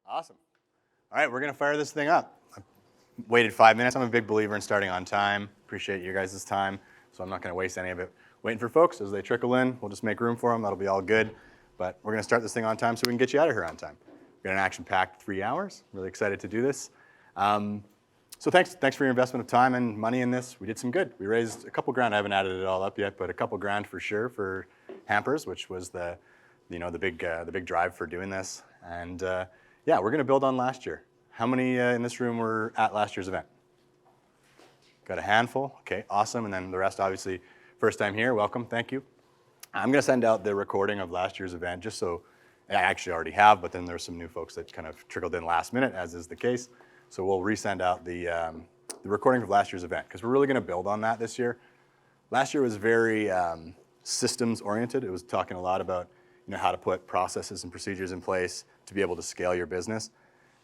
Awesome. All right, we're going to fire this thing up. I waited 5 minutes. I'm a big believer in starting on time. Appreciate you guys' time, so I'm not going to waste any of it waiting for folks. As they trickle in, we'll just make room for them. That'll be all good. But we're going to start this thing on time so we can get you out of here on time. We've got an action-packed 3 hours. Really excited to do this. So thanks for your investment of time and money in this. We did some good. We raised a couple grand. I haven't added it all up yet, but a couple grand for sure for Hampers, which was the big drive for doing this. And yeah, we're going to build on last year. How many in this room were at last year's event? Got a handful. Okay, awesome. And then the rest, obviously, first time here. Welcome. Thank you. I'm going to send out the recording of last year's event just so I actually already have, but then there's some new folks that kind of trickled in last minute, as is the case. So we'll resend out the recording of last year's event because we're really going to build on that this year. Last year was very systems oriented. It was talking a lot about how to put processes and procedures in place to be able to scale your business.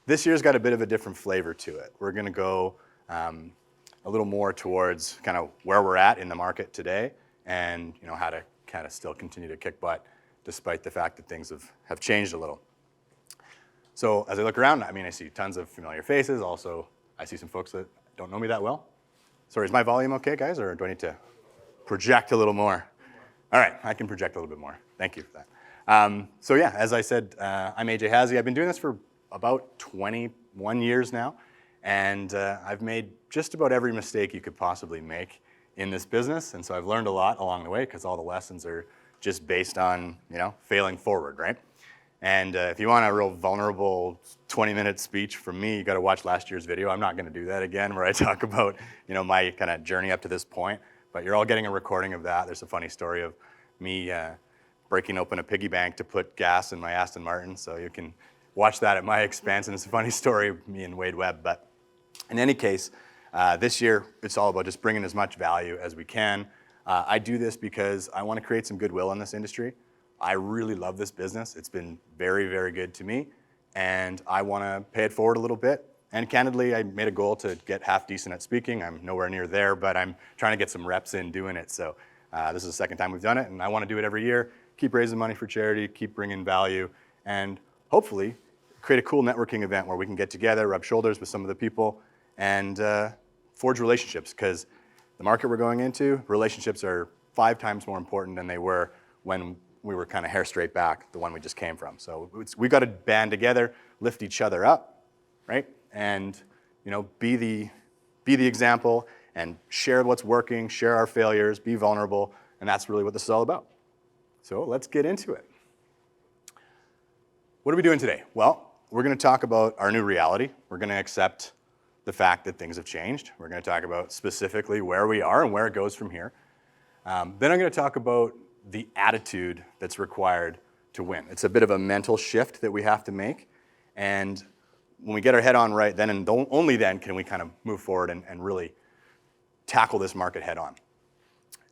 This year's got a bit of a different flavor to it. We're going to go a little more towards kind of where we're at in the market today and how to kind of still continue to kick butt despite the fact that things have changed a little. So as I look around, I see tons of familiar faces. Also, I see some folks that don't know me that well. Sorry, is my volume okay, guys, or do I need to project a little more? All right, I can project a little bit more. Thank you for that. So yeah, as I said, I'm AJ Hazzi. I've been doing this for about 21 years now, and I've made just about every mistake you could possibly make in this business, and so I've learned a lot along the way because all the lessons are just based on failing forward, right? And if you want a real vulnerable 20-minute speech from me, you got to watch last year's video. I'm not going to do that again, where I talk about my kind of journey up to this point. But you're all getting a recording of that. There's a funny story of me breaking open a piggy bank to put gas in my Aston Martin, so you can watch that at my expense. And it's a funny story of me and Wade Webb. But in any case, this year it's all about just bringing as much value as we can. I do this because I want to create some goodwill in this industry. I really love this business. It's been very, very good to me, and I want to pay it forward a little bit. And candidly, I made a goal to get half decent at speaking. I'm nowhere near there, but I'm trying to get some reps in doing it. So this is the second time we've done it, and I want to do it every year. Keep raising money for charity, keep bringing value, and hopefully create a cool networking event where we can get together, rub shoulders with some of the people, and forge relationships, because the market we're going into, relationships are 5 times more important than they were when we were kind of hair straight back, the one we just came from. So we've got to band together, lift each other up, right? And be the example and share what's working, share our failures, be vulnerable, and that's really what this is all about. So let's get into it. What are we doing today? Well, we're going to talk about our new reality. We're going to accept the fact that things have changed. We're going to talk about specifically where we are and where it goes from here. Then I'm going to talk about the attitude that's required to win. It's a bit of a mental shift that we have to make. And when we get our head on right, then and only then can we kind of move forward and really tackle this market head on.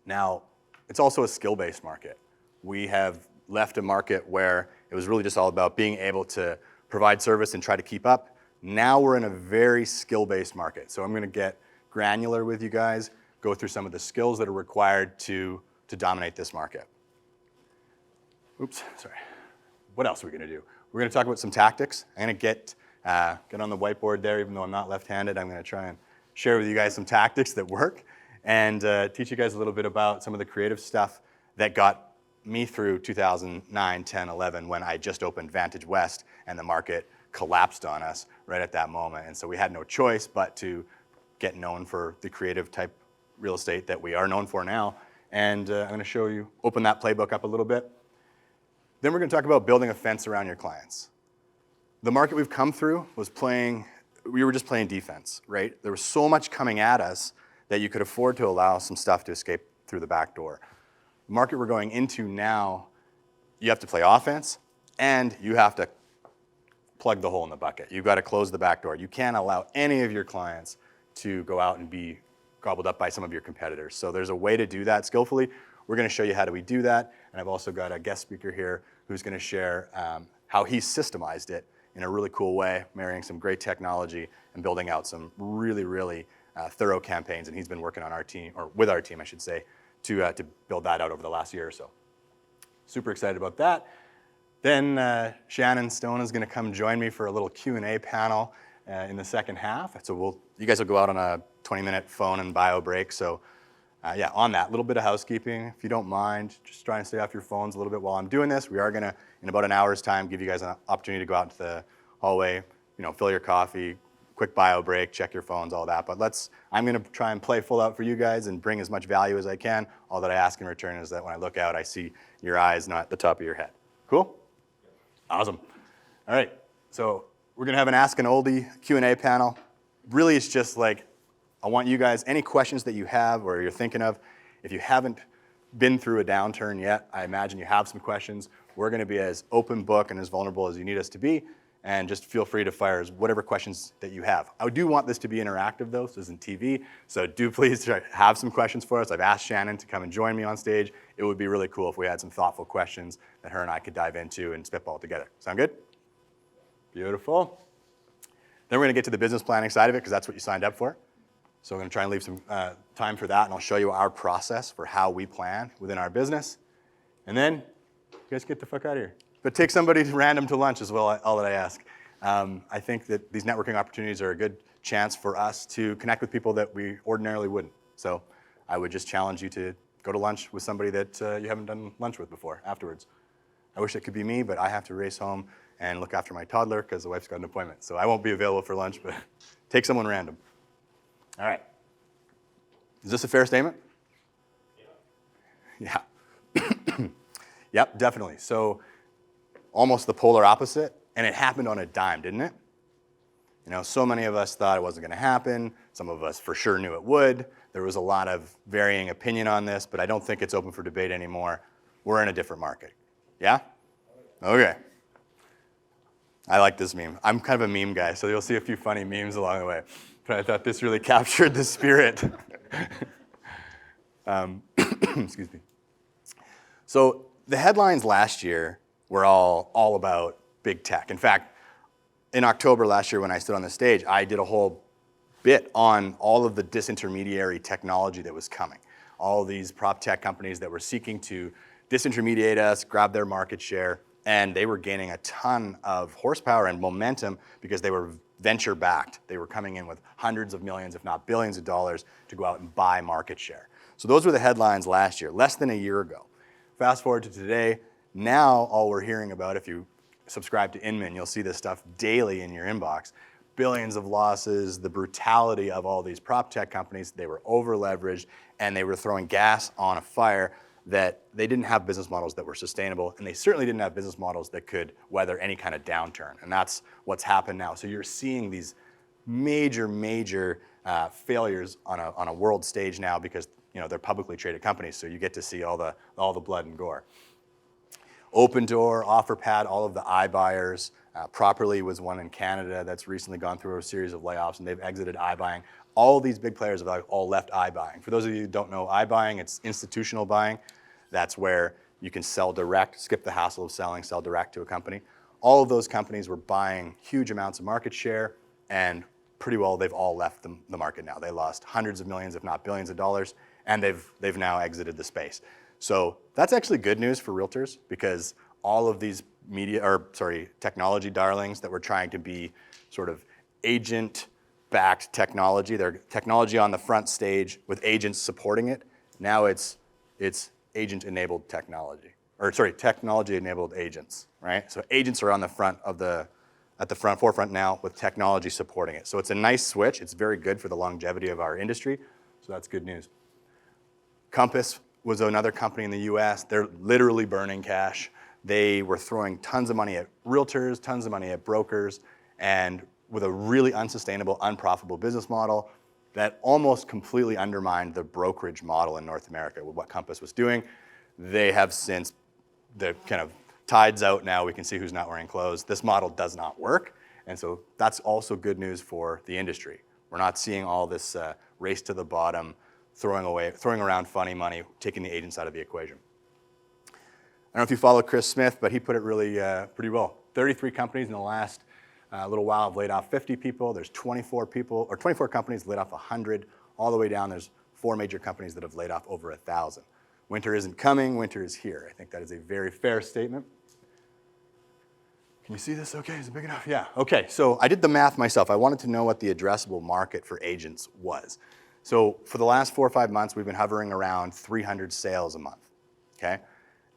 Now, it's also a skill-based market. We have left a market where it was really just all about being able to provide service and try to keep up. Now we're in a very skill-based market. So I'm going to get granular with you guys, go through some of the skills that are required to dominate this market. Oops, sorry. What else are we going to do? We're going to talk about some tactics. I'm going to get on the whiteboard there, even though I'm not left-handed. I'm going to try and share with you guys some tactics that work and teach you guys a little bit about some of the creative stuff that got me through 2009, 10, 11, when I just opened Vantage West and the market collapsed on us right at that moment. And so we had no choice but to get known for the creative type real estate that we are known for now. And I'm going to show you, open that playbook up a little bit. Then we're going to talk about building a fence around your clients. The market we've come through we were just playing defense, right? There was so much coming at us that you could afford to allow some stuff to escape through the back door. The market we're going into now, you have to play offense, and you have to plug the hole in the bucket. You've got to close the back door. You can't allow any of your clients to go out and be gobbled up by some of your competitors. So there's a way to do that skillfully. We're going to show you how do we do that. And I've also got a guest speaker here who's going to share how he systemized it in a really cool way, marrying some great technology and building out some really, really thorough campaigns. And he's been working on our team, or with our team, I should say, to build that out over the last year or so. Super excited about that. Then Shannon Stone is going to come join me for a little Q&A panel in the second half. So you guys will go out on a 20-minute phone and bio break. So yeah, on that, a little bit of housekeeping. If you don't mind, just try and stay off your phones a little bit while I'm doing this. We are going to, in about an hour's time, give you guys an opportunity to go out into the hallway, fill your coffee, quick bio break, check your phones, all that. But I'm going to try and play full out for you guys and bring as much value as I can. All that I ask in return is that when I look out, I see your eyes, not the top of your head. Cool? Awesome. All right, so we're going to have an Ask an Oldie Q&A panel. Really, it's just like, I want you guys, any questions that you have or you're thinking of, if you haven't been through a downturn yet, I imagine you have some questions. We're going to be as open book and as vulnerable as you need us to be, and just feel free to fire whatever questions that you have. I do want this to be interactive, though, so this isn't TV, so do please have some questions for us. I've asked Shannon to come and join me on stage. It would be really cool if we had some thoughtful questions that her and I could dive into and spitball together. Sound good? Beautiful. Then we're going to get to the business planning side of it, because that's what you signed up for. So we're going to try and leave some time for that, and I'll show you our process for how we plan within our business. And then, you guys get the fuck out of here. But take somebody random to lunch as well, all that I ask. I think that these networking opportunities are a good chance for us to connect with people that we ordinarily wouldn't. So I would just challenge you to go to lunch with somebody that you haven't done lunch with before afterwards. I wish it could be me, but I have to race home and look after my toddler because the wife's got an appointment. So I won't be available for lunch, but take someone random. All right. Is this a fair statement? Yeah. Yep, definitely. So almost the polar opposite, and it happened on a dime, didn't it? So many of us thought it wasn't going to happen. Some of us for sure knew it would. There was a lot of varying opinion on this, but I don't think it's open for debate anymore. We're in a different market. Yeah? Okay. I like this meme. I'm kind of a meme guy, so you'll see a few funny memes along the way. But I thought this really captured the spirit. Excuse me. So the headlines last year were all about big tech. In fact, in October last year when I stood on the stage, I did a whole bit on all of the disintermediary technology that was coming. All of these prop tech companies that were seeking to disintermediate us, grab their market share, and they were gaining a ton of horsepower and momentum because they were venture backed. They were coming in with hundreds of millions, if not billions of dollars to go out and buy market share. So those were the headlines last year, less than a year ago. Fast forward to today, now all we're hearing about, if you subscribe to Inman, you'll see this stuff daily in your inbox. Billions of losses, the brutality of all these prop tech companies. They were over leveraged and they were throwing gas on a fire that they didn't have business models that were sustainable, and they certainly didn't have business models that could weather any kind of downturn. And that's what's happened now. So you're seeing these major failures on a world stage now because they're publicly traded companies. So you get to see all the blood and gore. Opendoor, OfferPad, all of the iBuyers. Properly was one in Canada that's recently gone through a series of layoffs, and they've exited iBuying. All these big players have all left iBuying. For those of you who don't know iBuying, it's institutional buying. That's where you can sell direct, skip the hassle of selling, sell direct to a company. All of those companies were buying huge amounts of market share, and pretty well they've all left the market now. They lost hundreds of millions, if not billions of dollars, and they've now exited the space. So that's actually good news for realtors because all of these technology darlings that were trying to be sort of agent-backed technology, they're technology on the front stage with agents supporting it. Now it's agent-enabled technology, technology-enabled agents, right? So agents are on the front at the forefront now with technology supporting it. So it's a nice switch. It's very good for the longevity of our industry. So that's good news. Compass was another company in the US. They're literally burning cash. They were throwing tons of money at realtors, tons of money at brokers, and with a really unsustainable, unprofitable business model that almost completely undermined the brokerage model in North America with what Compass was doing. They have since, the kind of tide's out now, we can see who's not wearing clothes. This model does not work, and so that's also good news for the industry. We're not seeing all this race to the bottom, throwing around funny money, taking the agents out of the equation. I don't know if you follow Chris Smith, but he put it really pretty well. 33 companies in the last little while have laid off 50 people. There's 24 companies laid off 100. All the way down, there's 4 major companies that have laid off over 1,000. Winter isn't coming, winter is here. I think that is a very fair statement. Can you see this okay? Is it big enough? Yeah, okay, so I did the math myself. I wanted to know what the addressable market for agents was. So for the last 4 or 5 months, we've been hovering around 300 sales a month, okay?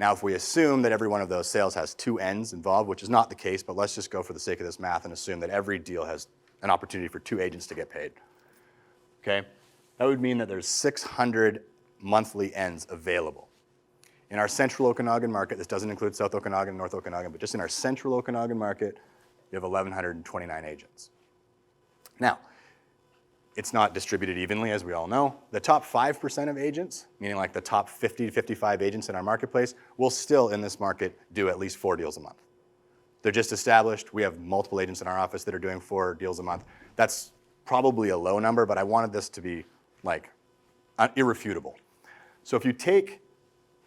Now, if we assume that every one of those sales has 2 ends involved, which is not the case, but let's just go for the sake of this math and assume that every deal has an opportunity for 2 agents to get paid, okay? That would mean that there's 600 monthly ends available. In our central Okanagan market, this doesn't include South Okanagan and North Okanagan, but just in our central Okanagan market, you have 1,129 agents. Now, it's not distributed evenly, as we all know. The top 5% of agents, meaning like the top 50 to 55 agents in our marketplace, will still in this market do at least 4 deals a month. They're just established. We have multiple agents in our office that are doing 4 deals a month. That's probably a low number, but I wanted this to be like irrefutable. So if you take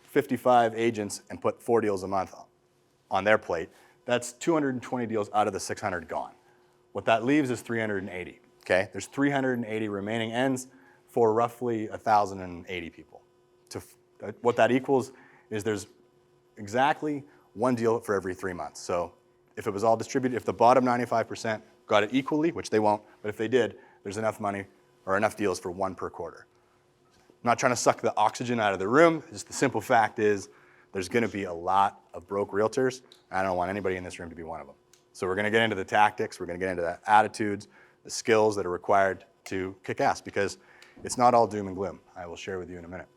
55 agents and put 4 deals a month on their plate, that's 220 deals out of the 600 gone. What that leaves is 380, okay? There's 380 remaining ends for roughly 1,080 people. What that equals is there's exactly 1 deal for every 3 months. So if it was all distributed, if the bottom 95% got it equally, which they won't, but if they did, there's enough money or enough deals for 1 per quarter. I'm not trying to suck the oxygen out of the room. Just the simple fact is there's going to be a lot of broke realtors. And I don't want anybody in this room to be one of them. So we're going to get into the tactics. We're going to get into the attitudes, the skills that are required to kick ass, because it's not all doom and gloom. I will share with you in a minute.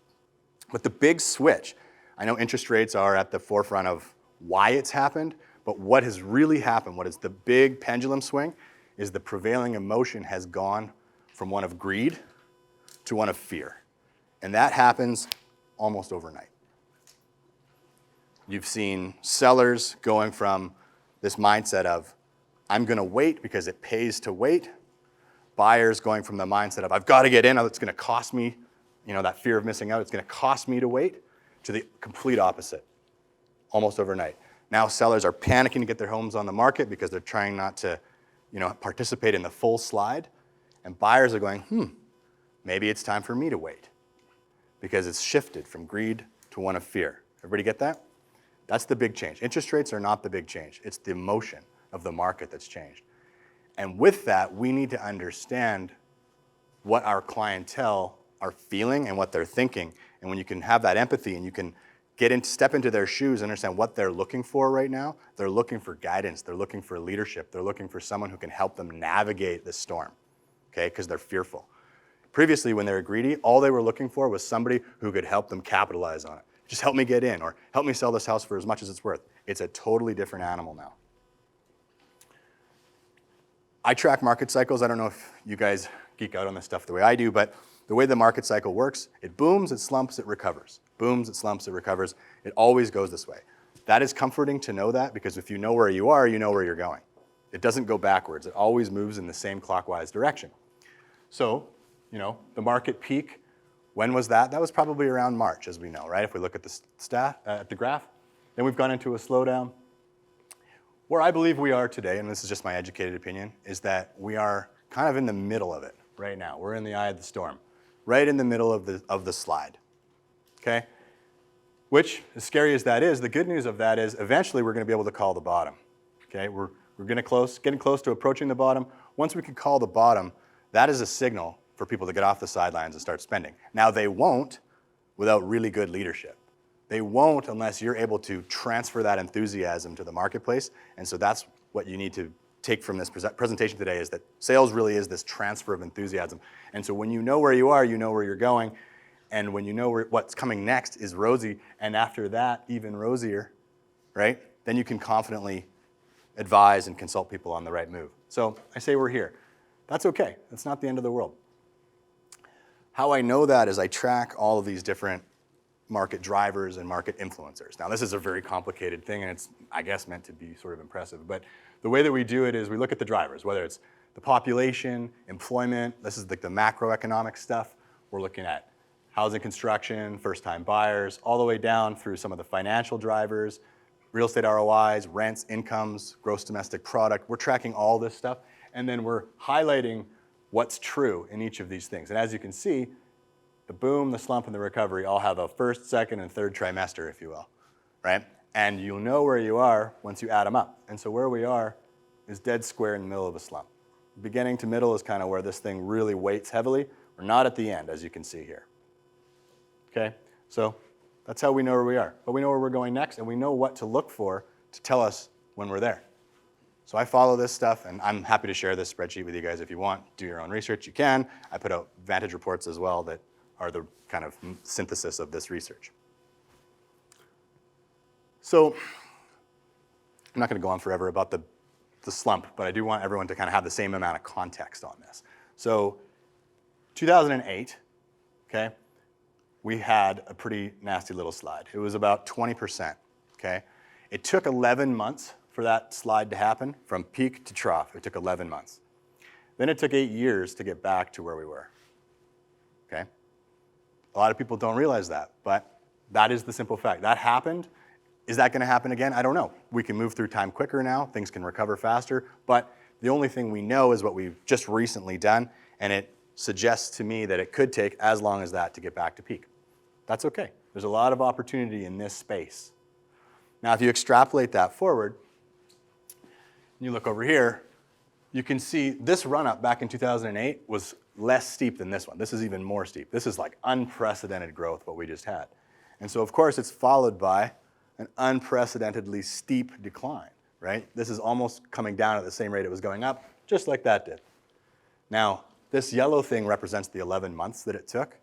But the big switch, I know interest rates are at the forefront of why it's happened, but what has really happened, what is the big pendulum swing, is the prevailing emotion has gone from one of greed to one of fear. And that happens almost overnight. You've seen sellers going from this mindset of, I'm going to wait because it pays to wait. Buyers going from the mindset of, I've got to get in, it's going to cost me, that fear of missing out, it's going to cost me to wait, to the complete opposite, almost overnight. Now sellers are panicking to get their homes on the market because they're trying not to participate in the full slide. And buyers are going, maybe it's time for me to wait, because it's shifted from greed to one of fear. Everybody get that? That's the big change. Interest rates are not the big change. It's the emotion of the market that's changed. And with that, we need to understand what our clientele are feeling and what they're thinking. And when you can have that empathy and you can step into their shoes and understand what they're looking for right now, they're looking for guidance, they're looking for leadership, they're looking for someone who can help them navigate this storm, okay? Because they're fearful. Previously, when they were greedy, all they were looking for was somebody who could help them capitalize on it. Just help me get in, or help me sell this house for as much as it's worth. It's a totally different animal now. I track market cycles. I don't know if you guys geek out on this stuff the way I do, but the way the market cycle works, it booms, it slumps, it recovers. Booms, it slumps, it recovers. It always goes this way. That is comforting to know that, because if you know where you are, you know where you're going. It doesn't go backwards. It always moves in the same clockwise direction. So, the market peak, when was that? That was probably around March, as we know, right? If we look at the graph, then we've gone into a slowdown. Where I believe we are today, and this is just my educated opinion, is that we are kind of in the middle of it right now. We're in the eye of the storm, right in the middle of the slide, okay? Which, as scary as that is, the good news of that is eventually we're going to be able to call the bottom, okay? We're getting close to approaching the bottom. Once we can call the bottom, that is a signal for people to get off the sidelines and start spending. Now, they won't without really good leadership. They won't unless you're able to transfer that enthusiasm to the marketplace. And so that's what you need to take from this presentation today, is that sales really is this transfer of enthusiasm. And so when you know where you are, you know where you're going. And when you know what's coming next is rosy, and after that, even rosier, right? Then you can confidently advise and consult people on the right move. So I say we're here. That's okay. That's not the end of the world. How I know that is I track all of these different market drivers and market influencers. Now, this is a very complicated thing, and it's, I guess, meant to be sort of impressive. But the way that we do it is we look at the drivers, whether it's the population, employment, this is like the macroeconomic stuff. We're looking at housing construction, first-time buyers, all the way down through some of the financial drivers, real estate ROIs, rents, incomes, gross domestic product. We're tracking all this stuff, and then we're highlighting what's true in each of these things. And as you can see, the boom, the slump, and the recovery all have a first, second, and third trimester, if you will, right? And you'll know where you are once you add them up. And so where we are is dead square in the middle of a slump. Beginning to middle is kind of where this thing really weights heavily. We're not at the end, as you can see here. Okay, so that's how we know where we are. But we know where we're going next, and we know what to look for to tell us when we're there. So I follow this stuff, and I'm happy to share this spreadsheet with you guys if you want. Do your own research, you can. I put out Vantage reports as well that are the kind of synthesis of this research. So I'm not going to go on forever about the slump, but I do want everyone to kind of have the same amount of context on this. So 2008, okay, we had a pretty nasty little slide. It was about 20%, okay? It took 11 months for that slide to happen. From peak to trough, it took 11 months. Then it took 8 years to get back to where we were, okay? A lot of people don't realize that, but that is the simple fact. That happened. Is that going to happen again? I don't know. We can move through time quicker now. Things can recover faster. But the only thing we know is what we've just recently done, and it suggests to me that it could take as long as that to get back to peak. That's okay. There's a lot of opportunity in this space. Now, if you extrapolate that forward, and you look over here, you can see this run-up back in 2008 was less steep than this one. This is even more steep. This is like unprecedented growth, what we just had. And so, of course, it's followed by an unprecedentedly steep decline, right? This is almost coming down at the same rate it was going up, just like that did. Now, this yellow thing represents the 11 months that it took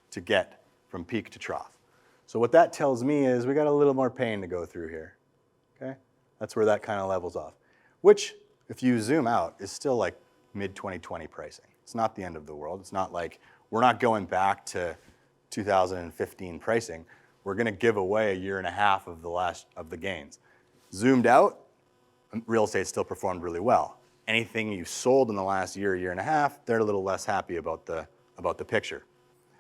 to get from peak to trough. So what that tells me is we got a little more pain to go through here, okay? That's where that kind of levels off, which, if you zoom out, is still like mid-2020 pricing. It's not the end of the world. It's not like we're not going back to 2015 pricing. We're going to give away a year and a half of the gains. Zoomed out, real estate still performed really well. Anything you sold in the last year and a half, they're a little less happy about the picture.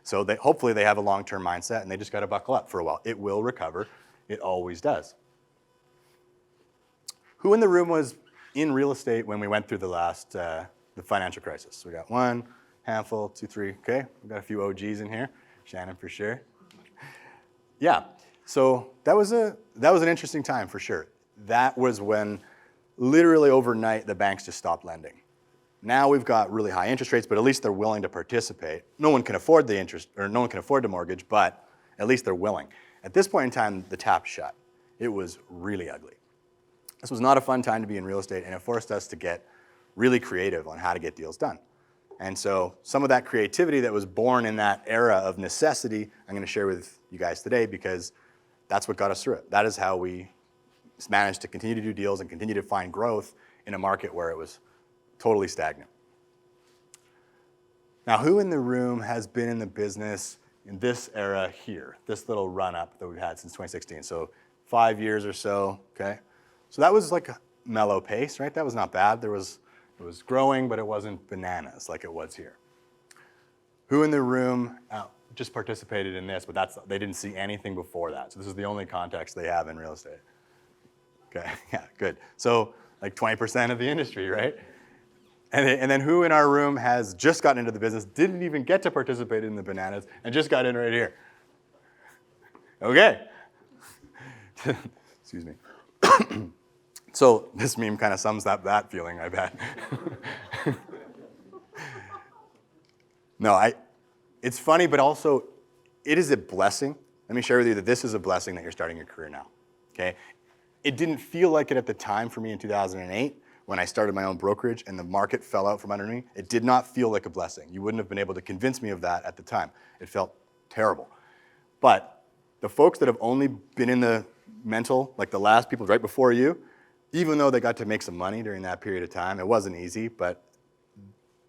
So hopefully they have a long-term mindset, and they just got to buckle up for a while. It will recover. It always does. Who in the room was in real estate when we went through the financial crisis? We got one, handful, two, three. Okay, we got a few OGs in here. Shannon for sure. Yeah, so that was an interesting time for sure. That was when literally overnight the banks just stopped lending. Now we've got really high interest rates, but at least they're willing to participate. No one can afford the interest, or no one can afford the mortgage, but at least they're willing. At this point in time, the tap's shut. It was really ugly. This was not a fun time to be in real estate, and it forced us to get really creative on how to get deals done. And so some of that creativity that was born in that era of necessity, I'm going to share with you guys today, because that's what got us through it. That is how we managed to continue to do deals and continue to find growth in a market where it was totally stagnant. Now, who in the room has been in the business in this era here, this little run-up that we've had since 2016? So 5 years or so, okay? So that was like a mellow pace, right? That was not bad. It was growing, but it wasn't bananas like it was here. Who in the room just participated in this, but they didn't see anything before that. So this is the only context they have in real estate. Okay, yeah, good. So like 20% of the industry, right? And then who in our room has just gotten into the business, didn't even get to participate in the bananas, and just got in right here? Okay. Excuse me. So this meme kind of sums up that feeling, I bet. No, it's funny, but also it is a blessing. Let me share with you that this is a blessing that you're starting your career now, okay? It didn't feel like it at the time for me in 2008 when I started my own brokerage and the market fell out from under me. It did not feel like a blessing. You wouldn't have been able to convince me of that at the time. It felt terrible. But the folks that have only been in the mental, like the last people right before you, even though they got to make some money during that period of time, it wasn't easy, but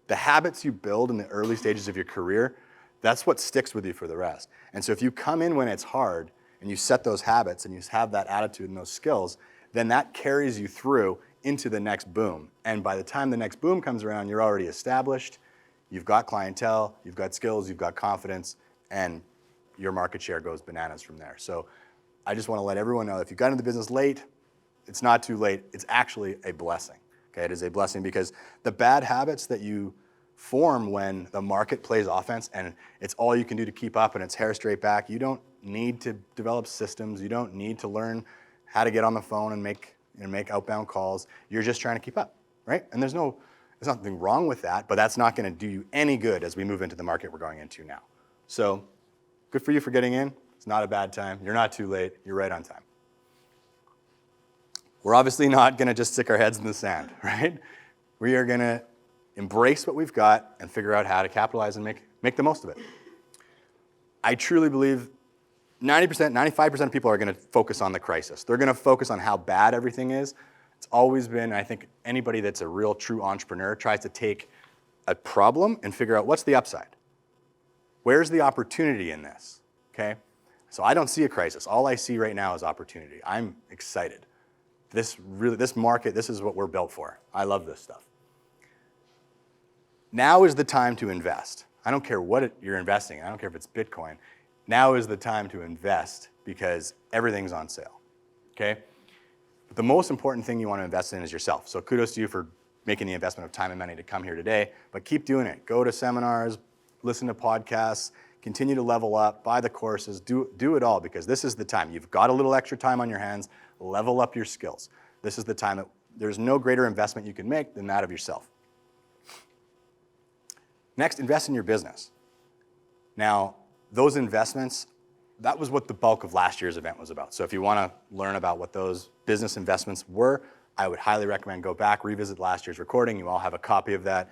the habits you build in the early stages of your career, that's what sticks with you for the rest. And so if you come in when it's hard and you set those habits and you have that attitude and those skills, then that carries you through into the next boom. And by the time the next boom comes around, you're already established, you've got clientele, you've got skills, you've got confidence, and your market share goes bananas from there. So I just want to let everyone know, if you got into the business late, it's not too late. It's actually a blessing. Okay, it is a blessing, because the bad habits that you form when the market plays offense and it's all you can do to keep up and it's hair straight back, you don't need to develop systems. You don't need to learn how to get on the phone and make outbound calls. You're just trying to keep up, right? And there's nothing wrong with that, but that's not going to do you any good as we move into the market we're going into now. So good for you for getting in. It's not a bad time. You're not too late. You're right on time. We're obviously not going to just stick our heads in the sand, right? We are going to embrace what we've got and figure out how to capitalize and make the most of it. I truly believe 90%, 95% of people are going to focus on the crisis. They're going to focus on how bad everything is. It's always been, I think anybody that's a real true entrepreneur tries to take a problem and figure out what's the upside. Where's the opportunity in this, okay? So I don't see a crisis. All I see right now is opportunity. I'm excited. This market, this is what we're built for. I love this stuff. Now is the time to invest. I don't care what you're investing in. I don't care if it's Bitcoin. Now is the time to invest because everything's on sale, okay? But the most important thing you want to invest in is yourself. So kudos to you for making the investment of time and money to come here today, but keep doing it. Go to seminars, listen to podcasts, continue to level up, buy the courses, do it all because this is the time. You've got a little extra time on your hands, level up your skills. This is the time that there's no greater investment you can make than that of yourself. Next, invest in your business. Now, those investments, that was what the bulk of last year's event was about. So if you want to learn about what those business investments were, I would highly recommend go back, revisit last year's recording. You all have a copy of that.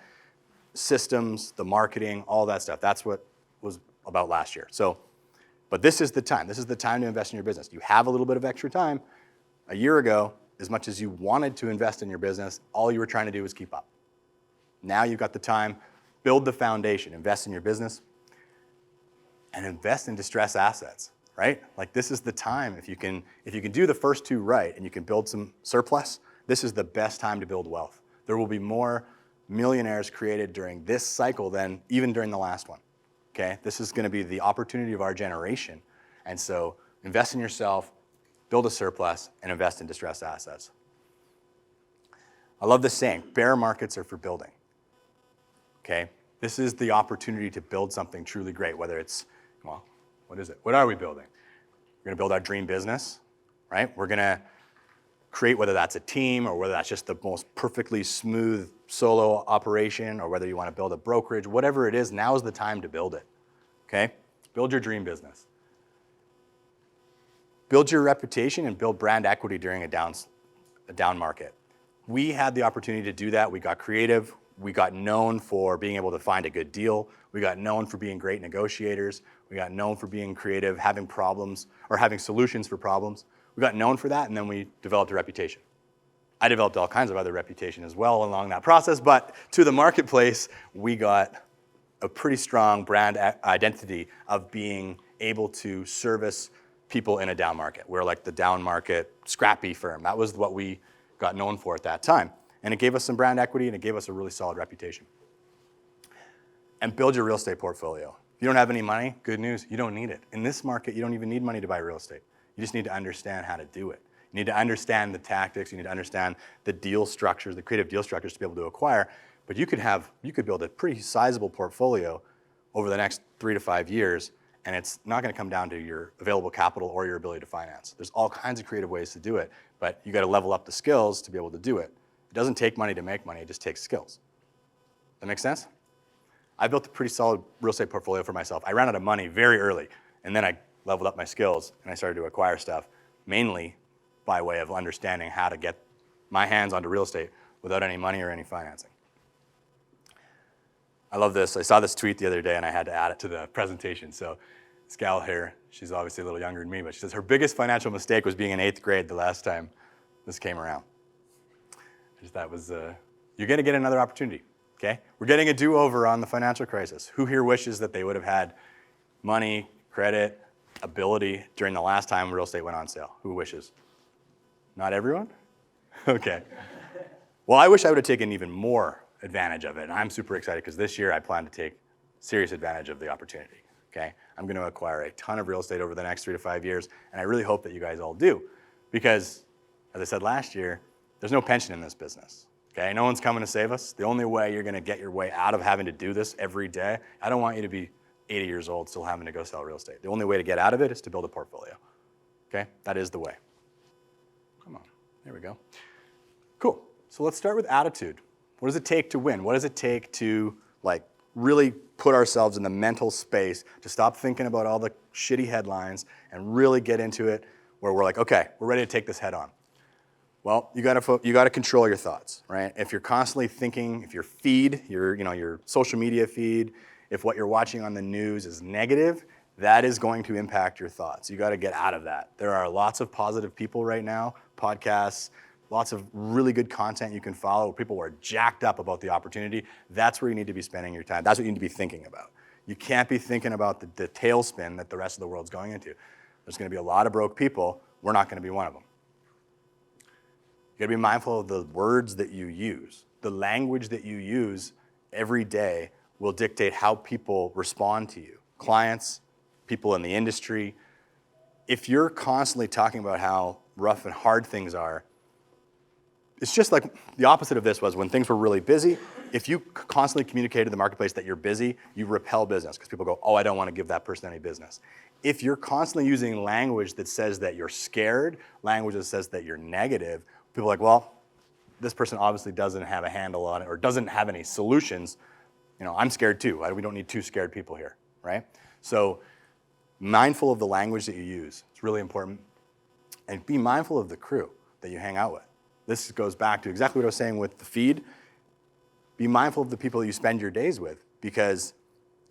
Systems, the marketing, all that stuff. That's what was about last year. But this is the time. This is the time to invest in your business. You have a little bit of extra time. A year ago, as much as you wanted to invest in your business, all you were trying to do was keep up. Now you've got the time. Build the foundation. Invest in your business. And invest in distressed assets, right? Like this is the time. If you can do the first two right and you can build some surplus, this is the best time to build wealth. There will be more millionaires created during this cycle than even during the last one, okay? This is gonna be the opportunity of our generation. And so invest in yourself, build a surplus, and invest in distressed assets. I love this saying, bear markets are for building, okay? This is the opportunity to build something truly great, whether it's, well, what is it? What are we building? We're gonna build our dream business, right? We're gonna create, whether that's a team or whether that's just the most perfectly smooth solo operation or whether you wanna build a brokerage, whatever it is, now is the time to build it, okay? Build your dream business. Build your reputation and build brand equity during a down market. We had the opportunity to do that. We got creative. We got known for being able to find a good deal. We got known for being great negotiators. We got known for being creative, having problems, or having solutions for problems. We got known for that, and then we developed a reputation. I developed all kinds of other reputation as well along that process, but to the marketplace, we got a pretty strong brand identity of being able to service people in a down market. We're like the down market scrappy firm. That was what we got known for at that time. And it gave us some brand equity and it gave us a really solid reputation. And build your real estate portfolio. If you don't have any money, good news, you don't need it. In this market, you don't even need money to buy real estate. You just need to understand how to do it. You need to understand the tactics, you need to understand the deal structures, the creative deal structures to be able to acquire. But you could build a pretty sizable portfolio over the next 3 to 5 years, and it's not gonna come down to your available capital or your ability to finance. There's all kinds of creative ways to do it, but you gotta level up the skills to be able to do it. It doesn't take money to make money, it just takes skills. That make sense? I built a pretty solid real estate portfolio for myself. I ran out of money very early, and then I leveled up my skills, and I started to acquire stuff, mainly by way of understanding how to get my hands onto real estate without any money or any financing. I love this. I saw this tweet the other day, and I had to add it to the presentation. So this gal here, she's obviously a little younger than me, but she says her biggest financial mistake was being in 8th grade the last time this came around. I just thought was, you're gonna get another opportunity, okay? We're getting a do-over on the financial crisis. Who here wishes that they would have had money, credit, ability during the last time real estate went on sale? Who wishes? Not everyone? Okay. Well, I wish I would have taken even more advantage of it. And I'm super excited because this year I plan to take serious advantage of the opportunity, okay? I'm gonna acquire a ton of real estate over the next 3 to 5 years, and I really hope that you guys all do. Because, as I said last year, there's no pension in this business, okay? No one's coming to save us. The only way you're gonna get your way out of having to do this every day, I don't want you to be 80 years old still having to go sell real estate. The only way to get out of it is to build a portfolio, okay? That is the way. There we go. Cool. So let's start with attitude. What does it take to win? What does it take to really put ourselves in the mental space to stop thinking about all the shitty headlines and really get into it where we're like, okay, we're ready to take this head on? Well, you got to control your thoughts, right? If you're constantly thinking, if your feed, your social media feed, if what you're watching on the news is negative, that is going to impact your thoughts. You got to get out of that. There are lots of positive people right now, podcasts, lots of really good content you can follow where people are jacked up about the opportunity. That's where you need to be spending your time. That's what you need to be thinking about. You can't be thinking about the tailspin that the rest of the world's going into. There's going to be a lot of broke people. We're not going to be one of them. You got to be mindful of the words that you use. The language that you use every day will dictate how people respond to you. Clients, people in the industry. If you're constantly talking about how rough and hard things are, it's just like the opposite of this was when things were really busy. If you constantly communicate to the marketplace that you're busy, you repel business because people go, oh, I don't want to give that person any business. If you're constantly using language that says that you're scared, language that says that you're negative, people are like, well, this person obviously doesn't have a handle on it or doesn't have any solutions. I'm scared too. We don't need two scared people here, right? So mindful of the language that you use. It's really important. And be mindful of the crew that you hang out with. This goes back to exactly what I was saying with the feed. Be mindful of the people you spend your days with because,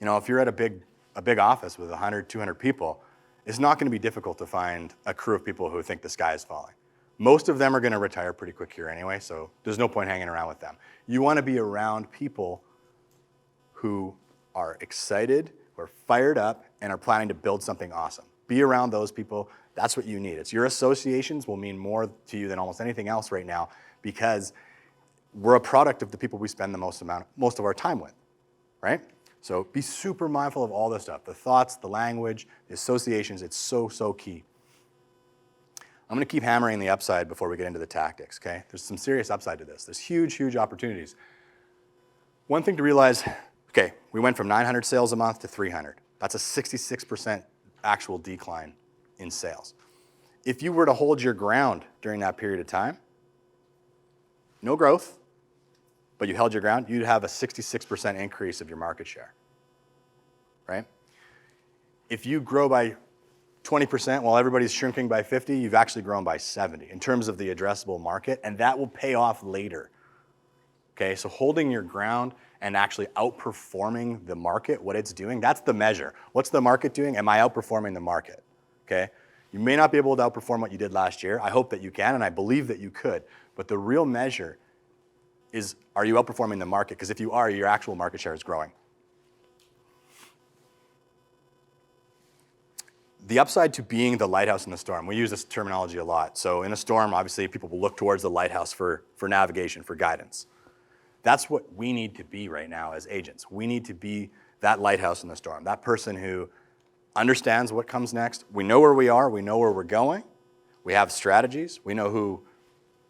if you're at a big office with 100, 200 people, it's not going to be difficult to find a crew of people who think the sky is falling. Most of them are going to retire pretty quick here anyway, so there's no point hanging around with them. You want to be around people who are excited, who are fired up, and are planning to build something awesome. Be around those people. That's what you need. It's your associations will mean more to you than almost anything else right now because we're a product of the people we spend the most of our time with, right? So be super mindful of all this stuff, the thoughts, the language, the associations. It's so, so key. I'm going to keep hammering the upside before we get into the tactics, okay? There's some serious upside to this. There's huge, huge opportunities. One thing to realize, okay, we went from 900 sales a month to 300. That's a 66% actual decline in sales. If you were to hold your ground during that period of time, no growth, but you held your ground, you'd have a 66% increase of your market share, right? If you grow by 20% while everybody's shrinking by 50, you've actually grown by 70 in terms of the addressable market, and that will pay off later, okay? So holding your ground and actually outperforming the market, what it's doing, that's the measure. What's the market doing? Am I outperforming the market? Okay? You may not be able to outperform what you did last year. I hope that you can, and I believe that you could. But the real measure is, are you outperforming the market? Because if you are, your actual market share is growing. The upside to being the lighthouse in the storm, we use this terminology a lot. So in a storm, obviously, people will look towards the lighthouse for navigation, for guidance. That's what we need to be right now as agents. We need to be that lighthouse in the storm, that person who understands what comes next. We know where we are. We know where we're going. We have strategies. We know who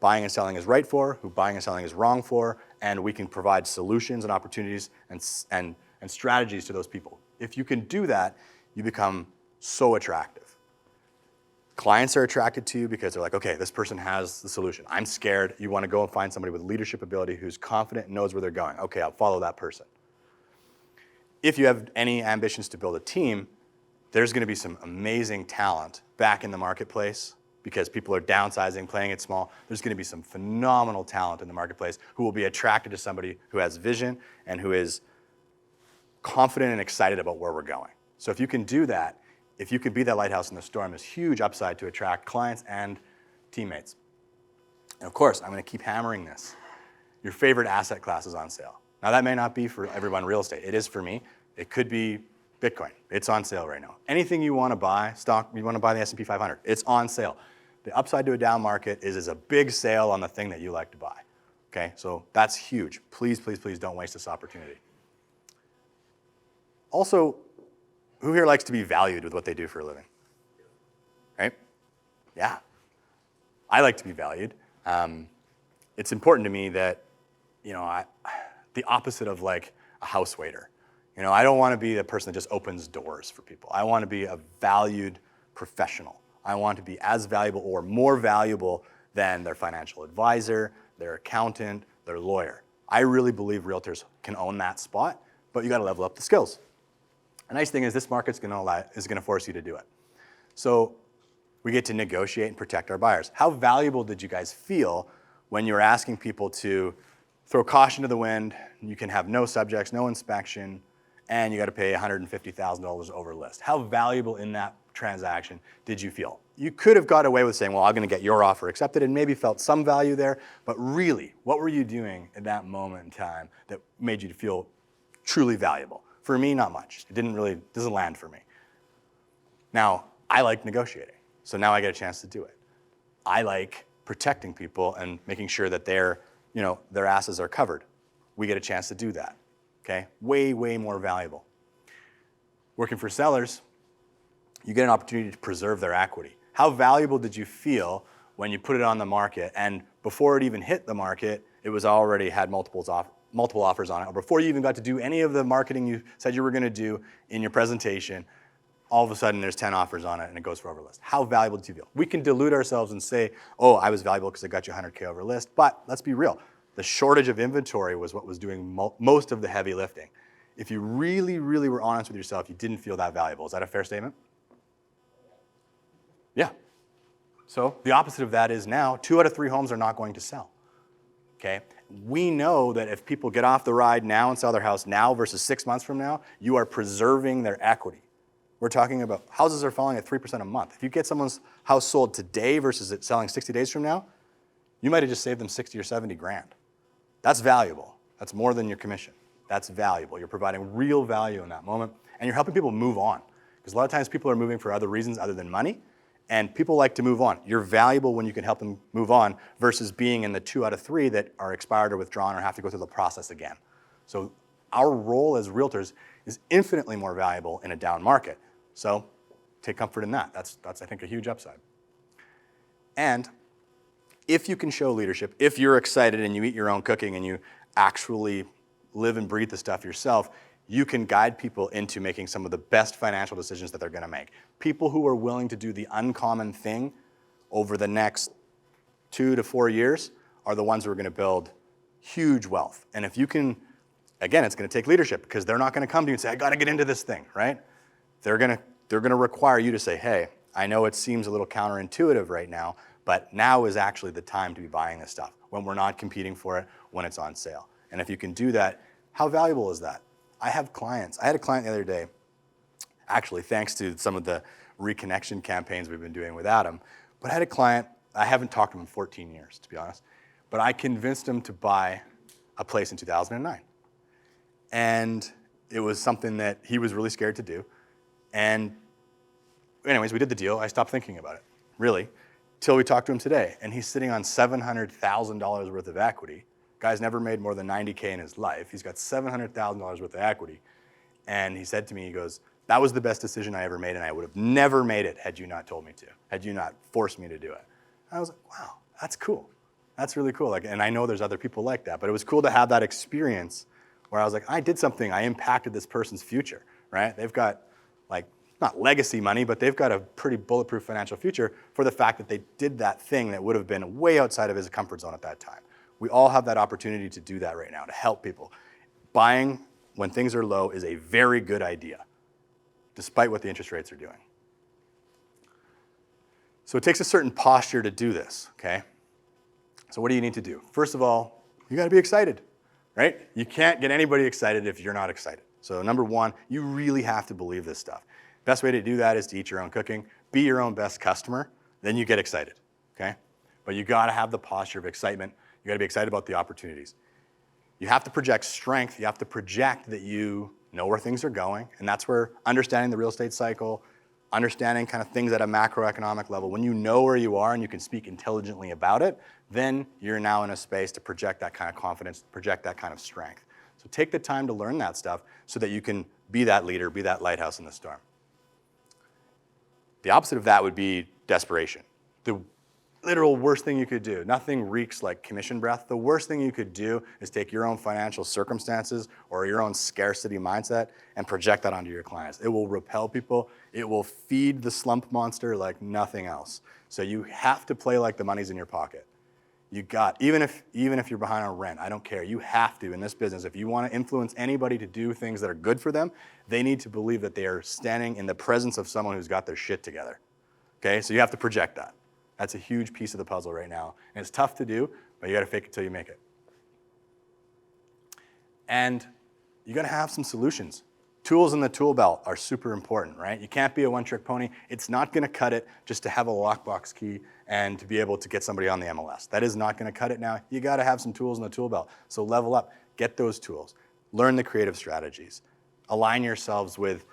buying and selling is right for, who buying and selling is wrong for, and we can provide solutions and opportunities and strategies to those people. If you can do that, you become so attractive. Clients are attracted to you because they're like, okay, this person has the solution. I'm scared. You want to go and find somebody with leadership ability who's confident and knows where they're going. Okay, I'll follow that person. If you have any ambitions to build a team, there's going to be some amazing talent back in the marketplace because people are downsizing, playing it small. There's going to be some phenomenal talent in the marketplace who will be attracted to somebody who has vision and who is confident and excited about where we're going. So if you can do that, if you can be that lighthouse in the storm, there's huge upside to attract clients and teammates. And of course, I'm going to keep hammering this. Your favorite asset class is on sale. Now that may not be for everyone in real estate. It is for me. It could be Bitcoin. It's on sale right now. Anything you want to buy, stock, you want to buy the S&P 500, it's on sale. The upside to a down market is a big sale on the thing that you like to buy. Okay, so that's huge. Please, please, please don't waste this opportunity. Also, who here likes to be valued with what they do for a living? Right? Yeah. I like to be valued. It's important to me that, the opposite of like a house waiter. I don't want to be the person that just opens doors for people. I want to be a valued professional. I want to be as valuable or more valuable than their financial advisor, their accountant, their lawyer. I really believe realtors can own that spot, but you gotta level up the skills. The nice thing is this market's gonna force you to do it. So we get to negotiate and protect our buyers. How valuable did you guys feel when you were asking people to throw caution to the wind, you can have no subjects, no inspection, and you gotta pay $150,000 over list? How valuable in that transaction did you feel? You could have got away with saying, well, I'm gonna get your offer accepted, and maybe felt some value there, but really, what were you doing at that moment in time that made you feel truly valuable? For me, not much. It doesn't land for me. Now, I like negotiating, so now I get a chance to do it. I like protecting people and making sure that their asses are covered. We get a chance to do that, okay? Way, way more valuable. Working for sellers, you get an opportunity to preserve their equity. How valuable did you feel when you put it on the market and before it even hit the market, it was already had multiple offers on it, or before you even got to do any of the marketing you said you were gonna do in your presentation, all of a sudden there's 10 offers on it and it goes for over list. How valuable do you feel? We can delude ourselves and say, oh, I was valuable because I got you 100K over list, but let's be real. The shortage of inventory was what was doing most of the heavy lifting. If you really, really were honest with yourself, you didn't feel that valuable. Is that a fair statement? Yeah. So the opposite of that is now 2 out of 3 homes are not going to sell, okay? We know that if people get off the ride now and sell their house now versus 6 months from now, you are preserving their equity. We're talking about houses are falling at 3% a month. If you get someone's house sold today versus it selling 60 days from now, you might have just saved them 60 or 70 grand. That's valuable. That's more than your commission. That's valuable. You're providing real value in that moment, and you're helping people move on. Because a lot of times people are moving for other reasons other than money, and people like to move on. You're valuable when you can help them move on versus being in the 2 out of 3 that are expired or withdrawn or have to go through the process again. So our role as realtors is infinitely more valuable in a down market. So take comfort in that. That's I think, a huge upside. And if you can show leadership, if you're excited and you eat your own cooking and you actually live and breathe the stuff yourself, you can guide people into making some of the best financial decisions that they're gonna make. People who are willing to do the uncommon thing over the next 2 to 4 years are the ones who are gonna build huge wealth. And if you can, again, it's gonna take leadership because they're not gonna come to you and say, I gotta get into this thing, right? They're gonna require you to say, hey, I know it seems a little counterintuitive right now, but now is actually the time to be buying this stuff when we're not competing for it, when it's on sale. And if you can do that, how valuable is that? I have clients. I had a client the other day, actually thanks to some of the reconnection campaigns we've been doing with Adam, but I had a client, I haven't talked to him in 14 years, to be honest, but I convinced him to buy a place in 2009. And it was something that he was really scared to do. And anyways, we did the deal. I stopped thinking about it, really, till we talked to him today. And he's sitting on $700,000 worth of equity. Guy's never made more than 90K in his life. He's got $700,000 worth of equity. And he said to me, he goes, that was the best decision I ever made, and I would have never made it had you not told me to, had you not forced me to do it. And I was like, wow, that's cool. That's really cool. And I know there's other people like that, but it was cool to have that experience where I was like, I did something, I impacted this person's future, right? They've got, not legacy money, but they've got a pretty bulletproof financial future for the fact that they did that thing that would have been way outside of his comfort zone at that time. We all have that opportunity to do that right now, to help people. Buying when things are low is a very good idea, despite what the interest rates are doing. So it takes a certain posture to do this, okay? So what do you need to do? First of all, you gotta be excited, right? You can't get anybody excited if you're not excited. So number one, you really have to believe this stuff. Best way to do that is to eat your own cooking, be your own best customer, then you get excited, okay? But you gotta have the posture of excitement. You gotta be excited about the opportunities. You have to project strength. You have to project that you know where things are going, and that's where understanding the real estate cycle, understanding kind of things at a macroeconomic level, when you know where you are and you can speak intelligently about it, then you're now in a space to project that kind of confidence, project that kind of strength. So take the time to learn that stuff so that you can be that leader, be that lighthouse in the storm. The opposite of that would be desperation. The literal worst thing you could do. Nothing reeks like commission breath. The worst thing you could do is take your own financial circumstances or your own scarcity mindset and project that onto your clients. It will repel people. It will feed the slump monster like nothing else. So you have to play like the money's in your pocket. Even if you're behind on rent, I don't care. You have to in this business. If you want to influence anybody to do things that are good for them, they need to believe that they are standing in the presence of someone who's got their shit together. Okay, so you have to project that. That's a huge piece of the puzzle right now. And it's tough to do, but you got to fake it till you make it. And you got to have some solutions. Tools in the tool belt are super important, right? You can't be a one-trick pony. It's not going to cut it just to have a lockbox key and to be able to get somebody on the MLS. That is not going to cut it now. You got to have some tools in the tool belt. So level up, get those tools, learn the creative strategies, align yourselves with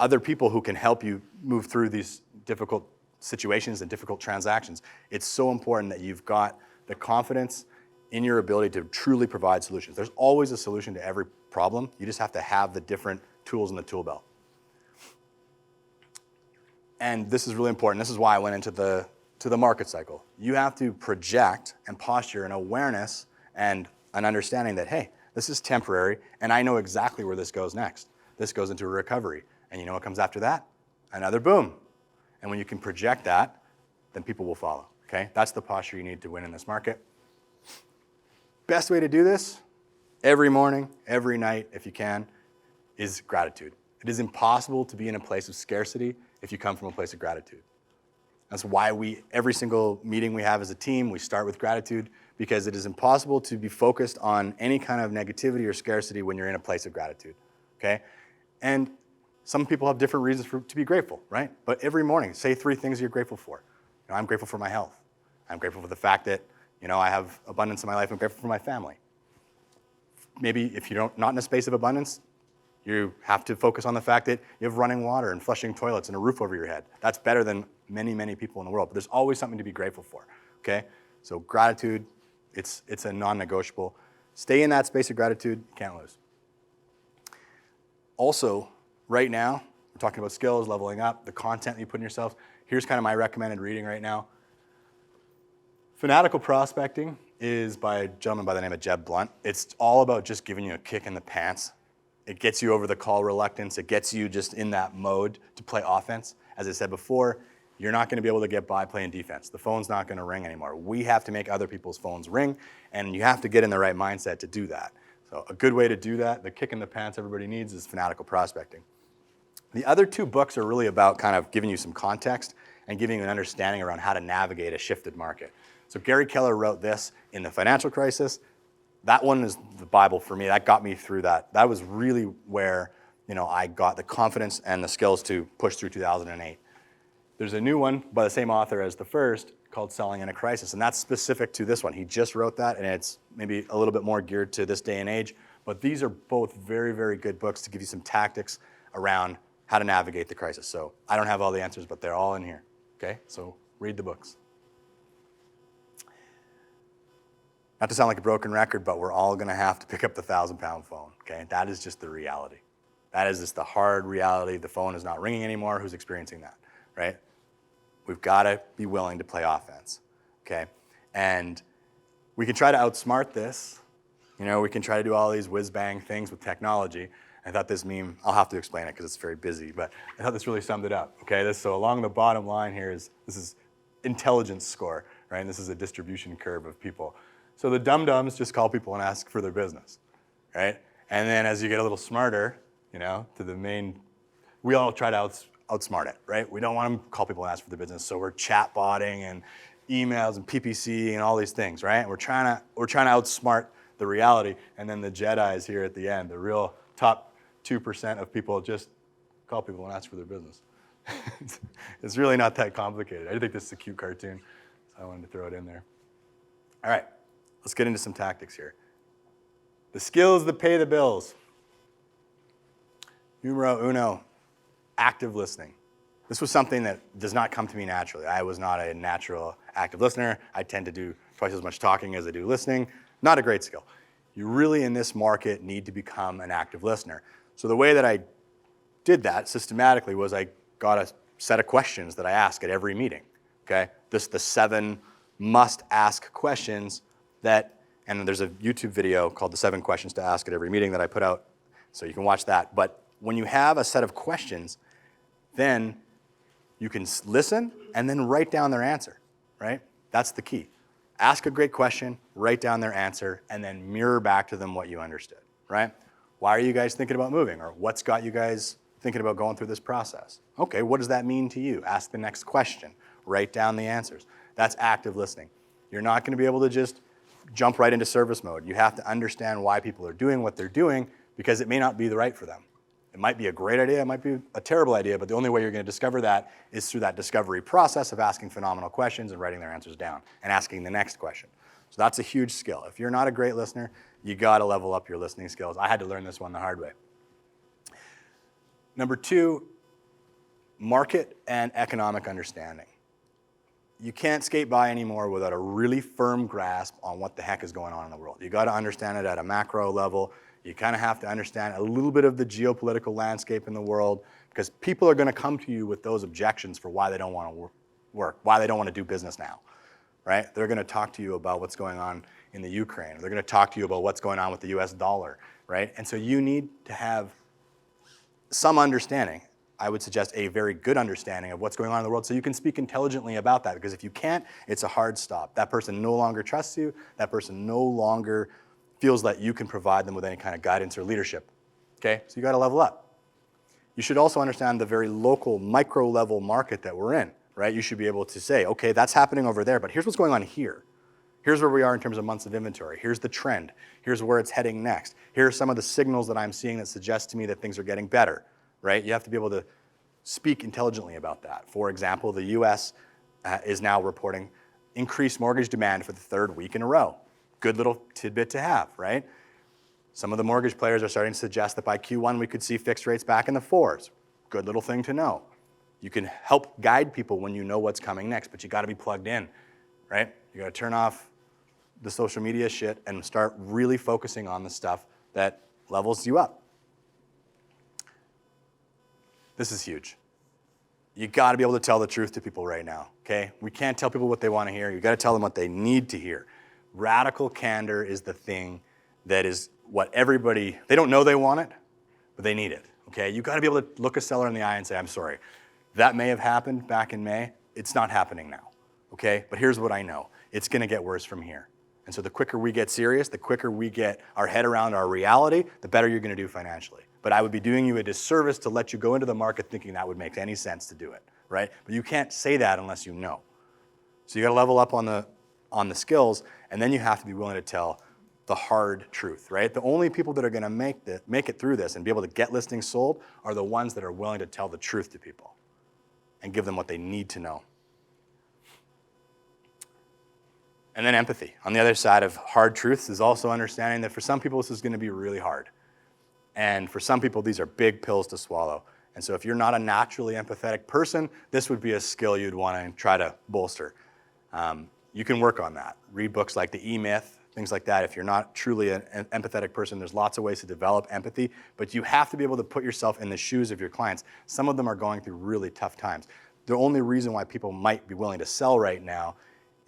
other people who can help you move through these difficult situations and difficult transactions. It's so important that you've got the confidence in your ability to truly provide solutions. There's always a solution to every problem. You just have to have the different tools in the tool belt. And this is really important. This is why I went into the market cycle. You have to project and posture an awareness and an understanding that, hey, this is temporary, and I know exactly where this goes next. This goes into a recovery. And you know what comes after that? Another boom. And when you can project that, then people will follow, okay? That's the posture you need to win in this market. Best way to do this, every morning, every night, if you can, is gratitude. It is impossible to be in a place of scarcity if you come from a place of gratitude. That's why every single meeting we have as a team, we start with gratitude, because it is impossible to be focused on any kind of negativity or scarcity when you're in a place of gratitude, okay? And some people have different reasons to be grateful, right? But every morning, say 3 things you're grateful for. You know, I'm grateful for my health. I'm grateful for the fact that, you know, I have abundance in my life. I'm grateful for my family. Maybe if you're not in a space of abundance, you have to focus on the fact that you have running water and flushing toilets and a roof over your head. That's better than many, many people in the world. But there's always something to be grateful for, okay? So gratitude, it's a non-negotiable. Stay in that space of gratitude, you can't lose. Also, right now, we're talking about skills, leveling up, the content that you put in yourself. Here's kind of my recommended reading right now. Fanatical Prospecting is by a gentleman by the name of Jeb Blunt. It's all about just giving you a kick in the pants. It gets you over the call reluctance. It gets you just in that mode to play offense. As I said before, you're not going to be able to get by playing defense. The phone's not going to ring anymore. We have to make other people's phones ring, and you have to get in the right mindset to do that. So a good way to do that, the kick in the pants everybody needs, is Fanatical Prospecting. The other 2 books are really about kind of giving you some context and giving you an understanding around how to navigate a shifted market. So Gary Keller wrote this in the financial crisis. That one is the Bible for me. That got me through that. That was really where, you know, I got the confidence and the skills to push through 2008. There's a new one by the same author as the first called Selling in a Crisis, and that's specific to this one. He just wrote that, and it's maybe a little bit more geared to this day and age, but these are both very, very good books to give you some tactics around how to navigate the crisis. So I don't have all the answers, but they're all in here, okay? So read the books. Not to sound like a broken record, but we're all gonna have to pick up the 1,000-pound phone, okay? That is just the reality. That is just the hard reality. The phone is not ringing anymore. Who's experiencing that, right? We've gotta be willing to play offense, okay? And we can try to outsmart this. You know, we can try to do all these whiz-bang things with technology. I thought this meme, I'll have to explain it because it's very busy, but I thought this really summed it up, okay? So along the bottom line here this is intelligence score, right? And this is a distribution curve of people. So the dum-dums just call people and ask for their business, right? And then as you get a little smarter, you know, to the main, we all try to outsmart it, right? We don't want to call people and ask for their business, so we're chatbotting and emails and PPC and all these things, right? We're trying to outsmart the reality, and then the Jedis here at the end, the real top 2% of people just call people and ask for their business. It's really not that complicated. I think this is a cute cartoon, so I wanted to throw it in there. All right. Let's get into some tactics here. The skills that pay the bills. Numero uno, active listening. This was something that does not come to me naturally. I was not a natural active listener. I tend to do twice as much talking as I do listening. Not a great skill. You really, in this market, need to become an active listener. So the way that I did that systematically was I got a set of questions that I ask at every meeting, okay? The 7 must-ask questions and there's a YouTube video called The 7 Questions to Ask at Every Meeting that I put out, so you can watch that. But when you have a set of questions, then you can listen and then write down their answer, right? That's the key. Ask a great question, write down their answer, and then mirror back to them what you understood, right? Why are you guys thinking about moving? Or what's got you guys thinking about going through this process? Okay, what does that mean to you? Ask the next question. Write down the answers. That's active listening. You're not going to be able to just jump right into service mode. You have to understand why people are doing what they're doing because it may not be the right for them. It might be a great idea, it might be a terrible idea, but the only way you're going to discover that is through that discovery process of asking phenomenal questions and writing their answers down and asking the next question. So that's a huge skill. If you're not a great listener, you got to level up your listening skills. I had to learn this one the hard way. Number 2, market and economic understanding. You can't skate by anymore without a really firm grasp on what the heck is going on in the world. You got to understand it at a macro level. You kind of have to understand a little bit of the geopolitical landscape in the world because people are going to come to you with those objections for why they don't want to work, why they don't want to do business now, right? They're going to talk to you about what's going on in the Ukraine. They're going to talk to you about what's going on with the US dollar, right? And so you need to have some understanding. I would suggest a very good understanding of what's going on in the world so you can speak intelligently about that, because if you can't, it's a hard stop. That person no longer trusts you. That person no longer feels that you can provide them with any kind of guidance or leadership. Okay, so you got to level up. You should also understand the very local micro level market that we're in, right? You should be able to say, okay, that's happening over there, but here's what's going on here. Here's where we are in terms of months of inventory. Here's the trend. Here's where it's heading next. Here are some of the signals that I'm seeing that suggest to me that things are getting better, right? You have to be able to speak intelligently about that. For example, the US is now reporting increased mortgage demand for the 3rd week in a row. Good little tidbit to have, right? Some of the mortgage players are starting to suggest that by Q1 we could see fixed rates back in the 4s. Good little thing to know. You can help guide people when you know what's coming next, but you got to be plugged in, right? You got to turn off the social media shit and start really focusing on the stuff that levels you up. This is huge. You got to be able to tell the truth to people right now, okay? We can't tell people what they want to hear. You got to tell them what they need to hear. Radical candor is the thing that is what everybody, they don't know they want it, but they need it, okay? You got to be able to look a seller in the eye and say, I'm sorry, that may have happened back in May. It's not happening now, okay? But here's what I know. It's going to get worse from here. And so the quicker we get serious, the quicker we get our head around our reality, the better you're going to do financially. But I would be doing you a disservice to let you go into the market thinking that would make any sense to do it, right? But you can't say that unless you know. So you got to level up on the skills, and then you have to be willing to tell the hard truth, right? The only people that are going to make it through this and be able to get listings sold are the ones that are willing to tell the truth to people and give them what they need to know. And then empathy. On the other side of hard truths is also understanding that for some people this is going to be really hard. And for some people these are big pills to swallow. And so if you're not a naturally empathetic person, this would be a skill you'd want to try to bolster. You can work on that. Read books like The E-Myth, things like that. If you're not truly an empathetic person, there's lots of ways to develop empathy, but you have to be able to put yourself in the shoes of your clients. Some of them are going through really tough times. The only reason why people might be willing to sell right now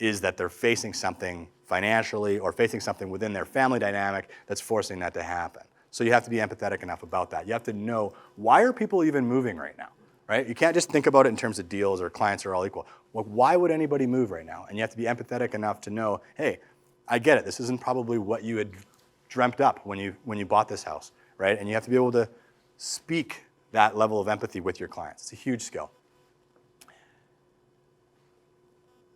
is that they're facing something financially or facing something within their family dynamic that's forcing that to happen. So you have to be empathetic enough about that. You have to know, why are people even moving right now, right? You can't just think about it in terms of deals or clients are all equal. Well, why would anybody move right now? And you have to be empathetic enough to know, hey, I get it. This isn't probably what you had dreamt up when you bought this house, right? And you have to be able to speak that level of empathy with your clients. It's a huge skill.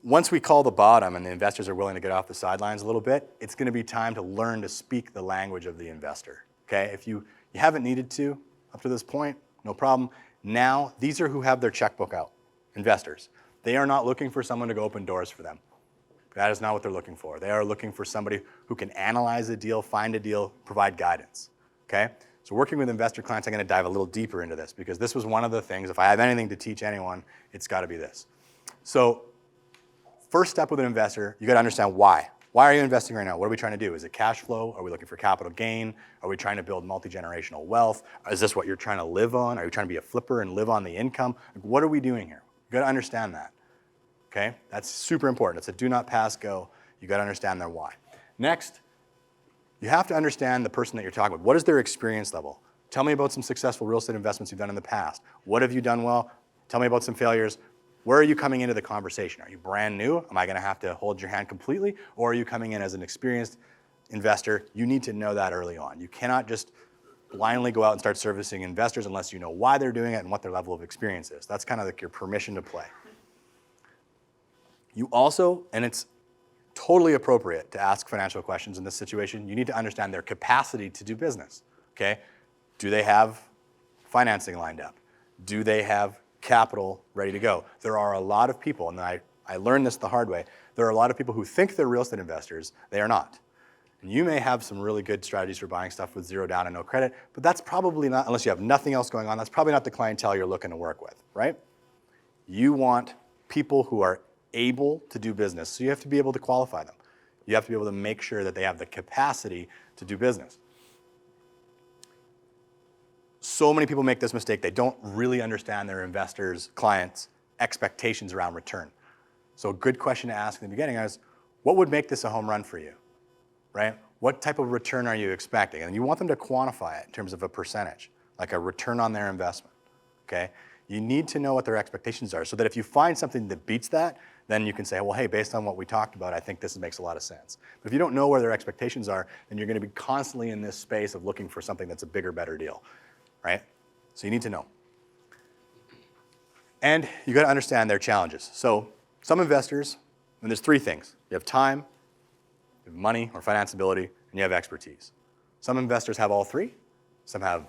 Once we call the bottom and the investors are willing to get off the sidelines a little bit, it's going to be time to learn to speak the language of the investor. Okay? If you haven't needed to up to this point, no problem. Now, these are who have their checkbook out, investors. They are not looking for someone to go open doors for them. That is not what they're looking for. They are looking for somebody who can analyze a deal, find a deal, provide guidance. Okay? So working with investor clients, I'm going to dive a little deeper into this because this was one of the things, if I have anything to teach anyone, it's got to be this. So first step with an investor, you got to understand why. Why are you investing right now? What are we trying to do? Is it cash flow? Are we looking for capital gain? Are we trying to build multi-generational wealth? Is this what you're trying to live on? Are you trying to be a flipper and live on the income? Like, what are we doing here? You got to understand that. Okay? That's super important. It's a do not pass go. You got to understand their why. Next, you have to understand the person that you're talking with. What is their experience level? Tell me about some successful real estate investments you've done in the past. What have you done well? Tell me about some failures. Where are you coming into the conversation? Are you brand new? Am I going to have to hold your hand completely? Or are you coming in as an experienced investor? You need to know that early on. You cannot just blindly go out and start servicing investors unless you know why they're doing it and what their level of experience is. That's kind of like your permission to play. You also, and it's totally appropriate to ask financial questions in this situation, you need to understand their capacity to do business, okay? Do they have financing lined up? Do they have capital ready to go? There are a lot of people, and I learned this the hard way, there are a lot of people who think they're real estate investors. They are not. And you may have some really good strategies for buying stuff with zero down and no credit, but that's probably not, unless you have nothing else going on, that's probably not the clientele you're looking to work with, right? You want people who are able to do business, so you have to be able to qualify them. You have to be able to make sure that they have the capacity to do business. So many people make this mistake. They don't really understand their investors, clients' expectations around return. So a good question to ask in the beginning is, what would make this a home run for you, right? What type of return are you expecting? And you want them to quantify it in terms of a percentage, like a return on their investment, okay? You need to know what their expectations are so that if you find something that beats that, then you can say, well, hey, based on what we talked about, I think this makes a lot of sense. But if you don't know where their expectations are, then you're going to be constantly in this space of looking for something that's a bigger, better deal, right? So you need to know. And you got to understand their challenges. So some investors, and there's three things. You have time, you have money or financeability, and you have expertise. Some investors have all three. Some have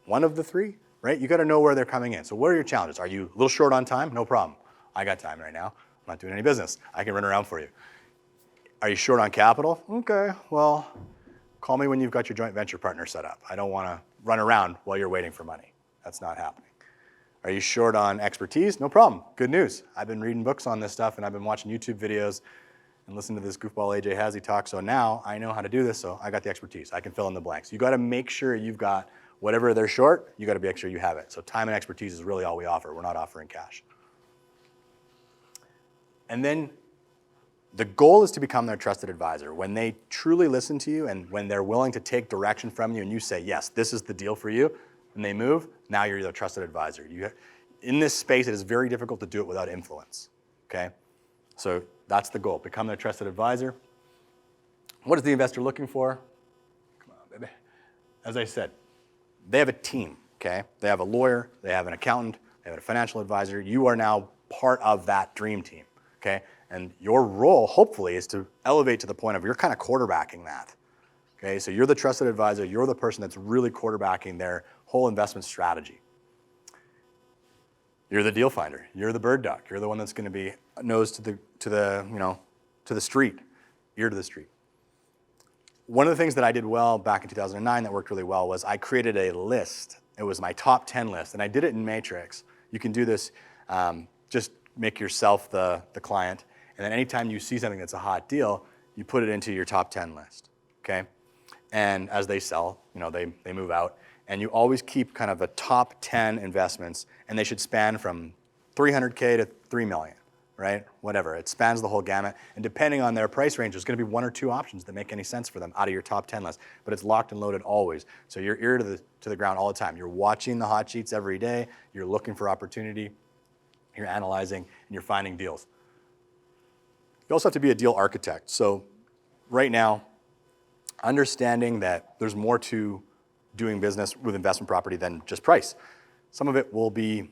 one of the three, right? You got to know where they're coming in. So what are your challenges? Are you a little short on time? No problem. I got time right now. I'm not doing any business. I can run around for you. Are you short on capital? Okay, well, call me when you've got your joint venture partner set up. I don't want to run around while you're waiting for money. That's not happening. Are you short on expertise? No problem. Good news. I've been reading books on this stuff, and I've been watching YouTube videos and listening to this goofball AJ Hazzi talk, so now I know how to do this, so I got the expertise. I can fill in the blanks. You got to make sure you've got whatever they're short, you got to make sure you have it. So time and expertise is really all we offer. We're not offering cash. And then the goal is to become their trusted advisor. When they truly listen to you and when they're willing to take direction from you and you say, yes, this is the deal for you, and they move, now you're their trusted advisor. In this space, it is very difficult to do it without influence, okay? So that's the goal, become their trusted advisor. What is the investor looking for? Come on, baby. As I said, they have a team, okay? They have a lawyer, they have an accountant, they have a financial advisor. You are now part of that dream team. Okay? And your role, hopefully, is to elevate to the point of you're kind of quarterbacking that. Okay? So you're the trusted advisor. You're the person that's really quarterbacking their whole investment strategy. You're the deal finder. You're the bird dog. You're the one that's going to be nose to the street, ear to the street. One of the things that I did well back in 2009 that worked really well was I created a list. It was my top 10 list, and I did it in Matrix. You can do this just make yourself the client, and then anytime you see something that's a hot deal, you put it into your top 10 list, okay? And as they sell, they move out, and you always keep kind of a top 10 investments, and they should span from $300K to $3 million, right? Whatever, it spans the whole gamut, and depending on their price range, there's gonna be one or two options that make any sense for them out of your top 10 list, but it's locked and loaded always. So you're ear to the ground all the time. You're watching the hot sheets every day, you're looking for opportunity, you're analyzing, and you're finding deals. You also have to be a deal architect. So right now, understanding that there's more to doing business with investment property than just price. Some of it will be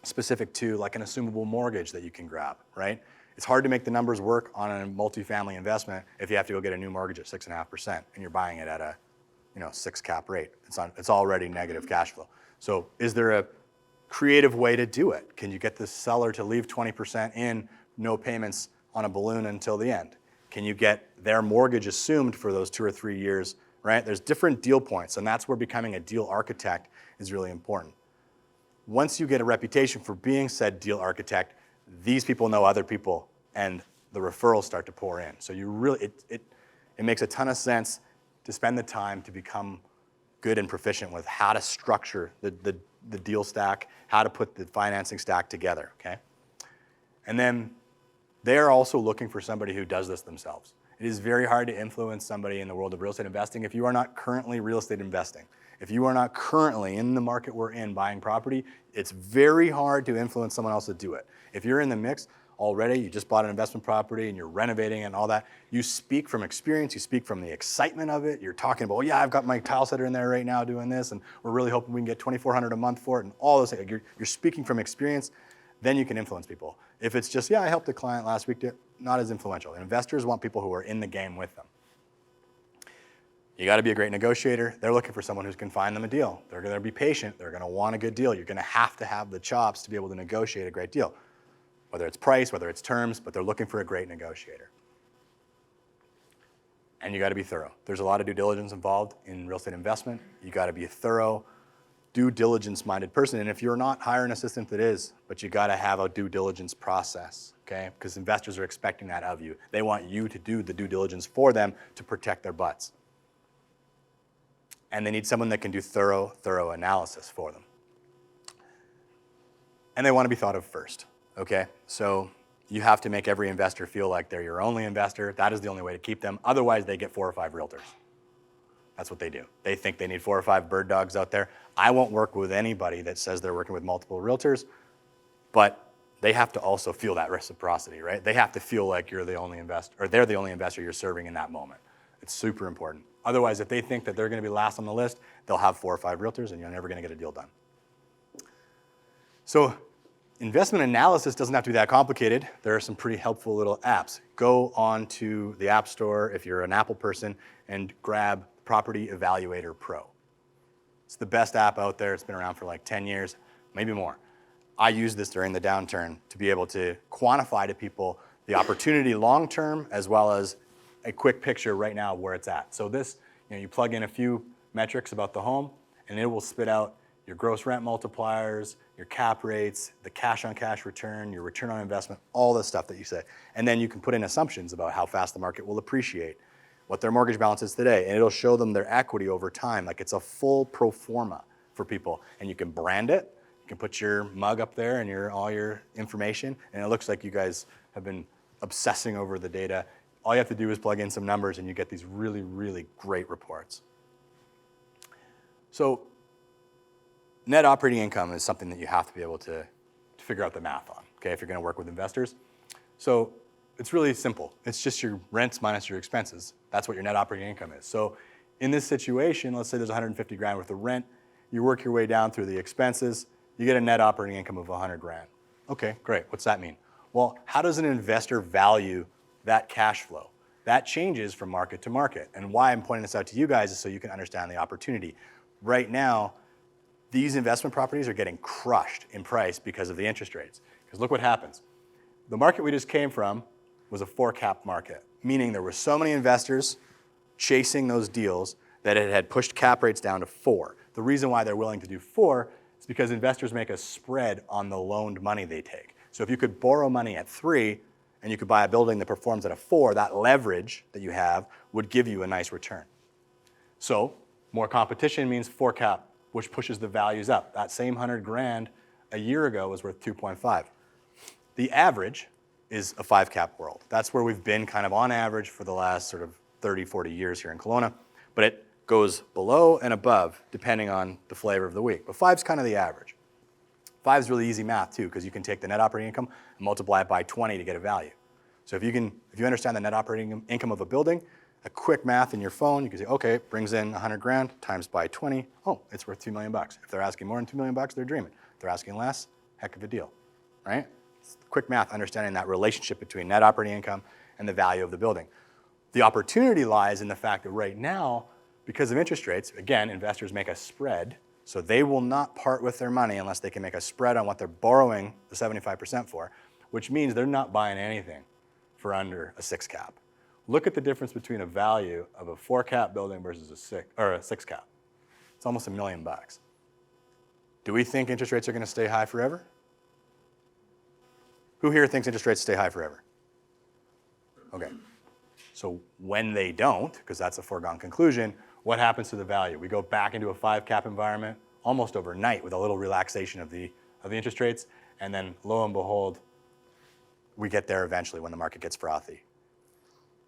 specific to like an assumable mortgage that you can grab, right? It's hard to make the numbers work on a multifamily investment if you have to go get a new mortgage at 6.5% and you're buying it at a 6 cap rate. It's already negative cash flow. So is there a creative way to do it? Can you get the seller to leave 20% in, no payments on a balloon until the end? Can you get their mortgage assumed for those 2 or 3 years, right? There's different deal points, and that's where becoming a deal architect is really important. Once you get a reputation for being said deal architect, these people know other people, and the referrals start to pour in. So you really, it makes a ton of sense to spend the time to become good and proficient with how to structure the deal stack, how to put the financing stack together, okay? And then they're also looking for somebody who does this themselves. It is very hard to influence somebody in the world of real estate investing if you are not currently real estate investing. If you are not currently in the market we're in buying property, it's very hard to influence someone else to do it. If you're in the mix already, you just bought an investment property and you're renovating it and all that, you speak from experience, you speak from the excitement of it. You're talking about, well, yeah, I've got my tile setter in there right now doing this, and we're really hoping we can get $2,400 a month for it, and all those things. You're speaking from experience, then you can influence people. If it's just, yeah, I helped a client last week, not as influential. Investors want people who are in the game with them. You got to be a great negotiator. They're looking for someone who can find them a deal. They're going to be patient. They're going to want a good deal. You're going to have the chops to be able to negotiate a great deal, whether it's price, whether it's terms, but they're looking for a great negotiator. And you got to be thorough. There's a lot of due diligence involved in real estate investment. You got to be a thorough, due diligence-minded person. And if you're not, hire an assistant that is, but you got to have a due diligence process, okay? Because investors are expecting that of you. They want you to do the due diligence for them to protect their butts. And they need someone that can do thorough analysis for them. And they want to be thought of first, okay? So you have to make every investor feel like they're your only investor. That is the only way to keep them. Otherwise, they get 4 or 5 realtors. That's what they do. They think they need 4 or 5 bird dogs out there. I won't work with anybody that says they're working with multiple realtors, but they have to also feel that reciprocity, right? They have to feel like you're the only investor, or they're the only investor you're serving in that moment. It's super important. Otherwise, if they think that they're going to be last on the list, they'll have 4 or 5 realtors, and you're never going to get a deal done. So investment analysis doesn't have to be that complicated. There are some pretty helpful little apps. Go on to the App Store if you're an Apple person and grab Property Evaluator Pro. It's the best app out there. It's been around for like 10 years, maybe more. I used this during the downturn to be able to quantify to people the opportunity long-term as well as a quick picture right now of where it's at. So this, you plug in a few metrics about the home, and it will spit out your gross rent multipliers, your cap rates, the cash-on-cash return, your return on investment, all the stuff that you say. And then you can put in assumptions about how fast the market will appreciate, what their mortgage balance is today, and it'll show them their equity over time. Like it's a full pro forma for people. And you can brand it. You can put your mug up there and all your information, and it looks like you guys have been obsessing over the data. All you have to do is plug in some numbers and you get these really, really great reports. So net operating income is something that you have to be able to figure out the math on, okay, if you're going to work with investors. So it's really simple. It's just your rents minus your expenses. That's what your net operating income is. So in this situation, let's say there's 150 grand worth of rent. You work your way down through the expenses. You get a net operating income of 100 grand. Okay, great. What's that mean? Well, how does an investor value that cash flow? That changes from market to market. And why I'm pointing this out to you guys is so you can understand the opportunity. Right now, these investment properties are getting crushed in price because of the interest rates. Because look what happens. The market we just came from was a 4-cap market, meaning there were so many investors chasing those deals that it had pushed cap rates down to 4. The reason why they're willing to do 4 is because investors make a spread on the loaned money they take. So if you could borrow money at 3 and you could buy a building that performs at a 4, that leverage that you have would give you a nice return. So more competition means 4 cap, which pushes the values up. That same 100 grand a year ago was worth 2.5. The average is a 5 cap world. That's where we've been kind of on average for the last sort of 30, 40 years here in Kelowna, but it goes below and above depending on the flavor of the week. But 5's kind of the average. 5's really easy math too, because you can take the net operating income and multiply it by 20 to get a value. So if you understand the net operating income of a building, a quick math in your phone, you can say, okay, it brings in 100 grand times by 20. Oh, it's worth $2 million. If they're asking more than $2 million, they're dreaming. If they're asking less, heck of a deal, right? It's quick math, understanding that relationship between net operating income and the value of the building. The opportunity lies in the fact that right now, because of interest rates, again, investors make a spread, so they will not part with their money unless they can make a spread on what they're borrowing the 75% for, which means they're not buying anything for under a 6 cap. Look at the difference between a value of a 4 cap building versus a 6 cap. It's almost $1 million. Do we think interest rates are going to stay high forever? Who here thinks interest rates stay high forever? Okay. So when they don't, because that's a foregone conclusion, what happens to the value? We go back into a 5 cap environment almost overnight with a little relaxation of the interest rates, and then lo and behold, we get there eventually when the market gets frothy.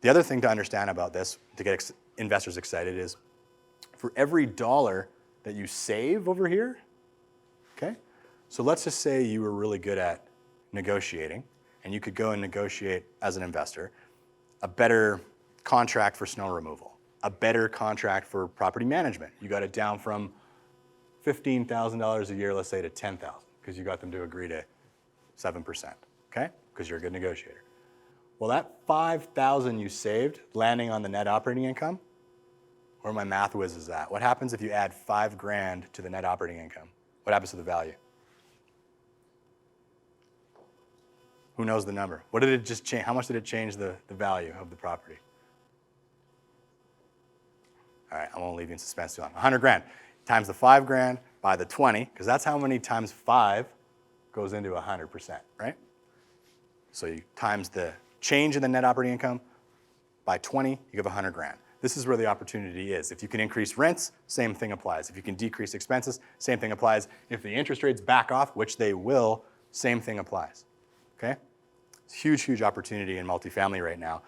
The other thing to understand about this, to get investors excited, is for every dollar that you save over here, okay? So let's just say you were really good at negotiating, and you could go and negotiate as an investor a better contract for snow removal, a better contract for property management. You got it down from $15,000 a year, let's say, to $10,000, because you got them to agree to 7%, okay? Because you're a good negotiator. Well, that $5,000 you saved landing on the net operating income, where my math whiz is at, what happens if you add $5,000 to the net operating income? What happens to the value? Who knows the number? What did it just change? How much did it change the value of the property? All right, I won't leave you in suspense too long. 100 grand times the 5 grand by the 20, because that's how many times 5 goes into 100%, right? So you times the change in the net operating income by 20, you give 100 grand. This is where the opportunity is. If you can increase rents, same thing applies. If you can decrease expenses, same thing applies. If the interest rates back off, which they will, same thing applies, okay? It's a huge, huge opportunity in multifamily right now,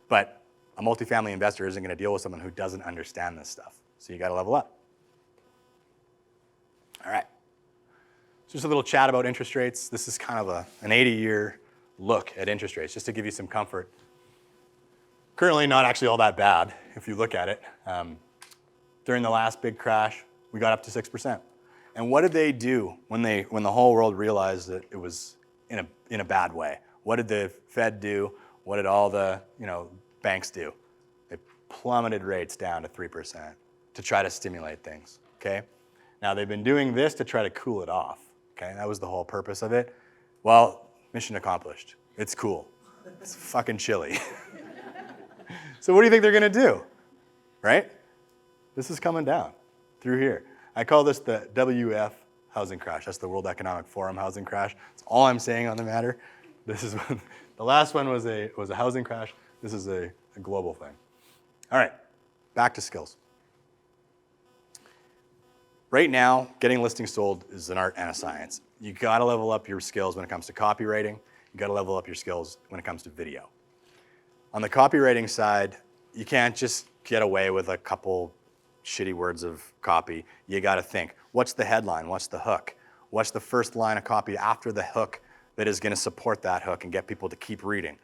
but a multifamily investor isn't gonna deal with someone who doesn't understand this stuff. So you gotta level up. All right, so just a little chat about interest rates. This is kind of an 80-year look at interest rates, just to give you some comfort. Currently not actually all that bad if you look at it. During the last big crash, we got up to 6%. And what did they do when the whole world realized that it was in a bad way? What did the Fed do? What did all the banks do? They plummeted rates down to 3% to try to stimulate things, okay? Now they've been doing this to try to cool it off, okay? That was the whole purpose of it. Well, mission accomplished. It's cool. It's fucking chilly. So what do you think they're gonna do, right? This is coming down through here. I call this the WF housing crash. That's the World Economic Forum housing crash. That's all I'm saying on the matter. This is the last one was a housing crash. This is a global thing. All right, back to skills. Right now, getting listings sold is an art and a science. You gotta level up your skills when it comes to copywriting. You gotta level up your skills when it comes to video. On the copywriting side, you can't just get away with a couple shitty words of copy. You gotta think, what's the headline? What's the hook? What's the first line of copy after the hook that is gonna support that hook and get people to keep reading?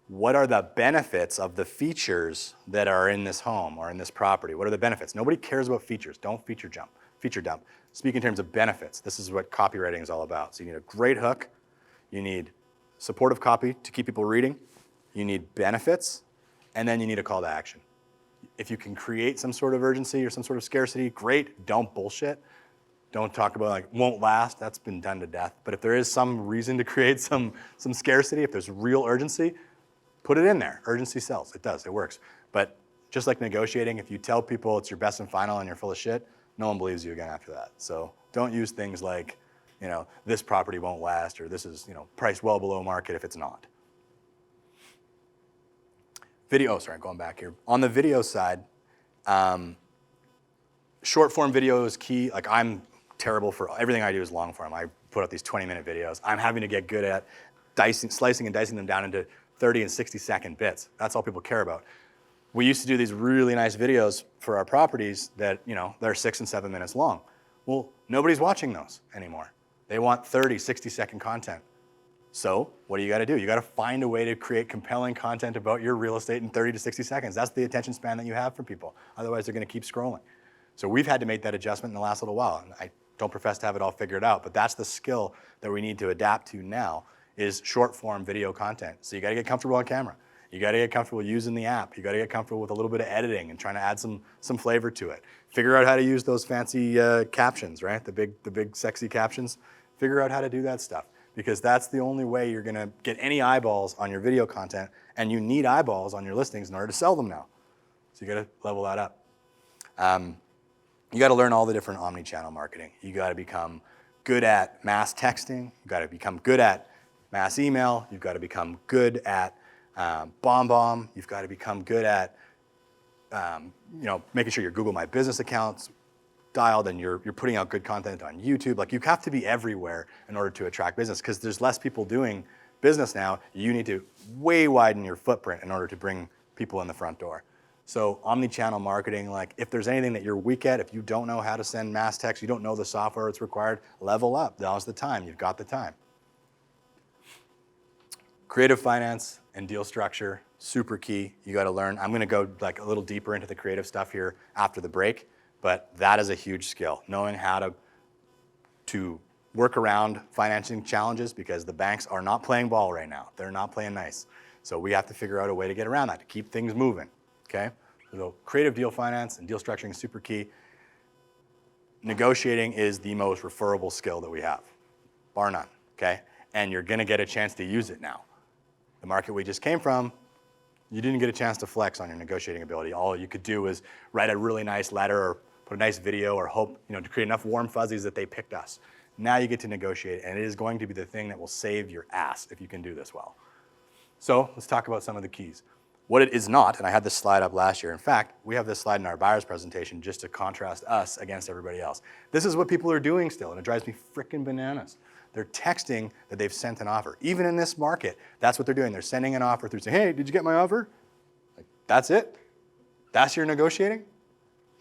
What are the benefits of the features that are in this home or in this property? What are the benefits? Nobody cares about features. Don't feature dump. Speak in terms of benefits. This is what copywriting is all about. So you need a great hook. You need supportive copy to keep people reading. You need benefits, and then you need a call to action. If you can create some sort of urgency or some sort of scarcity, great. Don't bullshit. Don't talk about like won't last. That's been done to death. But if there is some reason to create some scarcity, if there's real urgency, put it in there. Urgency sells. It does. It works. But just like negotiating, if you tell people it's your best and final and you're full of shit, no one believes you again after that. So don't use things like, this property won't last or this is, priced well below market if it's not. Going back here. On the video side, short form video is key. Like I'm terrible for everything I do is long form. I put up these 20-minute videos. I'm having to get good at slicing and dicing them down into 30 and 60-second bits. That's all people care about. We used to do these really nice videos for our properties that, they're 6 and 7 minutes long. Well, nobody's watching those anymore. They want 30, 60-second content. So what do? You got to find a way to create compelling content about your real estate in 30 to 60 seconds. That's the attention span that you have from people. Otherwise, they're going to keep scrolling. So we've had to make that adjustment in the last little while. And I don't profess to have it all figured out, but that's the skill that we need to adapt to now is short form video content. So you got to get comfortable on camera. You got to get comfortable using the app. You got to get comfortable with a little bit of editing and trying to add some flavor to it. Figure out how to use those fancy captions, right? The big sexy captions. Figure out how to do that stuff. Because that's the only way you're gonna get any eyeballs on your video content, and you need eyeballs on your listings in order to sell them now. So you gotta level that up. You gotta learn all the different omni-channel marketing. You gotta become good at mass texting. You gotta become good at mass email. You've gotta become good at bomb. You've gotta become good at making sure your Google My Business account's dialed and you're putting out good content on YouTube. Like you have to be everywhere in order to attract business because there's less people doing business now. You need to way widen your footprint in order to bring people in the front door. So omni-channel marketing, like if there's anything that you're weak at, if you don't know how to send mass text, you don't know the software that's required, level up. Now's the time. You've got the time. Creative finance and deal structure, super key. You got to learn. I'm going to go like a little deeper into the creative stuff here after the break, but that is a huge skill, knowing how to work around financing challenges, because the banks are not playing ball right now. They're not playing nice. So we have to figure out a way to get around that, to keep things moving, okay? So creative deal finance and deal structuring is super key. Negotiating is the most referable skill that we have, bar none, okay? And you're gonna get a chance to use it now. The market we just came from, you didn't get a chance to flex on your negotiating ability. All you could do was write a really nice letter or put a nice video or hope, to create enough warm fuzzies that they picked us. Now you get to negotiate, and it is going to be the thing that will save your ass if you can do this well. So let's talk about some of the keys. What it is not, and I had this slide up last year. In fact, we have this slide in our buyer's presentation just to contrast us against everybody else. This is what people are doing still, and it drives me freaking bananas. They're texting that they've sent an offer. Even in this market, that's what they're doing. They're sending an offer through saying, hey, did you get my offer? Like, that's it? That's your negotiating?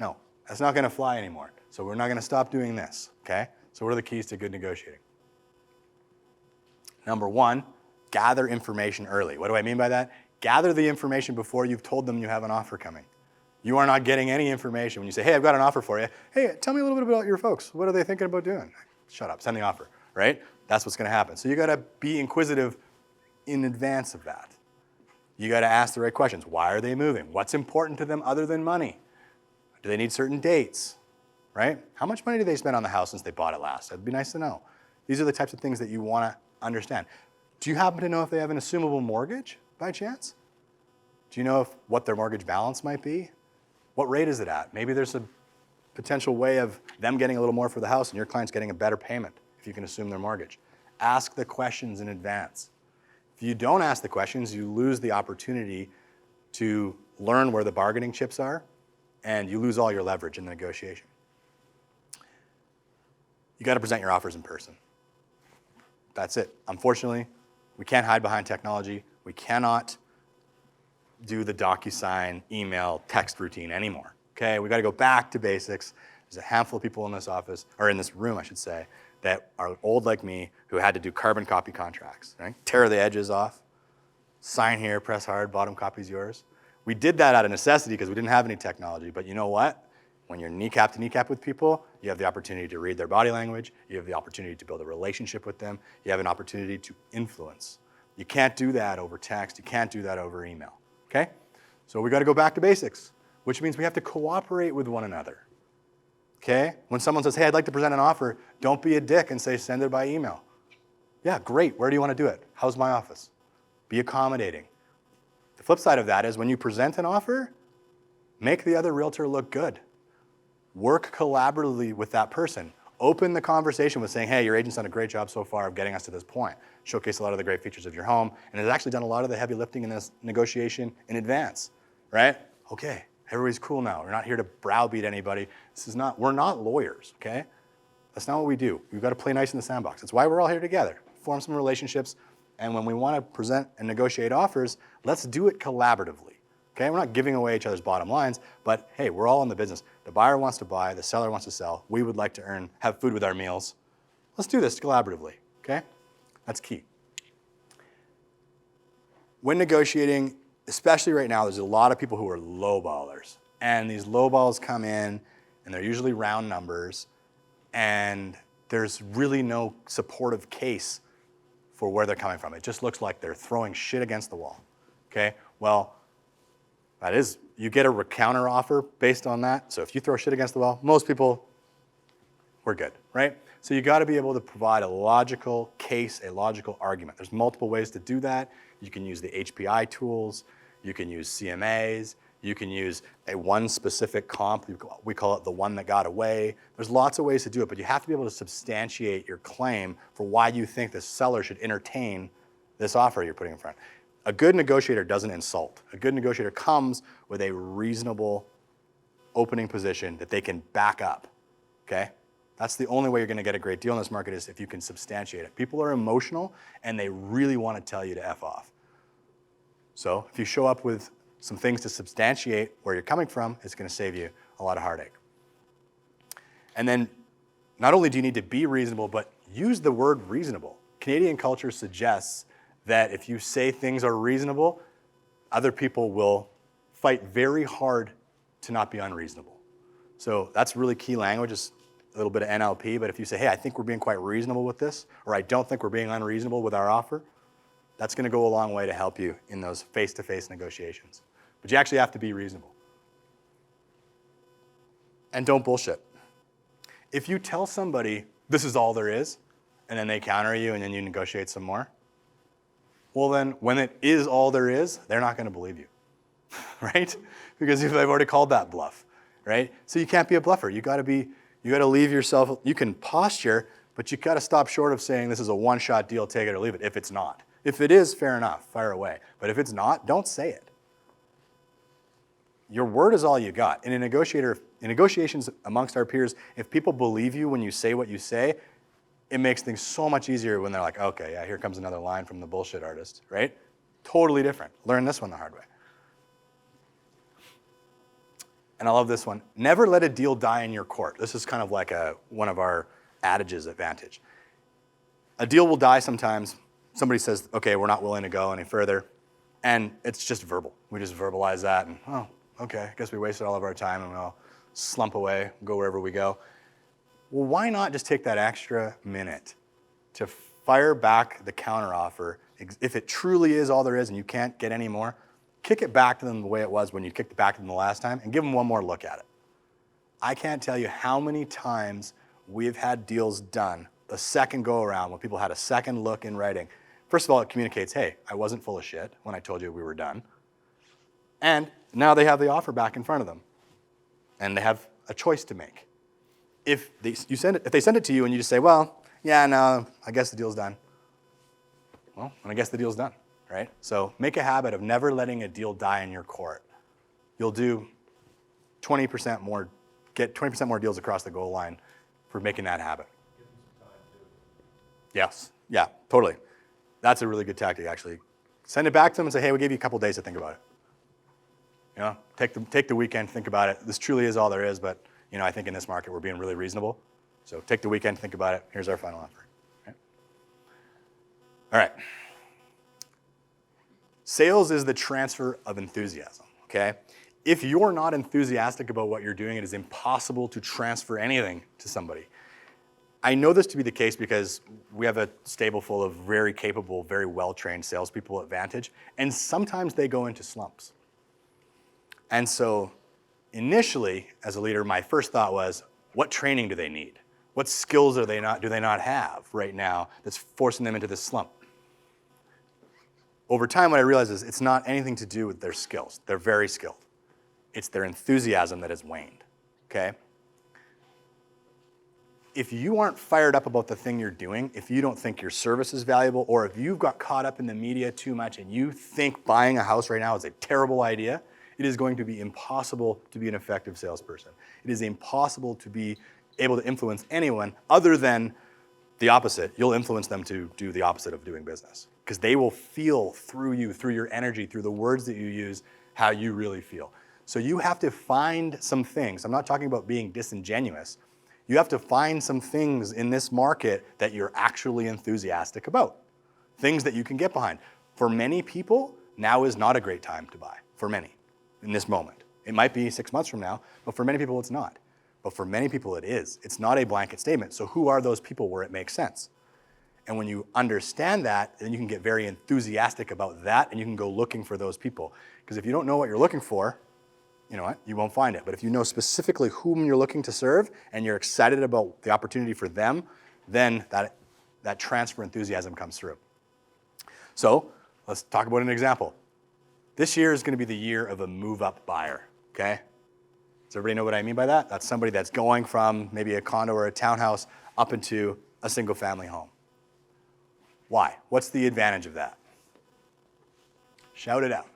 No, that's not gonna fly anymore. So we're not gonna stop doing this, okay? So what are the keys to good negotiating? Number one, gather information early. What do I mean by that? Gather the information before you've told them you have an offer coming. You are not getting any information when you say, hey, I've got an offer for you. Hey, tell me a little bit about your folks. What are they thinking about doing? Shut up, send the offer, right? That's what's gonna happen. So you gotta be inquisitive in advance of that. You gotta ask the right questions. Why are they moving? What's important to them other than money? Do they need certain dates, right? How much money did they spend on the house since they bought it last? That'd be nice to know. These are the types of things that you wanna understand. Do you happen to know if they have an assumable mortgage by chance? Do you know what their mortgage balance might be? What rate is it at? Maybe there's a potential way of them getting a little more for the house and your client's getting a better payment if you can assume their mortgage. Ask the questions in advance. If you don't ask the questions, you lose the opportunity to learn where the bargaining chips are, and you lose all your leverage in the negotiation. You got to present your offers in person. That's it. Unfortunately, we can't hide behind technology. We cannot do the DocuSign, email, text routine anymore. Okay, we got to go back to basics. There's a handful of people in this office, or in this room, I should say, that are old like me who had to do carbon copy contracts, right? Tear the edges off, sign here, press hard, bottom copy's yours. We did that out of necessity because we didn't have any technology, but you know what? When you're kneecap to kneecap with people, you have the opportunity to read their body language, you have the opportunity to build a relationship with them, you have an opportunity to influence. You can't do that over text, you can't do that over email, okay? So we gotta go back to basics, which means we have to cooperate with one another, okay? When someone says, hey, I'd like to present an offer, don't be a dick and say, send it by email. Yeah, great, where do you wanna do it? How's my office? Be accommodating. The flip side of that is when you present an offer, make the other realtor look good. Work collaboratively with that person. Open the conversation with saying, hey, your agent's done a great job so far of getting us to this point. Showcase a lot of the great features of your home, and has actually done a lot of the heavy lifting in this negotiation in advance, right? Okay, everybody's cool now. We're not here to browbeat anybody. We're not lawyers, okay? That's not what we do. We've got to play nice in the sandbox. That's why we're all here together. Form some relationships, and when we want to present and negotiate offers, let's do it collaboratively. Okay, we're not giving away each other's bottom lines, but hey, we're all in the business. The buyer wants to buy, the seller wants to sell. We would like to have food with our meals. Let's do this collaboratively, okay? That's key. When negotiating, especially right now, there's a lot of people who are lowballers. And these lowballs come in, and they're usually round numbers, and there's really no supportive case for where they're coming from. It just looks like they're throwing shit against the wall, okay? Well, that is, you get a counter offer based on that. So if you throw shit against the wall, most people, we're good, right? So you gotta be able to provide a logical case, a logical argument. There's multiple ways to do that. You can use the HPI tools, you can use CMAs, you can use one specific comp, we call it the one that got away. There's lots of ways to do it, but you have to be able to substantiate your claim for why you think the seller should entertain this offer you're putting in front. A good negotiator doesn't insult. A good negotiator comes with a reasonable opening position that they can back up, okay? That's the only way you're gonna get a great deal in this market is if you can substantiate it. People are emotional and they really wanna tell you to F off. So if you show up with some things to substantiate where you're coming from, it's going to save you a lot of heartache. And then not only do you need to be reasonable, but use the word reasonable. Canadian culture suggests that if you say things are reasonable, other people will fight very hard to not be unreasonable. So that's really key language, is a little bit of NLP, but if you say, hey, I think we're being quite reasonable with this, or I don't think we're being unreasonable with our offer, that's going to go a long way to help you in those face-to-face negotiations. But you actually have to be reasonable. And don't bullshit. If you tell somebody this is all there is, and then they counter you and then you negotiate some more, well then, when it is all there is, they're not going to believe you, right? Because they've already called that bluff, right? So you can't be a bluffer. You got to leave yourself, you can posture, but you got to stop short of saying this is a one-shot deal, take it or leave it, if it's not. If it is, fair enough, fire away. But if it's not, don't say it. Your word is all you got. In negotiations amongst our peers, if people believe you when you say what you say, it makes things so much easier when they're like, okay, yeah, here comes another line from the bullshit artist, right? Totally different. Learn this one the hard way. And I love this one. Never let a deal die in your court. This is kind of like one of our adages at Vantage. A deal will die sometimes. Somebody says, okay, we're not willing to go any further. And it's just verbal. We just verbalize that and, oh, okay, I guess we wasted all of our time and we'll slump away, go wherever we go. Well, why not just take that extra minute to fire back the counteroffer? If it truly is all there is and you can't get any more, kick it back to them the way it was when you kicked it back to them the last time and give them one more look at it. I can't tell you how many times we've had deals done the second go around when people had a second look in writing. First of all, it communicates, hey, I wasn't full of shit when I told you we were done. And now they have the offer back in front of them. And they have a choice to make. If they send it to you and you just say, well, yeah, no, I guess the deal's done. Well, and I guess the deal's done, right? So make a habit of never letting a deal die in your court. You'll do 20% more, get 20% more deals across the goal line for making that habit. Give them some time too. Yes, yeah, totally. That's a really good tactic, actually. Send it back to them and say, hey, we gave you a couple days to think about it. You know, take the weekend, think about it. This truly is all there is, but you know, I think in this market we're being really reasonable. So take the weekend, think about it. Here's our final offer. Okay? All right. Sales is the transfer of enthusiasm, okay? If you're not enthusiastic about what you're doing, it is impossible to transfer anything to somebody. I know this to be the case because we have a stable full of very capable, very well-trained salespeople at Vantage, and sometimes they go into slumps. And so initially, as a leader, my first thought was, what training do they need? What skills do they not have right now that's forcing them into this slump? Over time, what I realized is it's not anything to do with their skills. They're very skilled. It's their enthusiasm that has waned, okay? If you aren't fired up about the thing you're doing, if you don't think your service is valuable, or if you've got caught up in the media too much and you think buying a house right now is a terrible idea, it is going to be impossible to be an effective salesperson. It is impossible to be able to influence anyone other than the opposite. You'll influence them to do the opposite of doing business because they will feel through you, through your energy, through the words that you use, how you really feel. So you have to find some things. I'm not talking about being disingenuous. You have to find some things in this market that you're actually enthusiastic about, things that you can get behind. For many people, now is not a great time to buy, for many. In this moment. It might be 6 months from now, but for many people it's not. But for many people it is. It's not a blanket statement. So who are those people where it makes sense? And when you understand that, then you can get very enthusiastic about that and you can go looking for those people. Because if you don't know what you're looking for, you know what? You won't find it. But if you know specifically whom you're looking to serve and you're excited about the opportunity for them, then that transfer enthusiasm comes through. So let's talk about an example. This year is going to be the year of a move-up buyer, okay? Does everybody know what I mean by that? That's somebody that's going from maybe a condo or a townhouse up into a single-family home. Why? What's the advantage of that? Shout it out.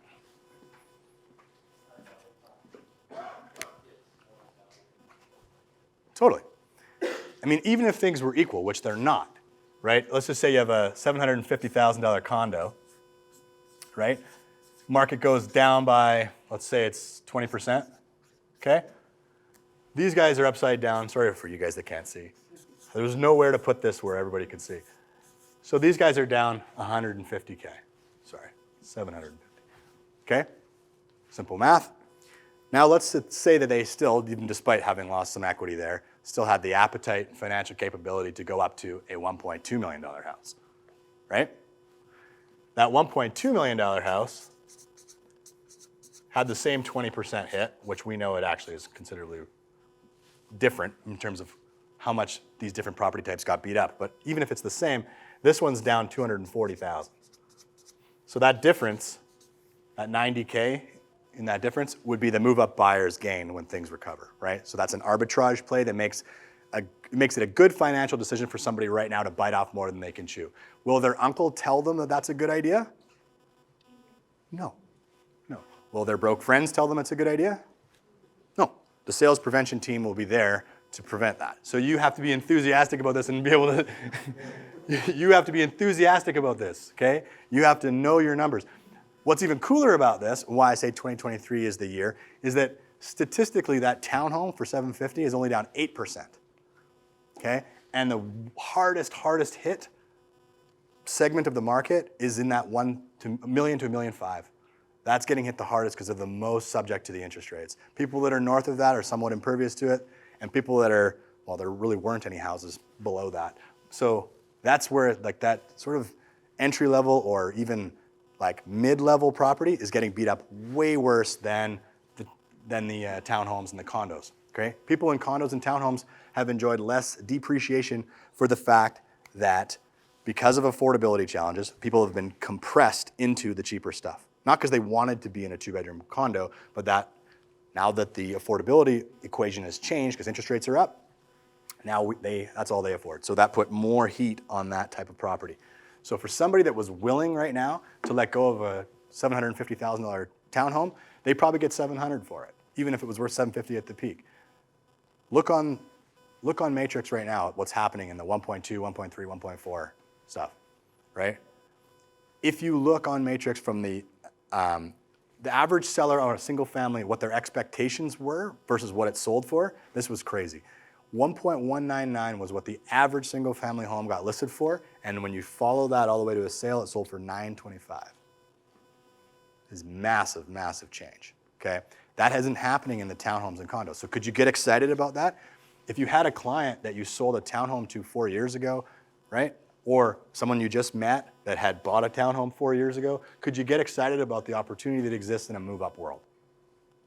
Totally. I mean, even if things were equal, which they're not, right? Let's just say you have a $750,000 condo, right? Market goes down by, let's say it's 20%, okay? These guys are upside down. Sorry for you guys that can't see. There's nowhere to put this where everybody could see. So these guys are down 150K. Sorry, 750. Okay? Simple math. Now let's say that they still, even despite having lost some equity there, still had the appetite and financial capability to go up to a $1.2 million house, right? That $1.2 million house had the same 20% hit, which we know it actually is considerably different in terms of how much these different property types got beat up. But even if it's the same, this one's down 240,000. So that difference, that 90K in that difference, would be the move-up buyer's gain when things recover, right? So that's an arbitrage play that makes it a good financial decision for somebody right now to bite off more than they can chew. Will their uncle tell them that that's a good idea? No. No. Will their broke friends tell them it's a good idea? No. The sales prevention team will be there to prevent that. So you have to be enthusiastic about this and be able to, you have to be enthusiastic about this, okay? You have to know your numbers. What's even cooler about this, and why I say 2023 is the year, is that statistically that townhome for 750 is only down 8%, okay? And the hardest hit segment of the market is in that $1 million to $1.5 million. That's getting hit the hardest because of the most subject to the interest rates. People that are north of that are somewhat impervious to it, and people that are, well, there really weren't any houses below that. So that's where like that sort of entry level or even like mid-level property is getting beat up way worse than the townhomes and the condos, okay? People in condos and townhomes have enjoyed less depreciation for the fact that because of affordability challenges, people have been compressed into the cheaper stuff. Not because they wanted to be in a two-bedroom condo, but that now that the affordability equation has changed because interest rates are up, now that's all they afford. So that put more heat on that type of property. So for somebody that was willing right now to let go of a $750,000 townhome, they probably get $700 for it, even if it was worth $750 at the peak. Look on Matrix right now at what's happening in the 1.2, 1.3, 1.4 stuff, right? If you look on Matrix from the average seller on a single family, what their expectations were versus what it sold for, this was crazy. 1.199 was what the average single family home got listed for, and when you follow that all the way to a sale, it sold for $925. This is massive, massive change, okay? That isn't happening in the townhomes and condos. So could you get excited about that? If you had a client that you sold a townhome to 4 years ago, right? Or someone you just met that had bought a townhome 4 years ago, could you get excited about the opportunity that exists in a move-up world?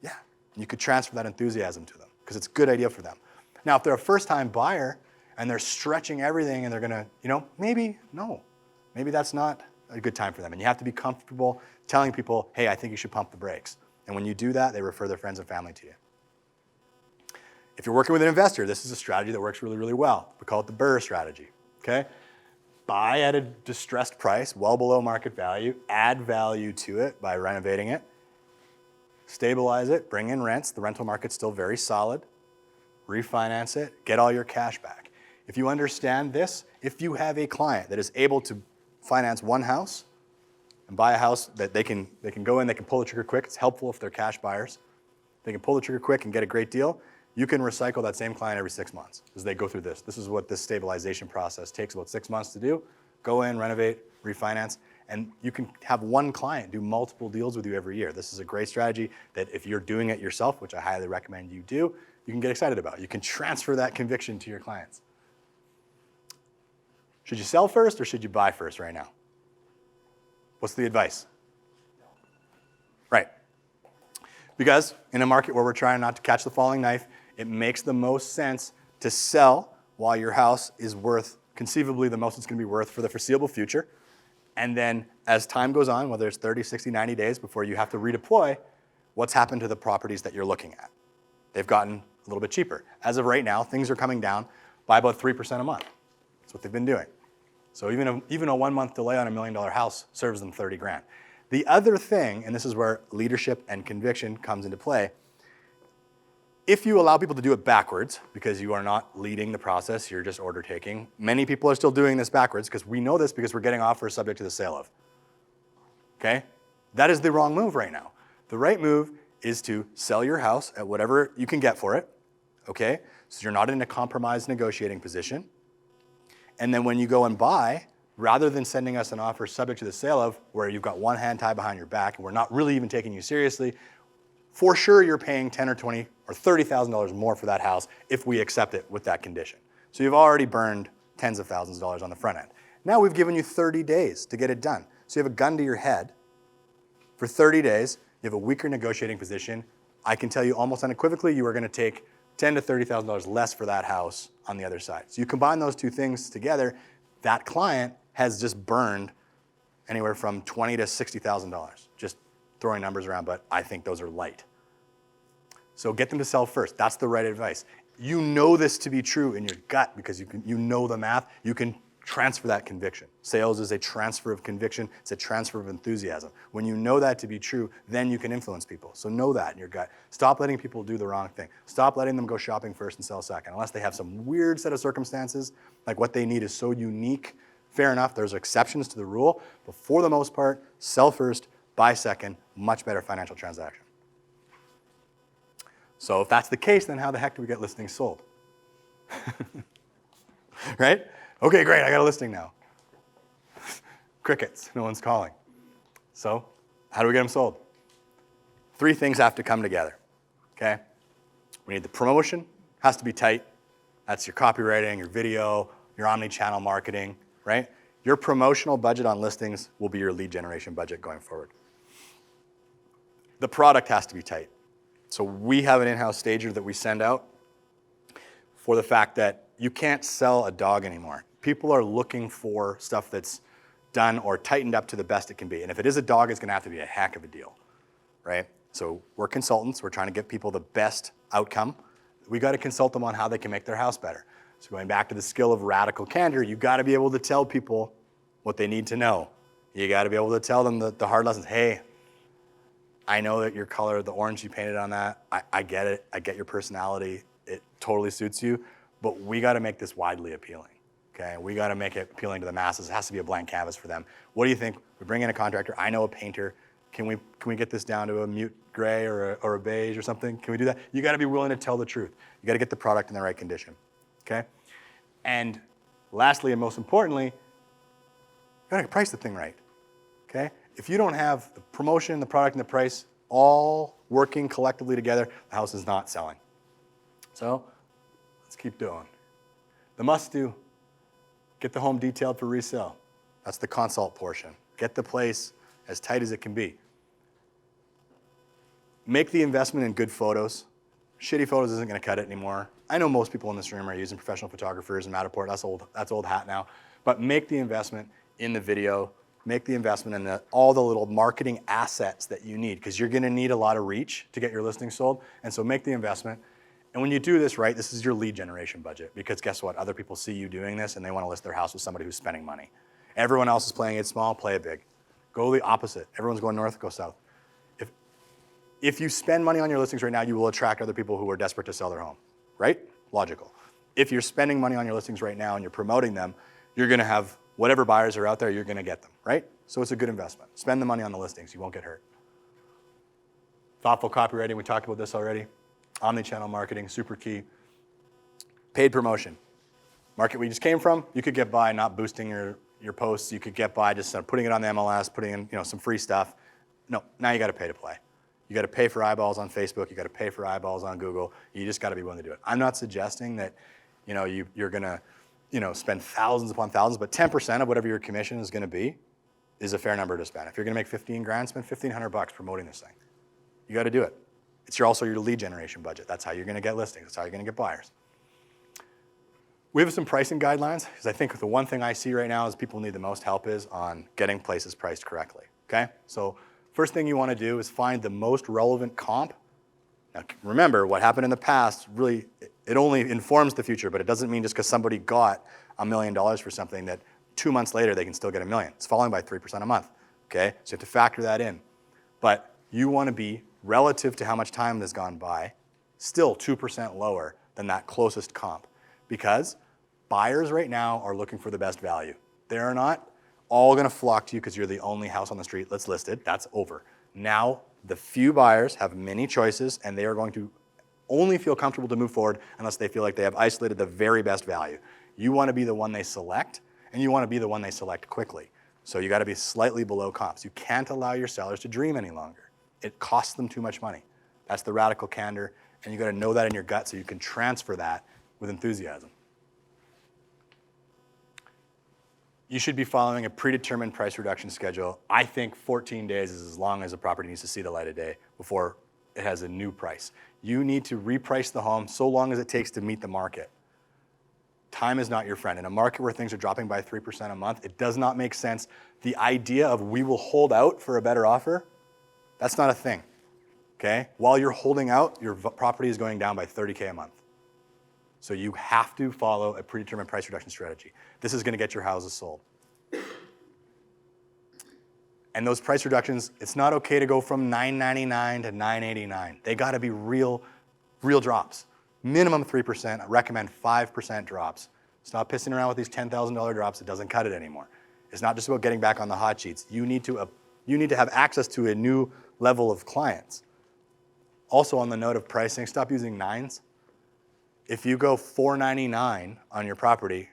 Yeah, you could transfer that enthusiasm to them because it's a good idea for them. Now, if they're a first-time buyer and they're stretching everything and they're gonna, maybe that's not a good time for them. And you have to be comfortable telling people, hey, I think you should pump the brakes. And when you do that, they refer their friends and family to you. If you're working with an investor, this is a strategy that works really, really well. We call it the BRRRR strategy, okay? Buy at a distressed price, well below market value, add value to it by renovating it, stabilize it, bring in rents. The rental market's still very solid. Refinance it, get all your cash back. If you understand this, if you have a client that is able to finance one house and buy a house that they can go in, they can pull the trigger quick, it's helpful if they're cash buyers. They can pull the trigger quick and get a great deal. You can recycle that same client every 6 months as they go through this. This is what this stabilization process takes about 6 months to do. Go in, renovate, refinance, and you can have one client do multiple deals with you every year. This is a great strategy that if you're doing it yourself, which I highly recommend you do, you can get excited about. You can transfer that conviction to your clients. Should you sell first or should you buy first right now? What's the advice? Right. Because in a market where we're trying not to catch the falling knife, it makes the most sense to sell while your house is worth conceivably the most it's going to be worth for the foreseeable future. And then as time goes on, whether it's 30, 60, 90 days before you have to redeploy, what's happened to the properties that you're looking at? They've gotten a little bit cheaper. As of right now, things are coming down by about 3% a month. That's what they've been doing. So even a 1 month delay on $1 million house serves them 30 grand. The other thing, and this is where leadership and conviction comes into play, if you allow people to do it backwards, because you are not leading the process, you're just order taking, many people are still doing this backwards because we know this because we're getting offers subject to the sale of. Okay? That is the wrong move right now. The right move is to sell your house at whatever you can get for it, okay? So you're not in a compromised negotiating position. And then when you go and buy, rather than sending us an offer subject to the sale of where you've got one hand tied behind your back and we're not really even taking you seriously, for sure you're paying $10 or $20 or $30,000 more for that house if we accept it with that condition. So you've already burned tens of thousands of dollars on the front end. Now we've given you 30 days to get it done. So you have a gun to your head. For 30 days, you have a weaker negotiating position. I can tell you almost unequivocally you are going to take $10,000 to $30,000 less for that house on the other side. So you combine those two things together, that client has just burned anywhere from $20,000 to $60,000. Just throwing numbers around, but I think those are light. So get them to sell first. That's the right advice. You know this to be true in your gut because you know the math. You can transfer that conviction. Sales is a transfer of conviction. It's a transfer of enthusiasm. When you know that to be true, then you can influence people. So know that in your gut. Stop letting people do the wrong thing. Stop letting them go shopping first and sell second. Unless they have some weird set of circumstances, like what they need is so unique. Fair enough, there's exceptions to the rule, but for the most part, sell first, buy second, much better financial transaction. So if that's the case, then how the heck do we get listings sold? Right? Okay, great, I got a listing now. Crickets, no one's calling. So how do we get them sold? 3 things have to come together, okay? We need the promotion, has to be tight. That's your copywriting, your video, your omni-channel marketing, right? Your promotional budget on listings will be your lead generation budget going forward. The product has to be tight. So we have an in-house stager that we send out for the fact that you can't sell a dog anymore. People are looking for stuff that's done or tightened up to the best it can be. And if it is a dog, it's gonna have to be a heck of a deal, right? So we're consultants, we're trying to get people the best outcome. We gotta consult them on how they can make their house better. So going back to the skill of radical candor, you gotta be able to tell people what they need to know. You gotta be able to tell them the hard lessons. Hey, I know that your color, the orange you painted on that, I get it, I get your personality, it totally suits you, but we gotta make this widely appealing, okay? We gotta make it appealing to the masses. It has to be a blank canvas for them. What do you think? We bring in a contractor, I know a painter, can we get this down to a mute gray or a beige or something? Can we do that? You gotta be willing to tell the truth. You gotta get the product in the right condition, okay? And lastly, and most importantly, you gotta price the thing right, okay? If you don't have the promotion, the product, and the price all working collectively together, the house is not selling. So let's keep doing. The must-do, get the home detailed for resale. That's the consult portion. Get the place as tight as it can be. Make the investment in good photos. Shitty photos isn't gonna cut it anymore. I know most people in this room are using professional photographers and Matterport, that's old hat now. But make the investment in the video, make the investment in all the little marketing assets that you need, because you're gonna need a lot of reach to get your listing sold, and so make the investment. And when you do this right, this is your lead generation budget, because guess what? Other people see you doing this and they wanna list their house with somebody who's spending money. Everyone else is playing it small, play it big. Go the opposite. Everyone's going north, go south. If you spend money on your listings right now, you will attract other people who are desperate to sell their home, right? Logical. If you're spending money on your listings right now and you're promoting them, you're gonna have whatever buyers are out there, you're gonna get them, right? So it's a good investment. Spend the money on the listings, you won't get hurt. Thoughtful copywriting, we talked about this already. Omni-channel marketing, super key. Paid promotion. Market we just came from, you could get by not boosting your posts, you could get by just putting it on the MLS, putting in some free stuff. No, now you gotta pay to play. You gotta pay for eyeballs on Facebook, you gotta pay for eyeballs on Google, you just gotta be willing to do it. I'm not suggesting that you're gonna spend thousands upon thousands, but 10% of whatever your commission is gonna be is a fair number to spend. If you're gonna make 15 grand, spend 1,500 bucks promoting this thing. You gotta do it. It's also your lead generation budget. That's how you're gonna get listings, that's how you're gonna get buyers. We have some pricing guidelines, because I think the one thing I see right now is people need the most help is on getting places priced correctly, okay? So first thing you wanna do is find the most relevant comp. Now remember, what happened in the past, really, it only informs the future, but it doesn't mean just because somebody got $1 million for something that 2 months later they can still get $1 million. It's falling by 3% a month, okay? So you have to factor that in. But you wanna be, relative to how much time has gone by, still 2% lower than that closest comp. Because buyers right now are looking for the best value. They are not all gonna flock to you because you're the only house on the street that's listed. That's over. Now, the few buyers have many choices and they are going to only feel comfortable to move forward unless they feel like they have isolated the very best value. You wanna be the one they select, and you wanna be the one they select quickly. So you gotta be slightly below comps. You can't allow your sellers to dream any longer. It costs them too much money. That's the radical candor, and you gotta know that in your gut so you can transfer that with enthusiasm. You should be following a predetermined price reduction schedule. I think 14 days is as long as a property needs to see the light of day before it has a new price. You need to reprice the home so long as it takes to meet the market. Time is not your friend. In a market where things are dropping by 3% a month, it does not make sense. The idea of we will hold out for a better offer, that's not a thing, okay? While you're holding out, your property is going down by 30K a month. So you have to follow a predetermined price reduction strategy. This is gonna get your houses sold. And those price reductions, it's not okay to go from $999 to $989. They gotta be real drops. Minimum 3%, I recommend 5% drops. Stop pissing around with these $10,000 drops, it doesn't cut it anymore. It's not just about getting back on the hot sheets. You need to have access to a new level of clients. Also on the note of pricing, stop using nines. If you go $499 on your property,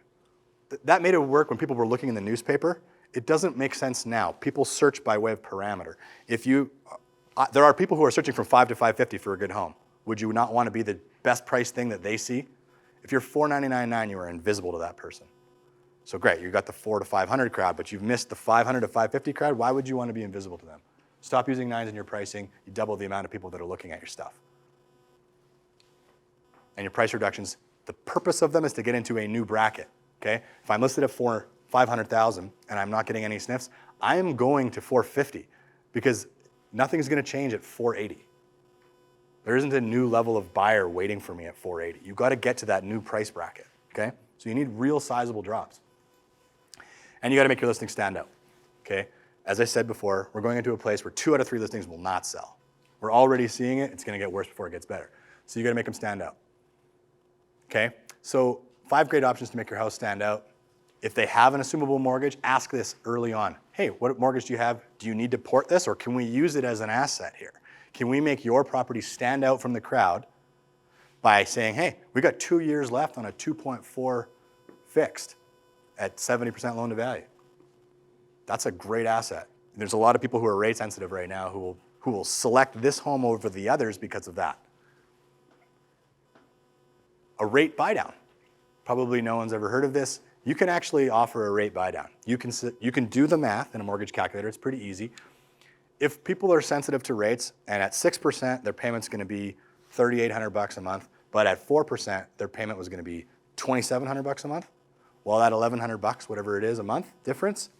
that made it work when people were looking in the newspaper. It doesn't make sense now. People search by way of parameter. There are people who are searching from $5 to $550 for a good home. Would you not want to be the best price thing that they see? If you're $499.9, you are invisible to that person. So great, you got the $400 to $500 crowd, but you've missed the $500 to $550 crowd. Why would you want to be invisible to them? Stop using nines in your pricing. You double the amount of people that are looking at your stuff. And your price reductions, the purpose of them is to get into a new bracket, okay? If I'm listed at $500,000 and I'm not getting any sniffs, I am going to $450 because nothing's gonna change at $480. There isn't a new level of buyer waiting for me at $480. You've got to get to that new price bracket, okay? So you need real sizable drops. And you got to make your listing stand out, okay? As I said before, we're going into a place where 2 out of 3 listings will not sell. We're already seeing it. It's going to get worse before it gets better. So you got to make them stand out, okay? So 5 great options to make your house stand out. If they have an assumable mortgage, ask this early on. Hey, what mortgage do you have? Do you need to port this, or can we use it as an asset here? Can we make your property stand out from the crowd by saying, hey, we got 2 years left on a 2.4 fixed at 70% loan to value? That's a great asset. There's a lot of people who are rate sensitive right now who will select this home over the others because of that. A rate buy down. Probably no one's ever heard of this. You can actually offer a rate buy down. You can do the math in a mortgage calculator. It's pretty easy. If people are sensitive to rates, and at 6%, their payment's gonna be $3,800 a month, but at 4%, their payment was gonna be $2,700 a month, well, at $1,100, whatever it is a month difference,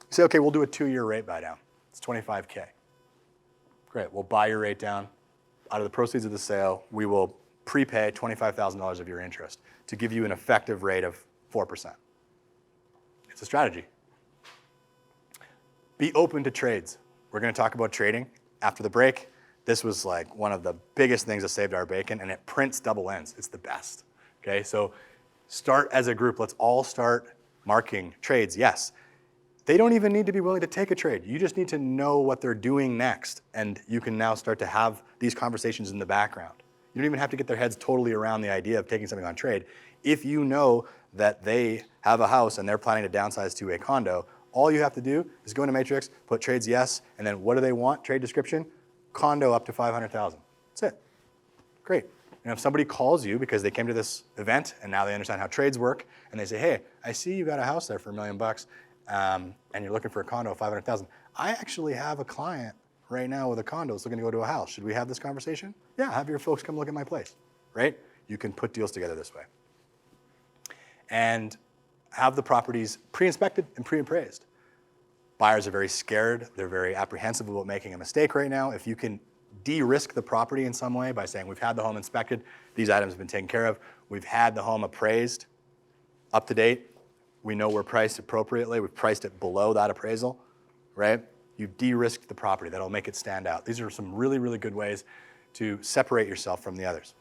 you say, okay, we'll do a 2-year rate buy down. It's $25K. Great, we'll buy your rate down. Out of the proceeds of the sale, we will prepay $25,000 of your interest to give you an effective rate of 4%. It's a strategy. Be open to trades. We're gonna talk about trading after the break. This was like one of the biggest things that saved our bacon, and it prints double ends. It's the best, okay? So start as a group. Let's all start marking trades, yes. They don't even need to be willing to take a trade. You just need to know what they're doing next, and you can now start to have these conversations in the background. You don't even have to get their heads totally around the idea of taking something on trade. If you know that they have a house and they're planning to downsize to a condo, all you have to do is go into Matrix, put trades yes, and then what do they want? Trade description, condo up to $500,000. That's it. Great. And if somebody calls you because they came to this event and now they understand how trades work, and they say, hey, I see you got a house there for $1 million, and you're looking for a condo of $500,000. I actually have a client right now with a condo that's looking to go to a house. Should we have this conversation? Yeah, have your folks come look at my place, right? You can put deals together this way. And have the properties pre-inspected and pre-appraised. Buyers are very scared. They're very apprehensive about making a mistake right now. If you can de-risk the property in some way by saying, we've had the home inspected, these items have been taken care of, we've had the home appraised, up to date, we know we're priced appropriately, we've priced it below that appraisal, right? You've de-risked the property. That'll make it stand out. These are some really, really good ways to separate yourself from the others.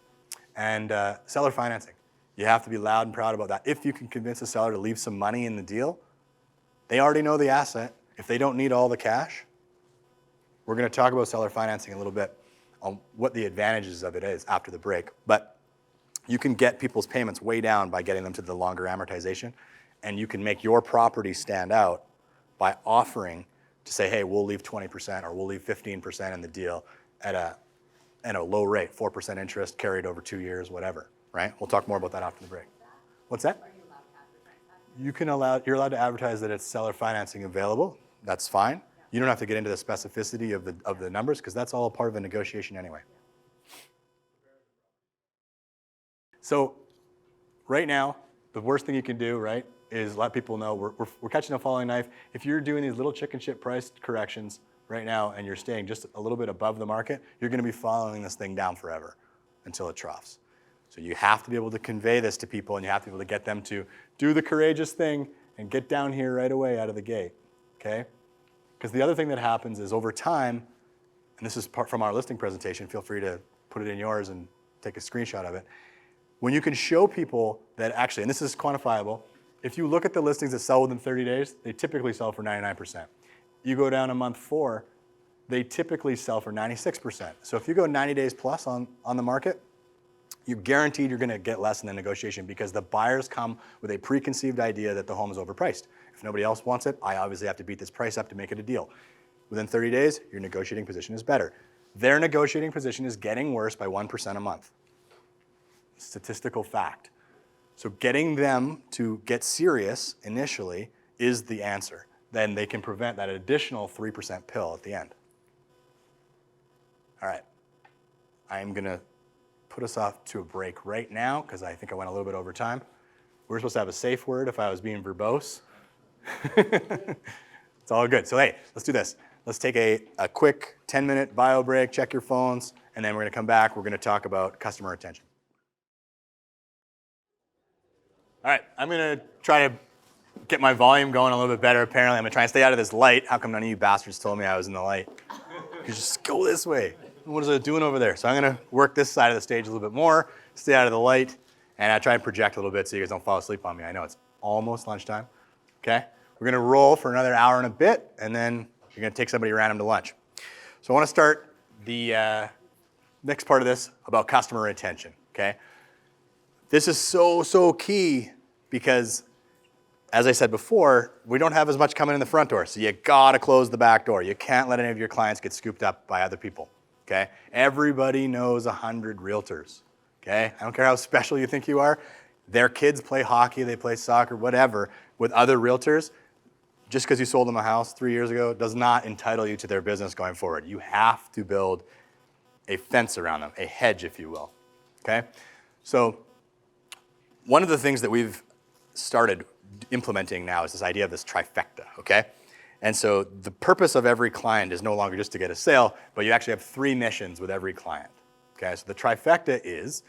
And seller financing. You have to be loud and proud about that. If you can convince a seller to leave some money in the deal, They already know the asset. If they don't need all the cash, we're going to talk about seller financing a little bit on what the advantages of it is after the break. But you can get people's payments way down by getting them to the longer amortization, and you can make your property stand out by offering to say, hey, we'll leave 20% or we'll leave 15% in the deal at a low rate, 4% interest carried over 2 years, whatever, right? We'll talk more about that after the break. What's that? Are you allowed to advertise that? You're allowed to advertise that it's seller financing available. That's fine. You don't have to get into the specificity of the numbers because that's all part of a negotiation anyway. So right now, the worst thing you can do, right, is let people know we're catching a falling knife. If you're doing these little chicken shit price corrections right now and you're staying just a little bit above the market, you're going to be following this thing down forever until it troughs. So you have to be able to convey this to people, and you have to be able to get them to do the courageous thing and get down here right away out of the gate, okay? Because the other thing that happens is over time, and this is part from our listing presentation, feel free to put it in yours and take a screenshot of it. When you can show people that actually, and this is quantifiable, if you look at the listings that sell within 30 days, they typically sell for 99%. You go down to month 4, they typically sell for 96%. So if you go 90 days plus on the market, you're guaranteed you're going to get less in the negotiation because the buyers come with a preconceived idea that the home is overpriced. If nobody else wants it, I obviously have to beat this price up to make it a deal. Within 30 days, your negotiating position is better. Their negotiating position is getting worse by 1% a month. Statistical fact. So getting them to get serious initially is the answer. Then they can prevent that additional 3% pill at the end. All right. I'm going to put us off to a break right now because I think I went a little bit over time. We're supposed to have a safe word if I was being verbose. It's all good. So hey, let's do this. Let's take a quick 10-minute bio break, check your phones, and then we're going to come back. We're going to talk about customer retention. All right, I'm going to try to get my volume going a little bit better, apparently. I'm going to try and stay out of this light. How come none of you bastards told me I was in the light? You just go this way. What is it doing over there? So I'm going to work this side of the stage a little bit more, stay out of the light, and I try and project a little bit so you guys don't fall asleep on me. I know it's almost lunchtime, okay? We're going to roll for another hour and a bit, and then you're going to take somebody random to lunch. So I want to start the next part of this about customer retention, okay? This is so key because, as I said before, we don't have as much coming in the front door, so you gotta close the back door. You can't let any of your clients get scooped up by other people, okay? Everybody knows 100 realtors, okay? I don't care how special you think you are. Their kids play hockey, they play soccer, whatever, with other realtors. Just because you sold them a house 3 years ago does not entitle you to their business going forward. You have to build a fence around them, a hedge, if you will, okay? So one of the things that we've started implementing now is this idea of this trifecta, okay? And so the purpose of every client is no longer just to get a sale, but you actually have 3 missions with every client, okay? So the trifecta is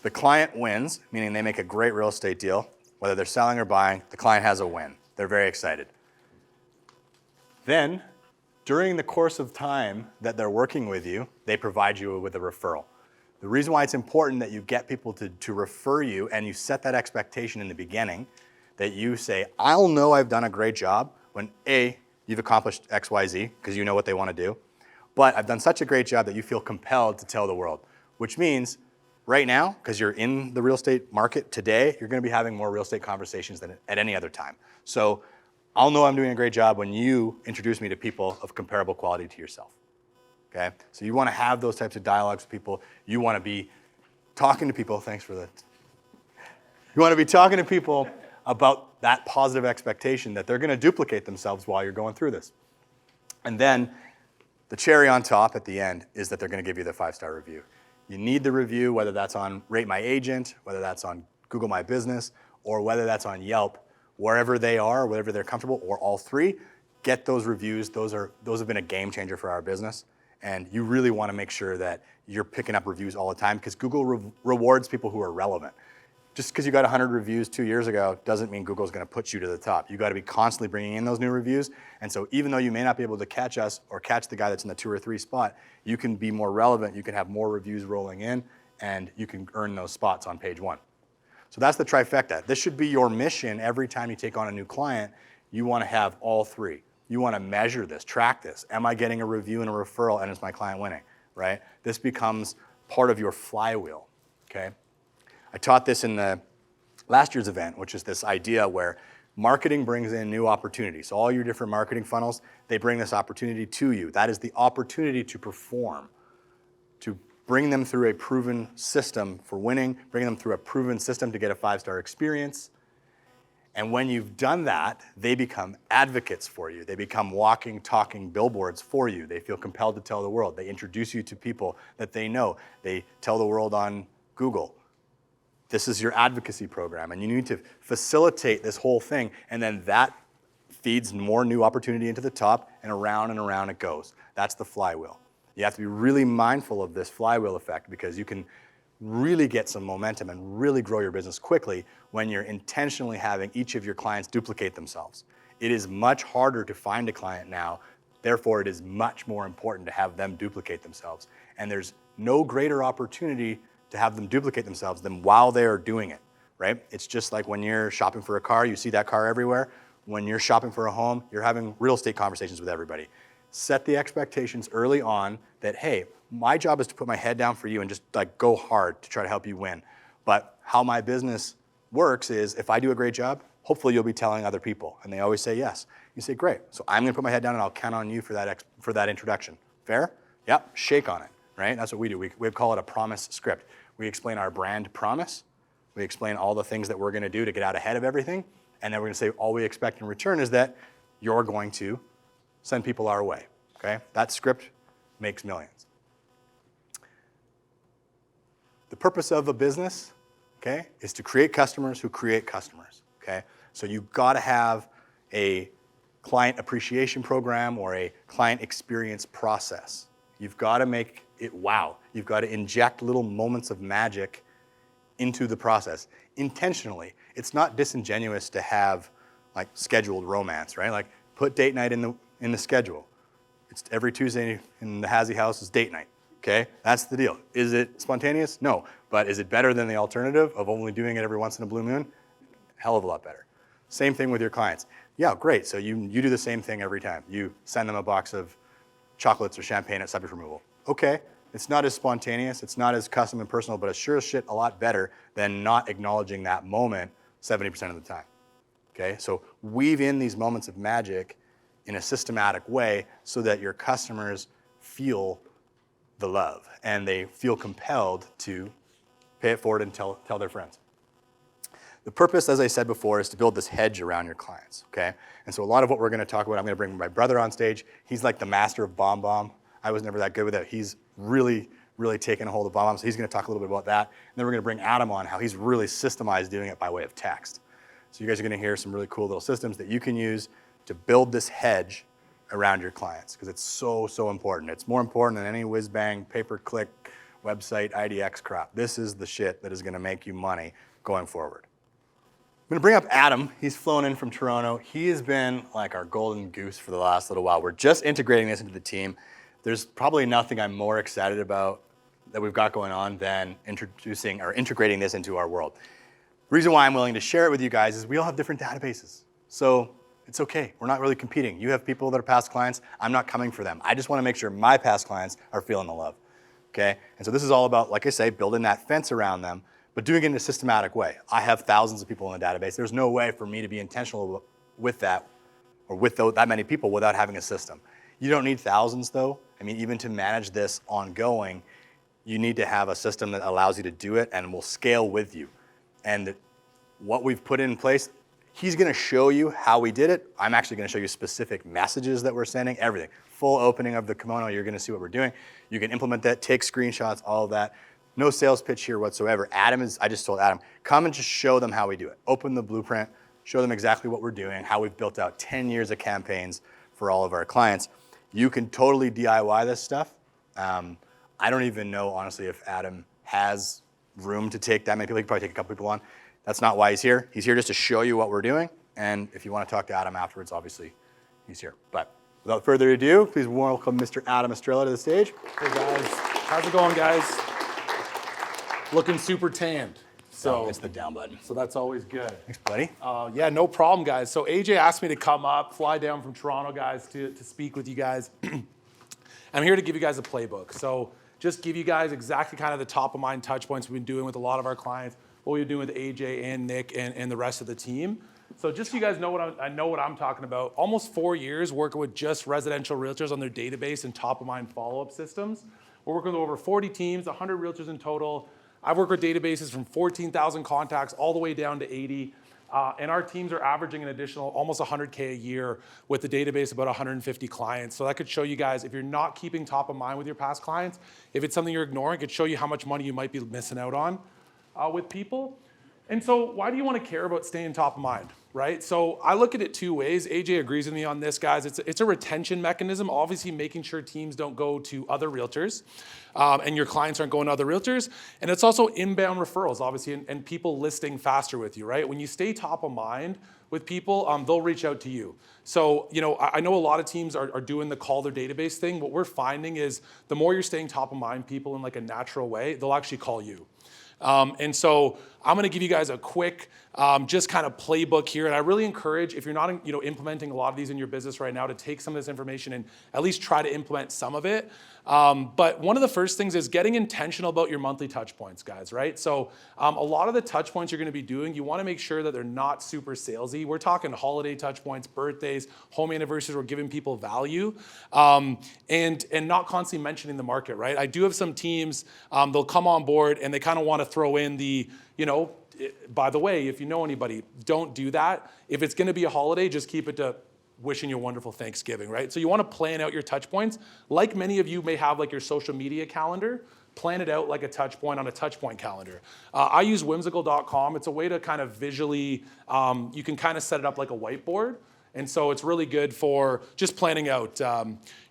the client wins, meaning they make a great real estate deal. Whether they're selling or buying, the client has a win. They're very excited. Then, during the course of time that they're working with you, they provide you with a referral. The reason why it's important that you get people to refer you and you set that expectation in the beginning, that you say, I'll know I've done a great job when A, you've accomplished X, Y, Z, because you know what they want to do, but I've done such a great job that you feel compelled to tell the world, which means right now, because you're in the real estate market today, you're going to be having more real estate conversations than at any other time. So I'll know I'm doing a great job when you introduce me to people of comparable quality to yourself. Okay? So you want to have those types of dialogues with people. You want to be talking to people. Thanks for that. You want to be talking to people about that positive expectation that they're going to duplicate themselves while you're going through this. And then the cherry on top at the end is that they're going to give you the 5-star review. You need the review, whether that's on Rate My Agent, whether that's on Google My Business, or whether that's on Yelp. Wherever they are, wherever they're comfortable, or all 3, get those reviews. Those have been a game changer for our business. And you really want to make sure that you're picking up reviews all the time because Google rewards people who are relevant. Just because you got 100 reviews 2 years ago doesn't mean Google's going to put you to the top. You got to be constantly bringing in those new reviews. And so even though you may not be able to catch us or catch the guy that's in the 2 or 3 spot, you can be more relevant. You can have more reviews rolling in, and you can earn those spots on page 1. So that's the trifecta. This should be your mission every time you take on a new client You want to have all three. You want to measure this, track this. Am I getting a review and a referral, and is my client winning, right? This becomes part of your flywheel, okay? I taught this in the last year's event, which is this idea where marketing brings in new opportunities. So all your different marketing funnels, they bring this opportunity to you. That is the opportunity to perform, to bring them through a proven system for winning, bring them through a proven system to get a 5-star experience. And when you've done that, they become advocates for you. They become walking, talking billboards for you. They feel compelled to tell the world. They introduce you to people that they know. They tell the world on Google. This is your advocacy program, and you need to facilitate this whole thing, and then that feeds more new opportunity into the top, and around it goes. That's the flywheel. You have to be really mindful of this flywheel effect because you can really get some momentum and really grow your business quickly when you're intentionally having each of your clients duplicate themselves. It is much harder to find a client now, therefore it is much more important to have them duplicate themselves. And there's no greater opportunity to have them duplicate themselves than while they are doing it, right? It's just like when you're shopping for a car, you see that car everywhere. When you're shopping for a home, you're having real estate conversations with everybody. Set the expectations early on that, hey, my job is to put my head down for you and just like go hard to try to help you win. But how my business works is if I do a great job, hopefully you'll be telling other people. And they always say yes. You say, great. So I'm gonna put my head down and I'll count on you for that introduction. Fair? Yep, shake on it, right? That's what we do. We call it a promise script. We explain our brand promise. We explain all the things that we're gonna do to get out ahead of everything. And then we're gonna say all we expect in return is that you're going to send people our way, okay? That script makes millions. The purpose of a business, okay, is to create customers who create customers, okay? So you've got to have a client appreciation program or a client experience process. You've got to make it wow. You've got to inject little moments of magic into the process intentionally. It's not disingenuous to have like scheduled romance, right? Like put date night in the schedule. It's every Tuesday in the Hazzi house is date night. Okay, that's the deal. Is it spontaneous? No. But is it better than the alternative of only doing it every once in a blue moon? Hell of a lot better. Same thing with your clients. Yeah, great. So you do the same thing every time. You send them a box of chocolates or champagne at subject removal. Okay, it's not as spontaneous, it's not as custom and personal, but it's sure as shit a lot better than not acknowledging that moment 70% of the time. Okay, so weave in these moments of magic in a systematic way so that your customers feel the love and they feel compelled to pay it forward and tell their friends. The purpose, as I said before, is to build this hedge around your clients, okay? And so a lot of what we're gonna talk about, I'm gonna bring my brother on stage. He's like the master of bomb. I was never that good with it. He's really taken a hold of bomb, so he's gonna talk a little bit about that. And then we're gonna bring Adam on, how he's really systemized doing it by way of text. So you guys are gonna hear some really cool little systems that you can use to build this hedge around your clients, because it's so important. It's more important than any whiz-bang, pay-per-click, website, IDX crap. This is the shit that is gonna make you money going forward. I'm gonna bring up Adam. He's flown in from Toronto. He has been like our golden goose for the last little while. We're just integrating this into the team. There's probably nothing I'm more excited about that we've got going on than introducing or integrating this into our world. The reason why I'm willing to share it with you guys is we all have different databases. So it's okay, we're not really competing. You have people that are past clients, I'm not coming for them. I just wanna make sure my past clients are feeling the love, okay? And so this is all about, like I say, building that fence around them, but doing it in a systematic way. I have thousands of people in the database. There's no way for me to be intentional with that, or with that many people without having a system. You don't need thousands though. I mean, even to manage this ongoing, you need to have a system that allows you to do it and will scale with you. And what we've put in place, he's gonna show you how we did it. I'm actually gonna show you specific messages that we're sending, everything. Full opening of the kimono, you're gonna see what we're doing. You can implement that, take screenshots, all of that. No sales pitch here whatsoever. I just told Adam, come and just show them how we do it. Open the blueprint, show them exactly what we're doing, how we've built out 10 years of campaigns for all of our clients. You can totally DIY this stuff. I don't even know, honestly, if Adam has room to take that many people. He could probably take a couple people on. That's not why he's here. He's here just to show you what we're doing. And if you want to talk to Adam afterwards, obviously, he's here. But without further ado, please welcome Mr. Adam Estrella to the stage. Hey guys, how's it going, guys? Looking super tanned. So It's the down button. So that's always good. Thanks, buddy. Yeah, no problem, guys. So AJ asked me to come up, fly down from Toronto, guys, to speak with you guys. I'm here to give you guys a playbook. So just give you guys exactly kind of the top of mind touch points we've been doing with a lot of our clients, what we've been doing with AJ and Nick and the rest of the team. So just so you guys know I know what I'm talking about. Almost 4 years working with just residential realtors on their database and top of mind follow-up systems. We're working with over 40 teams, 100 realtors in total. I've worked with databases from 14,000 contacts all the way down to 80. And our teams are averaging an additional almost 100K a year with the database, about 150 clients. So that could show you guys, if you're not keeping top of mind with your past clients, if it's something you're ignoring, it could show you how much money you might be missing out on with people. And so why do you want to care about staying top of mind, right? So I look at it two ways. AJ agrees with me on this, guys. It's a retention mechanism, obviously making sure teams don't go to other realtors and your clients aren't going to other realtors. And it's also inbound referrals, obviously, and people listing faster with you, right? When you stay top of mind with people, they'll reach out to you. So, I know a lot of teams are doing the call their database thing. What we're finding is the more you're staying top of mind people in like a natural way, they'll actually call you. And so I'm going to give you guys a quick just kind of playbook here. And I really encourage, if you're not implementing a lot of these in your business right now, to take some of this information and at least try to implement some of it. But one of the first things is getting intentional about your monthly touch points, guys, right? So a lot of the touch points you're going to be doing, you want to make sure that they're not super salesy. We're talking holiday touch points, birthdays, home anniversaries. We're giving people value and not constantly mentioning the market, right? I do have some teams, they'll come on board and they kind of want to throw in the, by the way, if you know anybody, don't do that. If it's going to be a holiday, just keep it to wishing you a wonderful Thanksgiving, right? So you want to plan out your touch points. Like many of you may have like your social media calendar, plan it out like a touch point on a touch point calendar. I use whimsical.com. It's a way to kind of visually, you can kind of set it up like a whiteboard. And so it's really good for just planning out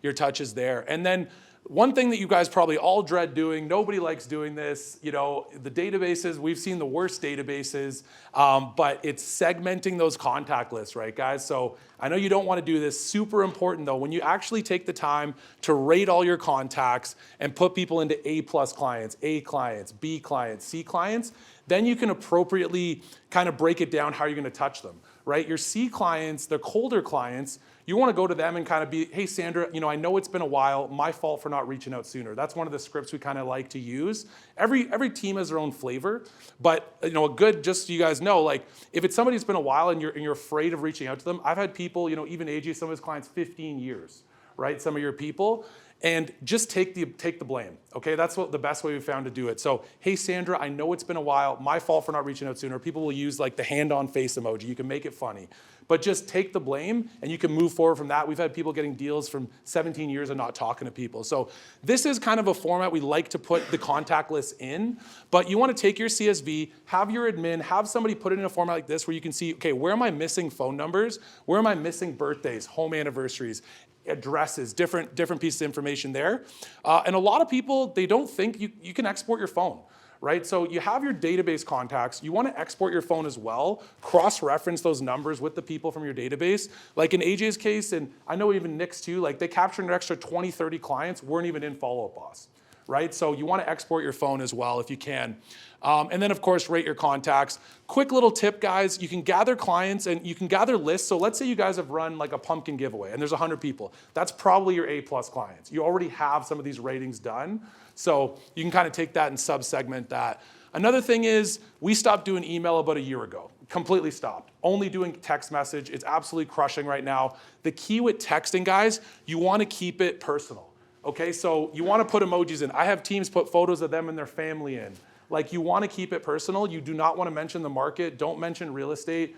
your touches there. And then one thing that you guys probably all dread doing, nobody likes doing this, the databases, we've seen the worst databases, but it's segmenting those contact lists, right, guys? So I know you don't want to do this. Super important, though, when you actually take the time to rate all your contacts and put people into A+ clients, A clients, B clients, C clients, then you can appropriately kind of break it down how you're going to touch them, right? Your C clients, the colder clients, you want to go to them and kind of be, hey, Sandra, I know it's been a while. My fault for not reaching out sooner. That's one of the scripts we kind of like to use. Every team has their own flavor, but a good, just so you guys know, like if it's somebody that's been a while and you're afraid of reaching out to them, I've had people, even AJ, some of his clients, 15 years, right? Some of your people. And just take the blame, okay? That's the best way we found to do it. So, hey, Sandra, I know it's been a while. My fault for not reaching out sooner. People will use like the hand-on face emoji. You can make it funny. But just take the blame, and you can move forward from that. We've had people getting deals from 17 years and not talking to people. So this is kind of a format we like to put the contact list in. But you want to take your CSV, have your admin, have somebody put it in a format like this where you can see, okay, where am I missing phone numbers? Where am I missing birthdays, home anniversaries, addresses, different pieces of information there. And a lot of people, they don't think you can export your phone, right? So you have your database contacts. You want to export your phone as well, cross-reference those numbers with the people from your database. Like in AJ's case, and I know even Nick's too, like they captured an extra 20, 30 clients, weren't even in Follow Up Boss, right? So you want to export your phone as well if you can. And then, of course, rate your contacts. Quick little tip, guys. You can gather clients and you can gather lists. So let's say you guys have run like a pumpkin giveaway and there's 100 people. That's probably your A+ clients. You already have some of these ratings done. So you can kind of take that and sub-segment that. Another thing is we stopped doing email about a year ago. Completely stopped. Only doing text message. It's absolutely crushing right now. The key with texting, guys, you want to keep it personal. Okay, so you want to put emojis in. I have teams put photos of them and their family in. Like you want to keep it personal. You do not want to mention the market. Don't mention real estate.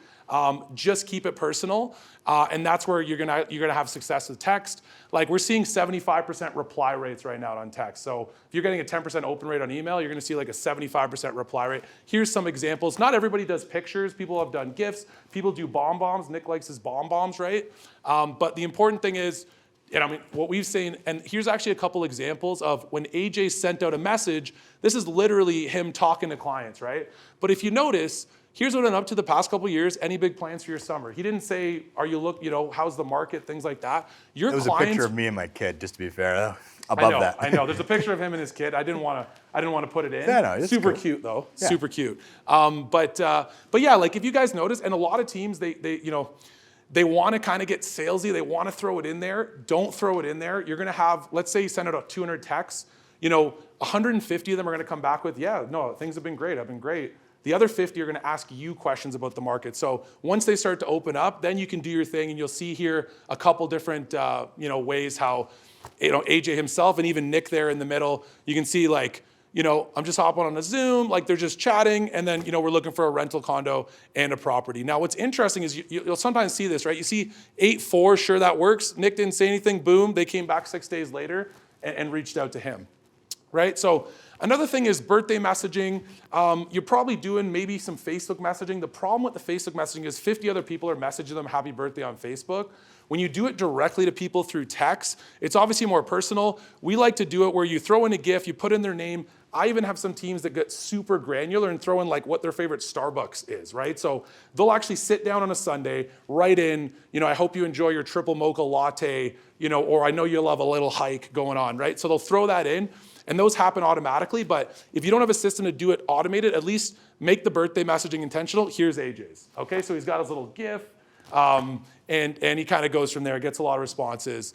Just keep it personal. And that's where you're gonna have success with text. Like we're seeing 75% reply rates right now on text. So if you're getting a 10% open rate on email, you're gonna see like a 75% reply rate. Here's some examples. Not everybody does pictures. People have done GIFs. People do bombs. Nick likes his bombs, right? But the important thing is, what we've seen, and here's actually a couple examples of when AJ sent out a message, this is literally him talking to clients, right? But if you notice, here's what went up to the past couple of years, any big plans for your summer? He didn't say, how's the market, things like that. It was a picture of me and my kid, just to be fair, though. above I know, that. I know. There's a picture of him and his kid. I didn't want to put it in. Yeah, no, it's super cool. cute though. Yeah. Super cute. But yeah, like if you guys notice, and a lot of teams they want to kind of get salesy. They want to throw it in there. Don't throw it in there. You're going to have, let's say you send out 200 texts. 150 of them are going to come back with, yeah, no, things have been great. I've been great. The other 50 are going to ask you questions about the market. So once they start to open up, then you can do your thing, and you'll see here a couple different, ways how, AJ himself and even Nick there in the middle, you can see like, I'm just hopping on a Zoom, like they're just chatting, and then, we're looking for a rental condo and a property. Now, what's interesting is you'll sometimes see this, right? You see 8-4, sure, that works. Nick didn't say anything, boom, they came back 6 days later and reached out to him, right? So another thing is birthday messaging. You're probably doing maybe some Facebook messaging. The problem with the Facebook messaging is 50 other people are messaging them happy birthday on Facebook. When you do it directly to people through text, it's obviously more personal. We like to do it where you throw in a GIF, you put in their name. I even have some teams that get super granular and throw in like what their favorite Starbucks is, right? So they'll actually sit down on a Sunday, write in, I hope you enjoy your triple mocha latte, or I know you'll love a little hike going on, right? So they'll throw that in, and those happen automatically. But if you don't have a system to do it automated, at least make the birthday messaging intentional. Here's AJ's, okay? So he's got his little GIF, and he kind of goes from there, gets a lot of responses.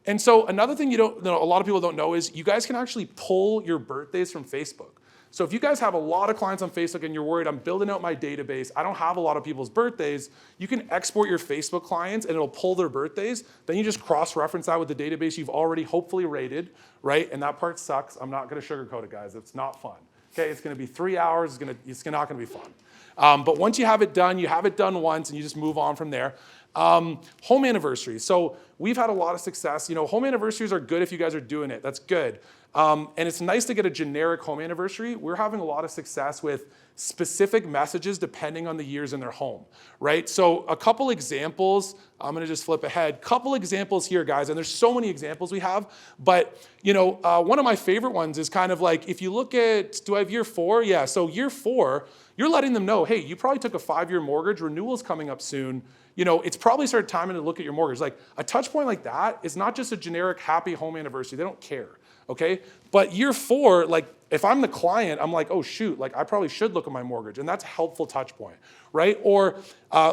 And so another thing a lot of people don't know is you guys can actually pull your birthdays from Facebook. So if you guys have a lot of clients on Facebook and you're worried, I'm building out my database, I don't have a lot of people's birthdays, you can export your Facebook clients and it'll pull their birthdays. Then you just cross-reference that with the database you've already hopefully rated, right? And that part sucks. I'm not going to sugarcoat it, guys. It's not fun. Okay, it's going to be 3 hours. It's not going to be fun. But once you have it done once, and you just move on from there. Home anniversaries. So we've had a lot of success. Home anniversaries are good if you guys are doing it. That's good. And it's nice to get a generic home anniversary. We're having a lot of success with specific messages depending on the years in their home, right? So a couple examples, I'm gonna just flip ahead. Couple examples here, guys, and there's so many examples we have, but one of my favorite ones is kind of like, if you look at, do I have year 4? Yeah, so year 4, you're letting them know, hey, you probably took a 5-year mortgage, renewal's coming up soon. It's probably started time to look at your mortgage. Like a touch point like that is not just a generic happy home anniversary. They don't care, okay? But year 4, like if I'm the client, I'm like, oh shoot, like I probably should look at my mortgage, and that's a helpful touch point, right? Or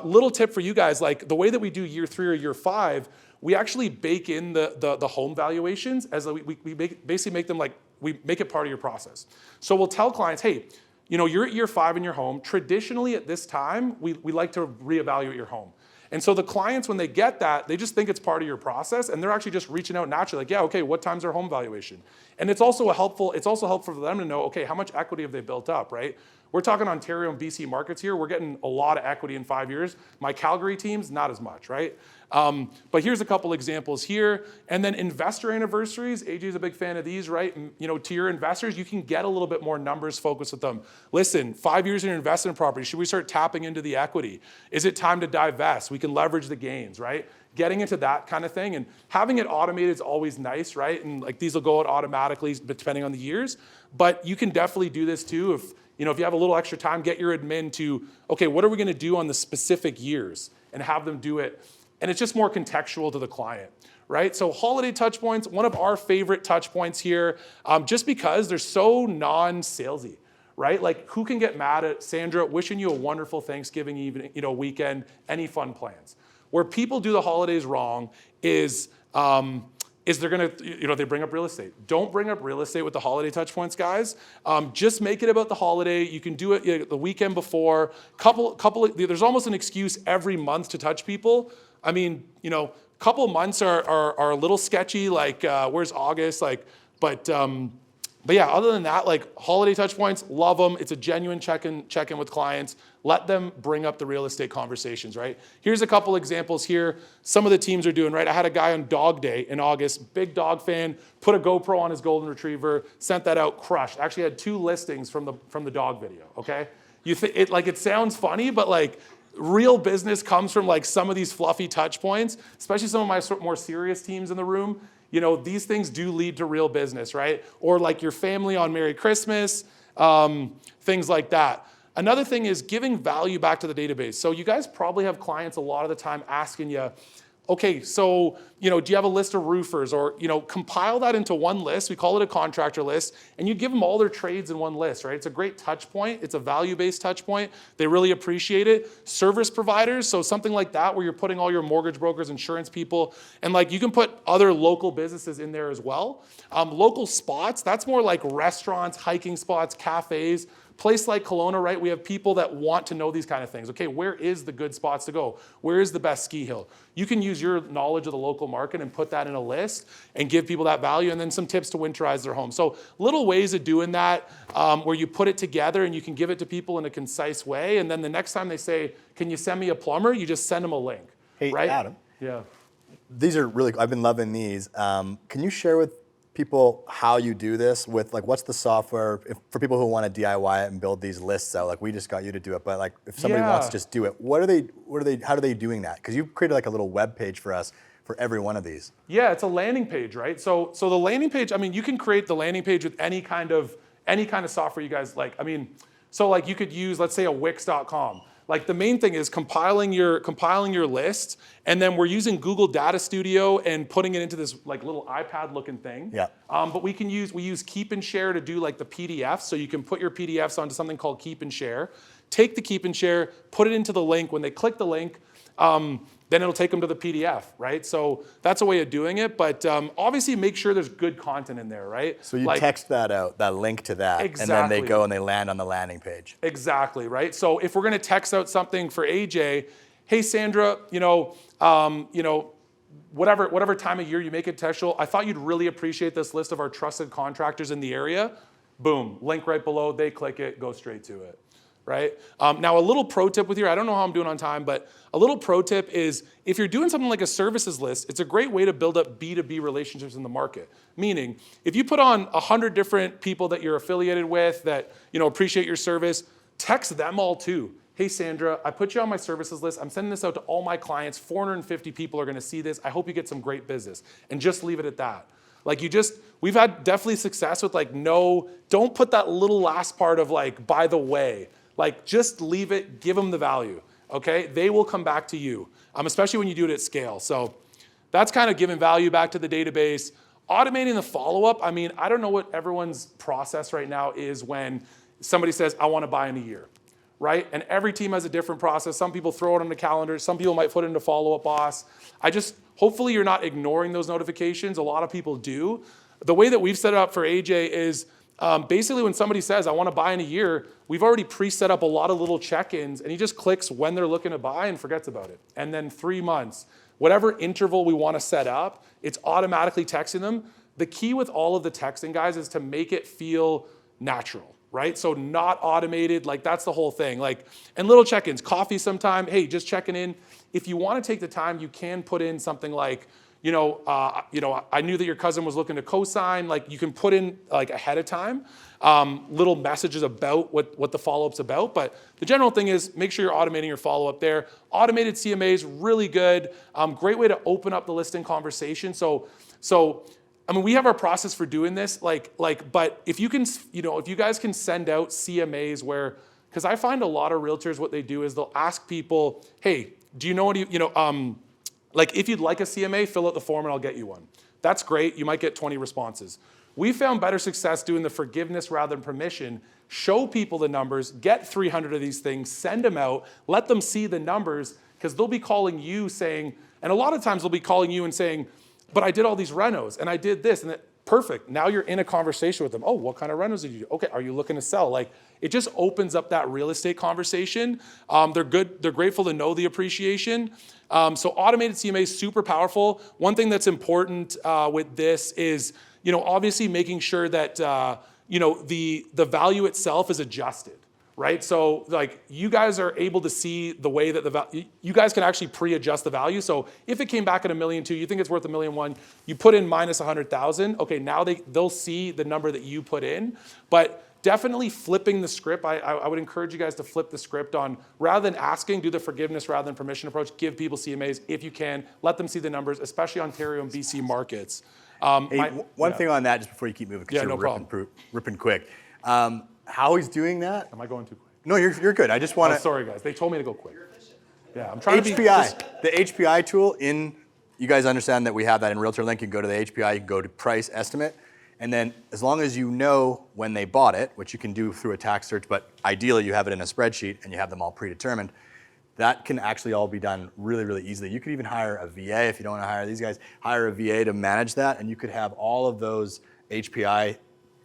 little tip for you guys, like the way that we do year 3 or year 5, we actually bake in the home valuations as basically make them like, we make it part of your process. So we'll tell clients, hey, you're at year 5 in your home. Traditionally at this time, we like to reevaluate your home. And so the clients, when they get that, they just think it's part of your process, and they're actually just reaching out naturally, like, yeah, okay, what time's our home valuation? And it's also helpful for them to know, okay, how much equity have they built up, right? We're talking Ontario and BC markets here. We're getting a lot of equity in 5 years. My Calgary teams, not as much, right? But here's a couple examples here. And then investor anniversaries. AJ's a big fan of these, right? And, to your investors, you can get a little bit more numbers focused with them. Listen, 5 years in your investment property, should we start tapping into the equity? Is it time to divest? We can leverage the gains, right? Getting into that kind of thing, and having it automated is always nice, right? And like these will go out automatically depending on the years, but you can definitely do this too. If you have a little extra time, get your admin to, okay, what are we gonna do on the specific years, and have them do it. And it's just more contextual to the client, right? So holiday touch points, one of our favorite touch points here, just because they're so non-salesy, right? Like who can get mad at Sandra wishing you a wonderful Thanksgiving evening, weekend, any fun plans? Where people do the holidays wrong is they're gonna, they bring up real estate. Don't bring up real estate with the holiday touch points, guys. Just make it about the holiday. You can do it the weekend before. There's almost an excuse every month to touch people. I mean, couple months are a little sketchy. Like where's August? But yeah, other than that, like holiday touch points, love them. It's a genuine check-in with clients. Let them bring up the real estate conversations, right? Here's a couple examples here. Some of the teams are doing, right? I had a guy on Dog Day in August, big dog fan, put a GoPro on his golden retriever, sent that out, crushed. Actually had 2 listings from the dog video, okay? It sounds funny, but like real business comes from like some of these fluffy touch points, especially some of my more serious teams in the room. These things do lead to real business, right? Or like your family on Merry Christmas, things like that. Another thing is giving value back to the database. So you guys probably have clients a lot of the time asking you, okay, so, do you have a list of roofers? Or, compile that into one list. We call it a contractor list. And you give them all their trades in one list, right? It's a great touch point. It's a value-based touch point. They really appreciate it. Service providers, so something like that where you're putting all your mortgage brokers, insurance people, and like you can put other local businesses in there as well. Local spots, that's more like restaurants, hiking spots, cafes. Place like Kelowna, right? We have people that want to know these kind of things. Okay, where is the good spots to go? Where is the best ski hill? You can use your knowledge of the local market and put that in a list and give people that value, and then some tips to winterize their home. So little ways of doing that where you put it together and you can give it to people in a concise way. And then the next time they say, can you send me a plumber? You just send them a link. Hey, right? Adam. Yeah. These are really, I've been loving these. Can you share with people how you do this with like, what's the software for people who want to DIY it and build these lists out? Like we just got you to do it, but like if somebody wants to just do it, how are they doing that? Because you've created like a little web page for us for every one of these. Yeah, it's a landing page, right? So the landing page, you can create the landing page with any kind of software you guys like. So like you could use, let's say a Wix.com. Like the main thing is compiling your list, and then we're using Google Data Studio and putting it into this like little iPad looking thing. Yeah. But we use Keep and Share to do like the PDFs, so you can put your PDFs onto something called Keep and Share. Take the Keep and Share, put it into the link. When they click the link, then it'll take them to the PDF, right? So that's a way of doing it, but obviously make sure there's good content in there, right? So you text that out, that link to that, exactly. And then they go and they land on the landing page. Exactly, right? So if we're gonna text out something for AJ, hey Sandra, whatever time of year you make it textual, I thought you'd really appreciate this list of our trusted contractors in the area. Boom, link right below, they click it, go straight to it. Right? Now, a little pro tip with you, I don't know how I'm doing on time, but a little pro tip is if you're doing something like a services list, it's a great way to build up B2B relationships in the market. Meaning, if you put on 100 different people that you're affiliated with that appreciate your service, text them all too. Hey, Sandra, I put you on my services list. I'm sending this out to all my clients. 450 people are going to see this. I hope you get some great business. And just leave it at that. We've had definitely success with don't put that little last part of by the way. Just leave it, give them the value, okay? They will come back to you, especially when you do it at scale. So that's kind of giving value back to the database. Automating the follow-up, I don't know what everyone's process right now is when somebody says, I want to buy in a year, right? And every team has a different process. Some people throw it on the calendar. Some people might put it into follow-up boss. Hopefully you're not ignoring those notifications. A lot of people do. The way that we've set it up for AJ is basically when somebody says, I want to buy in a year, we've already pre-set up a lot of little check-ins, and he just clicks when they're looking to buy and forgets about it. And then 3 months, whatever interval we want to set up, it's automatically texting them. The key with all of the texting, guys, is to make it feel natural, right? So not automated, that's the whole thing. And little check-ins, coffee sometime, hey, just checking in. If you want to take the time, you can put in something like, I knew that your cousin was looking to co-sign. You can put in ahead of time little messages about what the follow-up's about. But the general thing is make sure you're automating your follow-up there. Automated CMAs, really good. Great way to open up the listing conversation. So we have our process for doing this. But if you can, if you guys can send out CMAs where, because I find a lot of realtors, what they do is they'll ask people, hey, do you know what if you'd like a CMA, fill out the form and I'll get you one. That's great. You might get 20 responses. We found better success doing the forgiveness rather than permission. Show people the numbers, get 300 of these things, send them out, let them see the numbers, because they'll be calling you saying, and a lot of times they'll be calling you and saying, but I did all these renos and I did this and that. Perfect. Now you're in a conversation with them. Oh, what kind of renos did you do? Okay, are you looking to sell? It just opens up that real estate conversation. They're good. They're grateful to know the appreciation. So automated CMA is super powerful. One thing that's important with this is, obviously making sure that, the value itself is adjusted. Right? So you guys are able to see the way that you guys can actually pre-adjust the value. So if it came back at $1.2 million, you think it's worth $1.1 million, you put in minus 100,000. Okay, now they'll see the number that you put in. But definitely flipping the script. I would encourage you guys to flip the script on, rather than asking, do the forgiveness rather than permission approach. Give people CMAs if you can. Let them see the numbers, especially Ontario and BC markets. One thing on that, just before you keep moving, because you're ripping quick. How he's doing that? Am I going too quick? No, you're good. I just want to. Sorry, guys. They told me to go quick. Yeah, I'm trying HPI, the HPI tool in you guys understand that we have that in Realtor Link. You can go to the HPI, you can go to price estimate. And then as long as you know when they bought it, which you can do through a tax search, but ideally you have it in a spreadsheet and you have them all predetermined, that can actually all be done really, really easily. You could even hire a VA if you don't want to hire these guys, hire a VA to manage that, and you could have all of those HPI.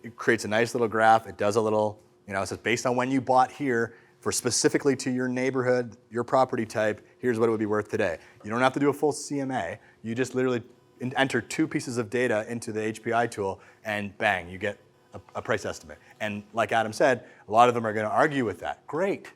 It creates a nice little graph. It does a little, it says based on when you bought here, for specifically to your neighborhood, your property type, here's what it would be worth today. You don't have to do a full CMA. You just literally enter 2 pieces of data into the HPI tool, and bang, you get a price estimate. And like Adam said, a lot of them are going to argue with that. Great,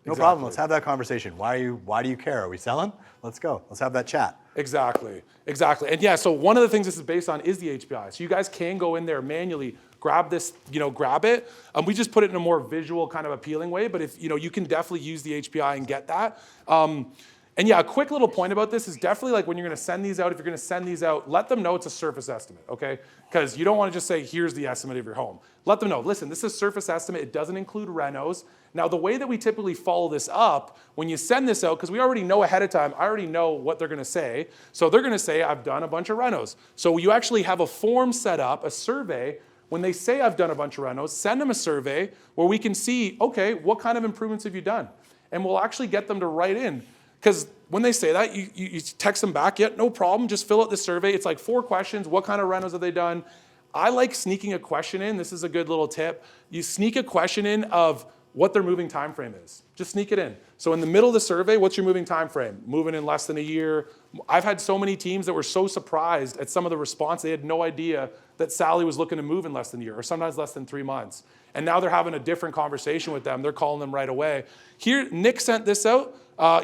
no problem. Let's have that conversation. Why do you care? Are we selling? Let's go. Let's have that chat. Exactly. And yeah, so one of the things this is based on is the HPI. So you guys can go in there manually, grab this, grab it. We just put it in a more visual kind of appealing way, but if, you can definitely use the HPI and get that. And yeah, a quick little point about this is definitely like when you're going to send these out, if you're going to send these out, let them know it's a surface estimate, okay? Because you don't want to just say, here's the estimate of your home. Let them know, listen, this is a surface estimate. It doesn't include renos. Now, the way that we typically follow this up, when you send this out, because we already know ahead of time, I already know what they're going to say. So they're going to say, I've done a bunch of renos. So you actually have a form set up, a survey. When they say I've done a bunch of renos, send them a survey where we can see, okay, what kind of improvements have you done? And we'll actually get them to write in. Because when they say that, you text them back, yeah, no problem, just fill out the survey. It's like 4 questions. What kind of renos have they done? I like sneaking a question in. This is a good little tip. You sneak a question in of what their moving time frame is. Just sneak it in. So in the middle of the survey, what's your moving time frame? Moving in less than a year. I've had so many teams that were so surprised at some of the response. They had no idea that Sally was looking to move in less than a year, or sometimes less than 3 months. And now they're having a different conversation with them. They're calling them right away. Here, Nick sent this out.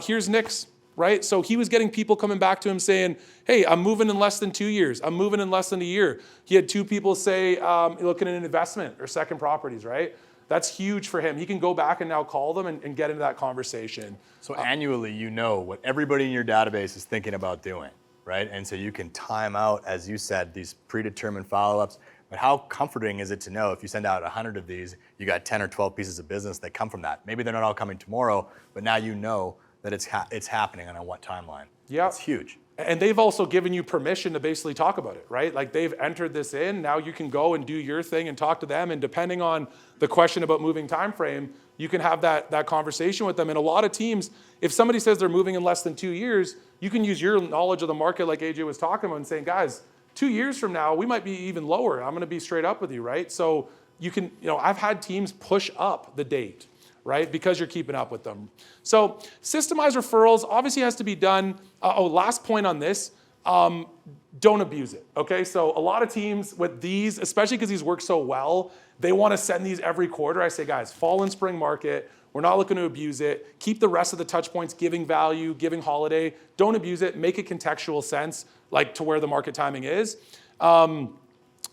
Here's Nick's, right? So he was getting people coming back to him saying, hey, I'm moving in less than 2 years. I'm moving in less than a year. He had 2 people say, looking at an investment or second properties, right? That's huge for him. He can go back and now call them and get into that conversation. So annually, you know what everybody in your database is thinking about doing, right? And so you can time out, as you said, these predetermined follow-ups. But how comforting is it to know if you send out 100 of these, you got 10 or 12 pieces of business that come from that? Maybe they're not all coming tomorrow, but now you know that it's happening and on what timeline. Yeah. It's huge. And they've also given you permission to basically talk about it, right? Like they've entered this in. Now you can go and do your thing and talk to them. And depending on the question about moving time frame, you can have that conversation with them. And a lot of teams, if somebody says they're moving in less than 2 years, you can use your knowledge of the market like AJ was talking about and saying, guys, 2 years from now, we might be even lower. I'm going to be straight up with you, right? So you can, I've had teams push up the date, right? Because you're keeping up with them. So systemized referrals obviously has to be done. Last point on this, don't abuse it, okay? So a lot of teams with these, especially because these work so well, they want to send these every quarter. I say, guys, fall and spring market. We're not looking to abuse it. Keep the rest of the touch points giving value, giving holiday. Don't abuse it. Make it contextual sense, like to where the market timing is. And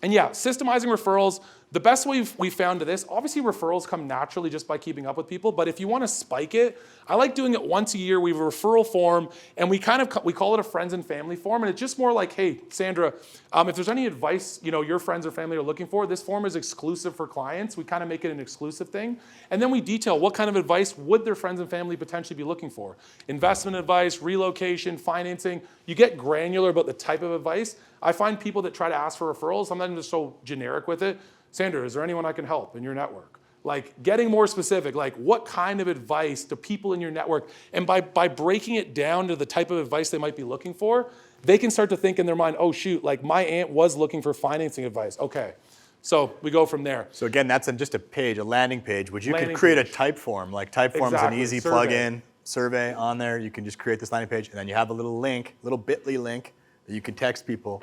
yeah, systemizing referrals. The best way we found to this, obviously referrals come naturally just by keeping up with people, but if you want to spike it, I like doing it once a year. We have a referral form, and we call it a friends and family form, and it's just more like, hey, Sandra, if there's any advice your friends or family are looking for, this form is exclusive for clients. We kind of make it an exclusive thing, and then we detail what kind of advice would their friends and family potentially be looking for. Investment advice, relocation, financing. You get granular about the type of advice. I find people that try to ask for referrals, sometimes they're so generic with it. Sandra, is there anyone I can help in your network? Like getting more specific, like what kind of advice do people in your network, and by breaking it down to the type of advice they might be looking for, they can start to think in their mind, oh shoot, like my aunt was looking for financing advice. Okay, so we go from there. So again, that's just a page, a landing page, which you could create a type form. Like type form is an easy plug-in survey on there. You can just create this landing page, and then you have a little link, little bit.ly link that you can text people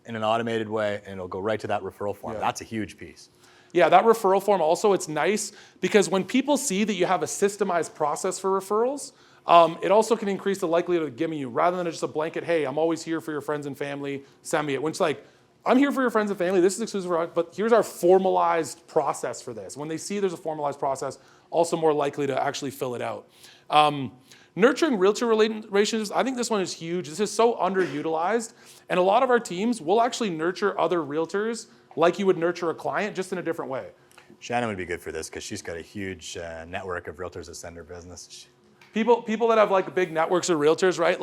in an automated way, and it'll go right to that referral form. Yeah. That's a huge piece. Yeah, that referral form also, it's nice because when people see that you have a systemized process for referrals, it also can increase the likelihood of giving you, rather than just a blanket, hey, I'm always here for your friends and family, send me it. When it's like, I'm here for your friends and family, this is exclusive, but here's our formalized process for this. When they see there's a formalized process, also more likely to actually fill it out. Nurturing realtor relationships, I think this one is huge. This is so underutilized. And a lot of our teams will actually nurture other realtors like you would nurture a client, just in a different way. Shannon would be good for this because she's got a huge network of realtors that send her business. people that have like big networks of realtors, right?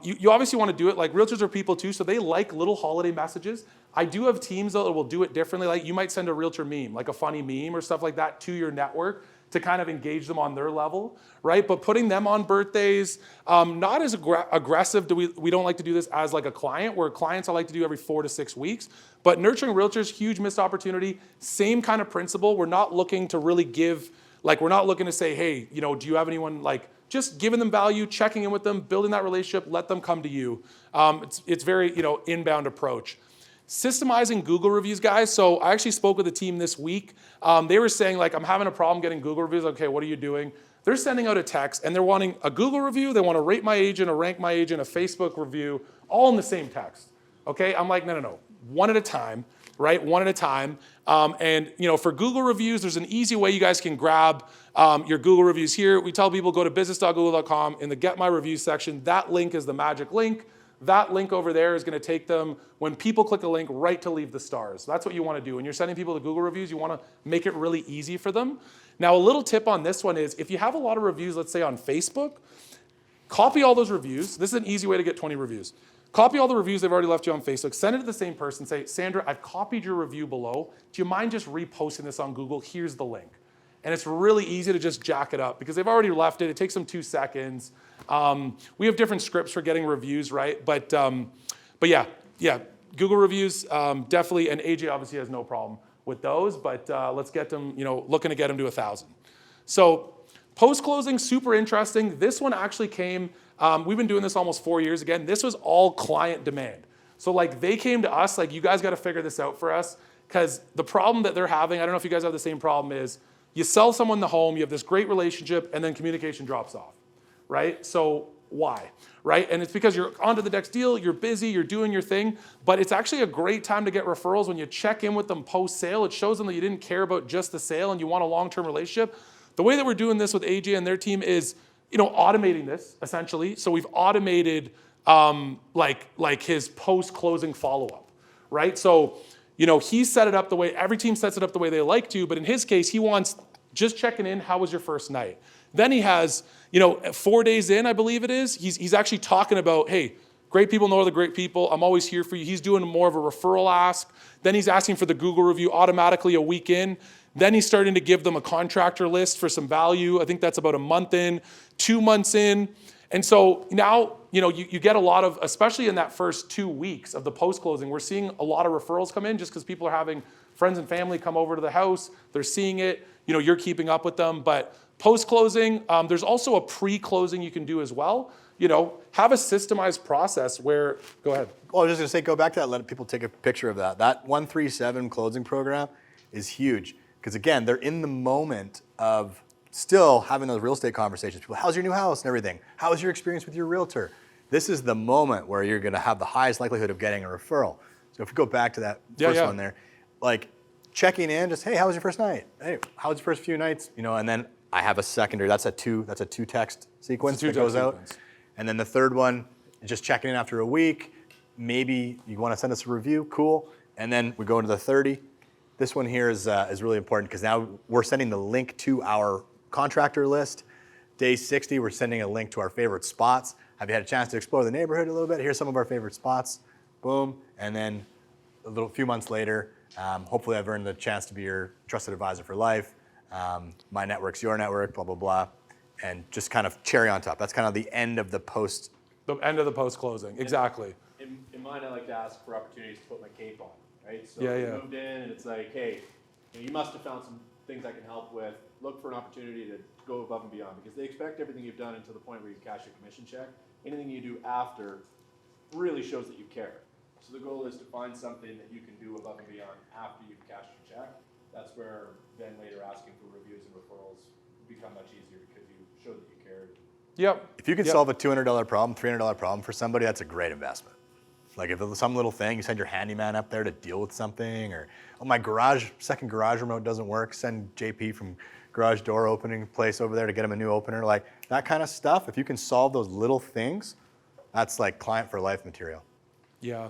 You obviously want to do it. Like realtors are people too, so they like little holiday messages. I do have teams though that will do it differently. Like you might send a realtor meme, like a funny meme or stuff like that to your network to kind of engage them on their level, right? But putting them on birthdays, not as aggressive. We don't like to do this as like a client, where clients I like to do every 4 to 6 weeks. But nurturing realtors, huge missed opportunity. Same kind of principle. We're not looking to really give, like we're not looking to say, hey, do you have anyone, like just giving them value, checking in with them, building that relationship, let them come to you. It's very, inbound approach. Systemizing Google reviews, guys. So I actually spoke with a team this week. They were saying, like, I'm having a problem getting Google reviews. Okay, what are you doing? They're sending out a text, and they're wanting a Google review. They want to rate my agent, a rank my agent, a Facebook review, all in the same text. Okay, I'm like, no. One at a time, right? One at a time. For Google reviews, there's an easy way you guys can grab your Google reviews here. We tell people go to business.google.com in the Get My Reviews section. That link is the magic link. That link over there is going to take them, when people click a link, right to leave the stars. That's what you want to do. When you're sending people to Google reviews, you want to make it really easy for them. Now, a little tip on this one is if you have a lot of reviews, let's say on Facebook, copy all those reviews. This is an easy way to get 20 reviews. Copy all the reviews they've already left you on Facebook. Send it to the same person. Say, Sandra, I've copied your review below. Do you mind just reposting this on Google? Here's the link. And it's really easy to just jack it up because they've already left it. It takes them 2 seconds. We have different scripts for getting reviews, right? But yeah, Google reviews definitely, and AJ obviously has no problem with those. But let's get them, looking to get them to 1,000. So post-closing, super interesting. This one actually came. We've been doing this almost 4 years. Again, this was all client demand. So like they came to us, like you guys got to figure this out for us, because the problem that they're having, I don't know if you guys have the same problem, is you sell someone the home, you have this great relationship, and then communication drops off, right? So why, right? And it's because you're onto the next deal, you're busy, you're doing your thing, but it's actually a great time to get referrals when you check in with them post-sale. It shows them that you didn't care about just the sale and you want a long-term relationship. The way that we're doing this with AJ and their team is, automating this, essentially. So we've automated like his post-closing follow-up, right? So, he set it up the way, every team sets it up the way they like to, but in his case, he wants just checking in, how was your first night? Then he has, 4 days in, I believe it is, he's actually talking about, hey, great people know the great people, I'm always here for you. He's doing more of a referral ask. Then he's asking for the Google review automatically a week in. Then he's starting to give them a contractor list for some value. I think that's about a month in, 2 months in. And so now, you get a lot of, especially in that first 2 weeks of the post-closing, we're seeing a lot of referrals come in just because people are having friends and family come over to the house. They're seeing it. You're keeping up with them. But post-closing, there's also a pre-closing you can do as well. Have a systemized process where, go ahead. Well, I was just going to say, go back to that, let people take a picture of that. That 137 closing program is huge because, again, they're in the moment of still having those real estate conversations. People, how's your new house and everything? How was your experience with your realtor? This is the moment where you're going to have the highest likelihood of getting a referral. So if we go back to that first one there, like checking in, just, hey, how was your first night? Hey, how was your first few nights? And then I have a secondary, that's a two text sequence that goes out. And then the third one, just checking in after a week. Maybe you want to send us a review, cool. And then we go into the 30. This one here is really important because now we're sending the link to our contractor list. Day 60, we're sending a link to our favorite spots. Have you had a chance to explore the neighborhood a little bit? Here's some of our favorite spots. Boom. And then a few months later, hopefully I've earned the chance to be your trusted advisor for life. My network's your network, blah, blah, blah. And just kind of cherry on top. That's kind of the end of the post. The end of the post-closing, exactly. In mine, I like to ask for opportunities to put my cape on, right? So Yeah, we yeah. moved in and it's like, hey, you must have found some things I can help with. Look for an opportunity to go above and beyond because they expect everything you've done until the point where you cash your commission check. Anything you do after really shows that you care. So the goal is to find something that you can do above and beyond after you've cashed your check. That's where then later asking for reviews and referrals become much easier because you show that you cared. Yep. If you can solve a $200 problem, $300 problem for somebody, that's a great investment. Like if it's some little thing, you send your handyman up there to deal with something, or my second garage remote doesn't work, send JP from garage door opening place over there to get him a new opener. Like that kind of stuff, if you can solve those little things, that's like client for life material. Yeah.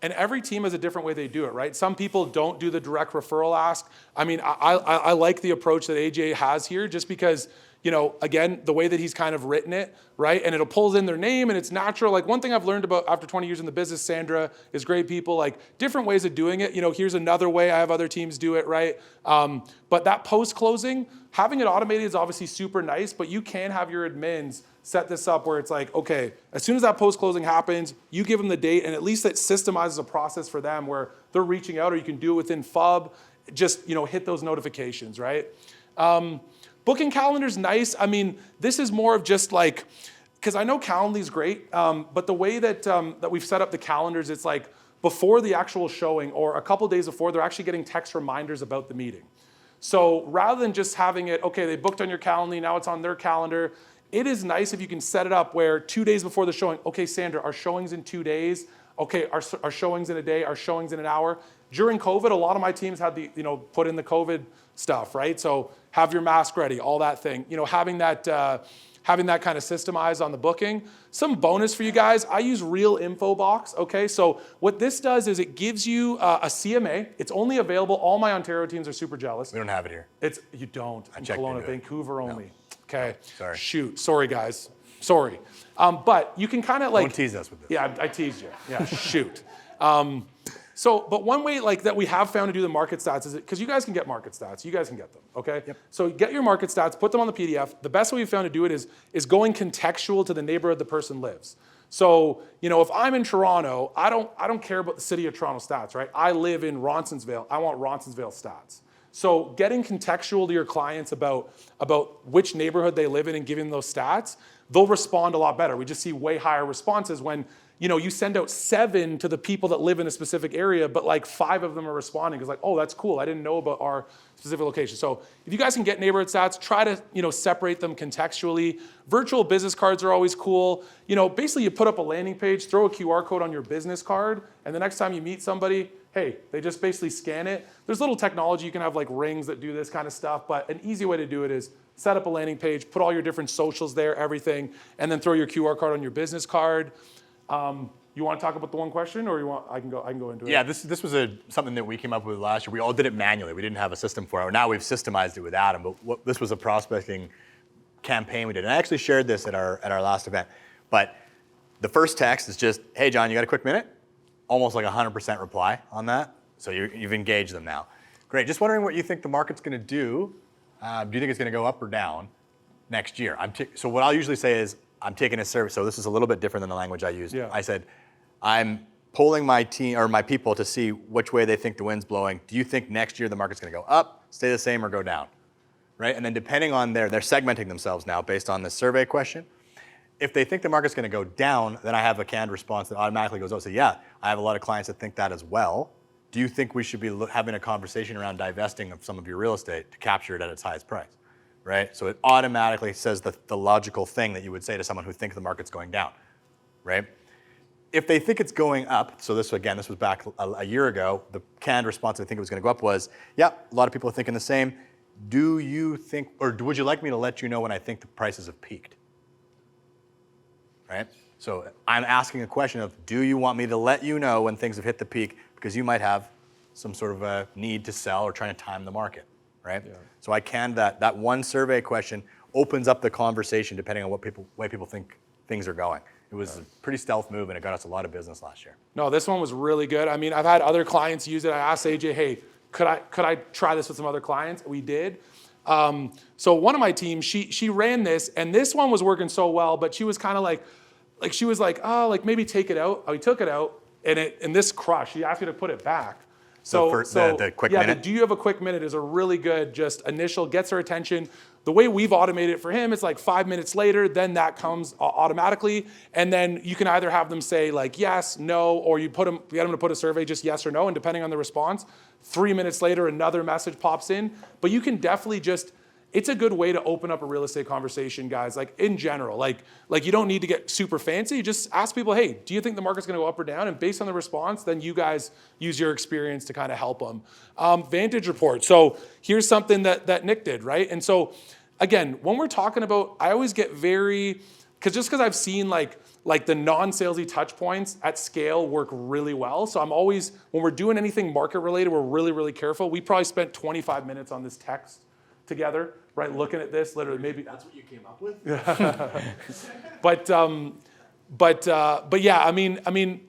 And every team has a different way they do it, right? Some people don't do the direct referral ask. I mean, I like the approach that AJ has here just because, again, the way that he's kind of written it, right? And it'll pulls in their name and it's natural. Like one thing I've learned about after 20 years in the business, Sandra is great people, like different ways of doing it. Here's another way. I have other teams do it, right? But that post-closing, having it automated is obviously super nice, but you can have your admins set this up where it's like, okay, as soon as that post-closing happens, you give them the date and at least it systemizes a process for them where they're reaching out, or you can do it within FUB, just, hit those notifications, right? Booking calendar's nice. I mean, this is more of just like, because I know Calendly's great, but the way that that we've set up the calendars, it's like before the actual showing or a couple days before, they're actually getting text reminders about the meeting. So rather than just having it, okay, they booked on your Calendly, now it's on their calendar, it is nice if you can set it up where 2 days before the showing, okay, Sandra, our showing's in 2 days, okay, our showing's in a day, our showing's in an hour. During COVID, a lot of my teams had the, put in the COVID stuff, right? So have your mask ready, all that thing. Having that kind of systemized on the booking. Some bonus for you guys, I use Real Info Box, okay? So what this does is it gives you a CMA. It's only available, all my Ontario teams are super jealous. We don't have it here. You don't, in checked Kelowna, into it. Vancouver only. No. Okay, Sorry. Shoot, sorry guys, sorry. But you can kind of like- Don't tease us with this. Yeah, I teased you, yeah, shoot. But one way like that we have found to do the market stats is because you guys can get market stats, you guys can get them, okay? Yep. So get your market stats, put them on the PDF. The best way we've found to do it is going contextual to the neighborhood the person lives. So, if I'm in Toronto, I don't care about the city of Toronto stats, right? I live in Ronsonsville, I want Ronsonsville stats. So getting contextual to your clients about which neighborhood they live in and giving them those stats, they'll respond a lot better. We just see way higher responses when you send out 7 to the people that live in a specific area, but like 5 of them are responding. It's like, oh, that's cool. I didn't know about our specific location. So if you guys can get neighborhood stats, try to separate them contextually. Virtual business cards are always cool. Basically you put up a landing page, throw a QR code on your business card, and the next time you meet somebody, hey, they just basically scan it. There's little technology, you can have like rings that do this kind of stuff, but an easy way to do it is set up a landing page, put all your different socials there, everything, and then throw your QR card on your business card. You want to talk about the one question, or I can go into it? Yeah, this was something that we came up with last year. We all did it manually. We didn't have a system for it. Now we've systemized it with Adam, but this was a prospecting campaign we did. And I actually shared this at our last event. But the first text is just, hey, John, you got a quick minute? Almost like 100% reply on that. So you've engaged them now. Great. Just wondering what you think the market's going to do. Do you think it's going to go up or down next year? So what I'll usually say is, I'm taking a survey. So this is a little bit different than the language I used. Yeah. I said, I'm polling my team or my people to see which way they think the wind's blowing. Do you think next year the market's going to go up, stay the same, or go down? Right? And then depending on they're segmenting themselves now based on this survey question. If they think the market's going to go down, then I have a canned response that automatically goes, oh, so yeah, I have a lot of clients that think that as well. Do you think we should be having a conversation around divesting of some of your real estate to capture it at its highest price? Right? So it automatically says the logical thing that you would say to someone who thinks the market's going down, right? If they think it's going up, so this was back a year ago, the canned response I think it was going to go up was, yeah, a lot of people are thinking the same. Do you think, or would you like me to let you know when I think the prices have peaked? Right? So I'm asking a question of, do you want me to let you know when things have hit the peak because you might have some sort of a need to sell or trying to time the market, right? Yeah. So I canned that. That one survey question opens up the conversation depending on way people think things are going. It was a pretty stealth move, and it got us a lot of business last year. No, this one was really good. I mean, I've had other clients use it. I asked AJ, hey, could I try this with some other clients? We did. So one of my teams, she ran this, and this one was working so well, but she was kind of like she was like, oh, like maybe take it out. Oh, we took it out, and this crushed. She asked me to put it back. So the quick minute? Do you have a quick minute is a really good just initial, gets her attention. The way we've automated it for him, it's like 5 minutes later, then that comes automatically. And then you can either have them say like yes, no, or you get them to put a survey, just yes or no, and depending on the response, 3 minutes later, another message pops in. But you can definitely it's a good way to open up a real estate conversation, guys, like in general. Like you don't need to get super fancy. You just ask people, hey, do you think the market's going to go up or down? And based on the response, then you guys use your experience to kind of help them. Vantage report. So here's something that Nick did, right? And so again, when we're talking about, I always get because I've seen like the non-salesy touch points at scale work really well. So I'm always, when we're doing anything market related, we're really, really careful. We probably spent 25 minutes on this text together, right? Looking at this, literally maybe. That's what you came up with? But yeah, I mean,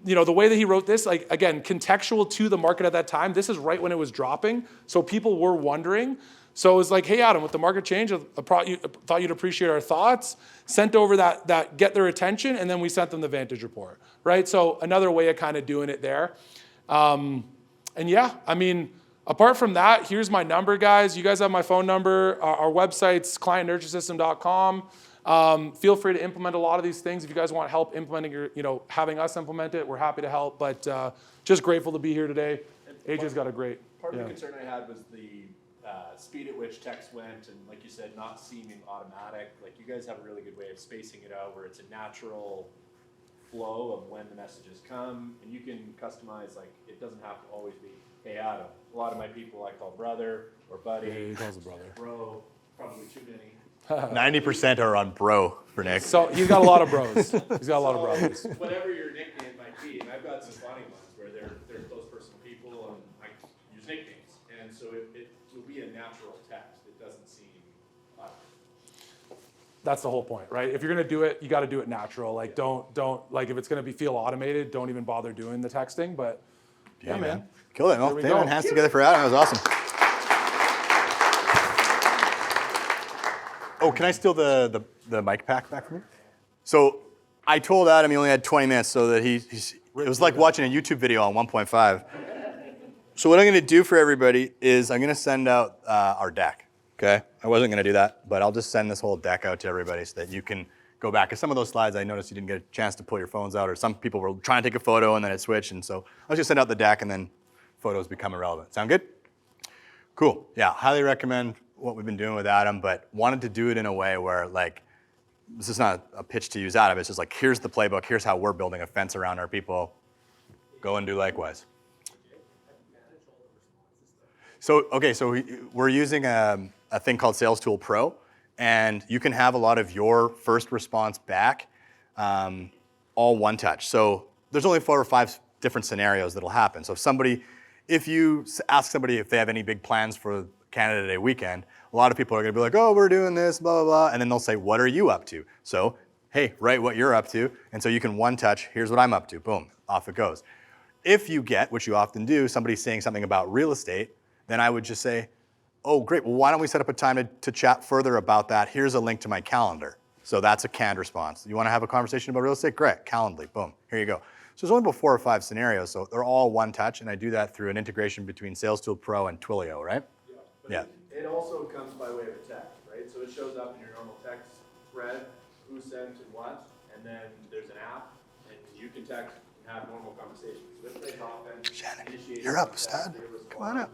the way that he wrote this, like, again, contextual to the market at that time. This is right when it was dropping, so people were wondering. So it was like, hey, Adam, with the market change, I thought you'd appreciate our thoughts. Sent over that get their attention, and then we sent them the Vantage report, right? So another way of kind of doing it there. And yeah, I mean, apart from that, here's my number, guys. You guys have my phone number. Our website's clientnurturesystem.com. Feel free to implement a lot of these things. If you guys want help implementing having us implement it, we're happy to help. But just grateful to be here today. AJ's got a great. Part of the concern I had was the speed at which text went, and like you said, not seeming automatic. Like, you guys have a really good way of spacing it out where it's a natural flow of when the messages come, and you can customize, like, it doesn't have to always be, hey, Adam. A lot of my people I call brother or buddy. Yeah, he calls it brother. Bro, probably too many. 90% are on bro for Nick. So he's got a lot of bros. He's got a lot of brothers. Whatever your nickname might be, and I've got some funny ones where they're close personal people, and I use nicknames, and so it will be a natural text. It doesn't seem automatic. That's the whole point, right? If you're gonna do it, you got to do it natural. Like, don't like, if it's gonna feel automated, don't even bother doing the texting. But yeah, man. Killed it. Well, we put go. your hands together for Adam. That was awesome. Oh, can I steal the mic pack back from you? So I told Adam he only had 20 minutes, so that it was like watching a YouTube video on 1.5. So what I'm going to do for everybody is I'm going to send out our deck. Okay, I wasn't going to do that, but I'll just send this whole deck out to everybody so that you can go back. Because some of those slides, I noticed you didn't get a chance to pull your phones out, or some people were trying to take a photo and then it switched. And so I was just send out the deck, and then photos become irrelevant. Sound good? Cool. Yeah, highly recommend what we've been doing with Adam, but wanted to do it in a way where, like, this is not a pitch to use Adam. It's just like, here's the playbook. Here's how we're building a fence around our people. Go and do likewise. So, okay, so we're using a thing called Sales Tool Pro, and you can have a lot of your first response back all one touch. So there's only 4 or 5 different scenarios that'll happen. So if you ask somebody if they have any big plans for Canada Day weekend, a lot of people are gonna be like, oh, we're doing this, blah, blah, blah, and then they'll say, what are you up to? So, hey, write what you're up to, and so you can one touch, here's what I'm up to, boom, off it goes. If you get, which you often do, somebody saying something about real estate, then I would just say, oh, great, well, why don't we set up a time to chat further about that? Here's a link to my calendar. So that's a canned response. You wanna have a conversation about real estate? Great, Calendly, boom, here you go. So there's only about 4 or 5 scenarios, so they're all one touch, and I do that through an integration between Sales Tool Pro and Twilio, right? Yeah. It also comes by way of a text, right? So it shows up in your normal text thread, who sent and what, and then there's an app, and you can text and have normal conversations. So this plays offense. Shannon, you're up, stud. Come on up.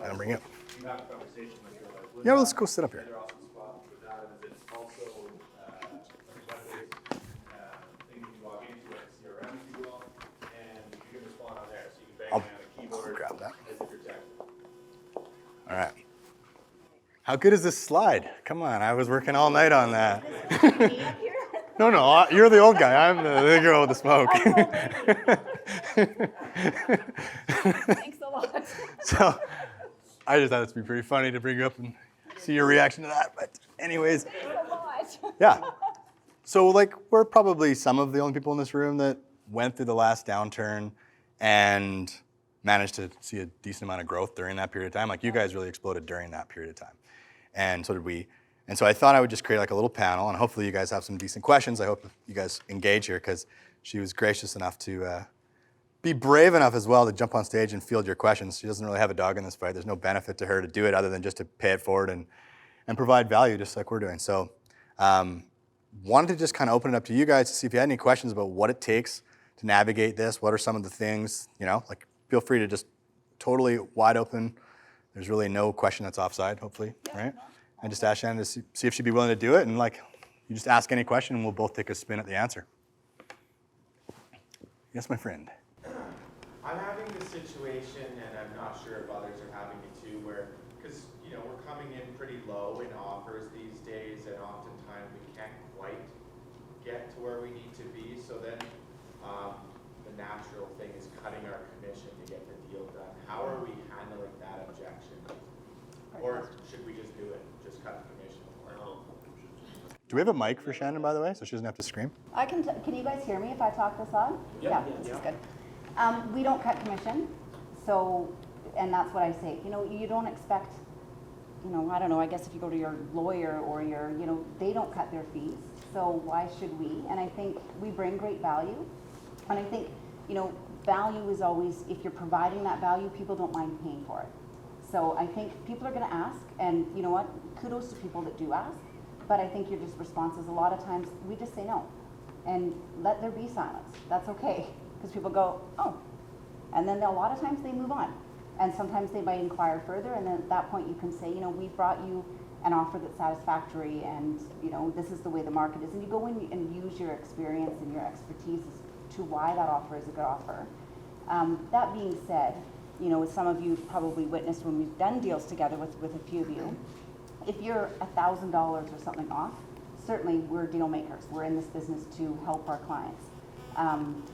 I'll bring you up. You have a conversation like you're like, Yeah, well, let's go sit up here. Another awesome spot with that is it's also web-based thing you can log into, like a CRM, if you will, and you can respond on there. So you can bang on a keyboard grab that. as if you're texting. All right. How good is this slide? Come on, I was working all night on that. Me up here? No, you're the old guy. I'm the girl with the smoke. Thanks a lot. So I just thought it'd be pretty funny to bring you up and see your reaction to that. But anyways, Thanks a lot. yeah. So like, we're probably some of the only people in this room that went through the last downturn and managed to see a decent amount of growth during that period of time. Like, you guys really exploded during that period of time. And so did we. And so I thought I would just create like a little panel, and hopefully you guys have some decent questions. I hope you guys engage here, because she was gracious enough to be brave enough as well to jump on stage and field your questions. She doesn't really have a dog in this fight. There's no benefit to her to do it other than just to pay it forward and provide value, just like we're doing. So wanted to just kind of open it up to you guys to see if you had any questions about what it takes to navigate this. What are some of the things, like, feel free to just totally wide open. There's really no question that's offside, hopefully, right? And just ask Shannon to see if she'd be willing to do it. And like, you just ask any question and we'll both take a spin at the answer. Yes, my friend. I'm having this situation, and I'm not sure if others are having it too, where, because, we're coming in pretty low in offers these days, and oftentimes we can't quite get to where we need to be. So then the natural thing is cutting our commission to get the deal done. How are we handling that objection? Or should we just do it, just cut the commission? Do we have a mic for Shannon, by the way, so she doesn't have to scream? Can you guys hear me if I talk this on? Yeah, this is good. We don't cut commission, so, and that's what I say. You know, you don't expect, you know, I don't know, I guess if you go to your lawyer or your, you know, they don't cut their fees, so why should we? And I think we bring great value, and I think, you know, value is always, if you're providing that value, people don't mind paying for it. So I think people are gonna ask, and you know what, kudos to people that do ask, but I think your just response is a lot of times, we just say no. And let there be silence, that's okay, because people go, oh. And then a lot of times they move on. And sometimes they might inquire further, and then at that point you can say, you know, we've brought you an offer that's satisfactory, and you know, this is the way the market is. And you go in and use your experience and your expertise as to why that offer is a good offer. That being said, you know, as some of you probably witnessed when we've done deals together with a few of you, if you're $1,000 or something off, certainly we're deal makers. We're in this business to help our clients.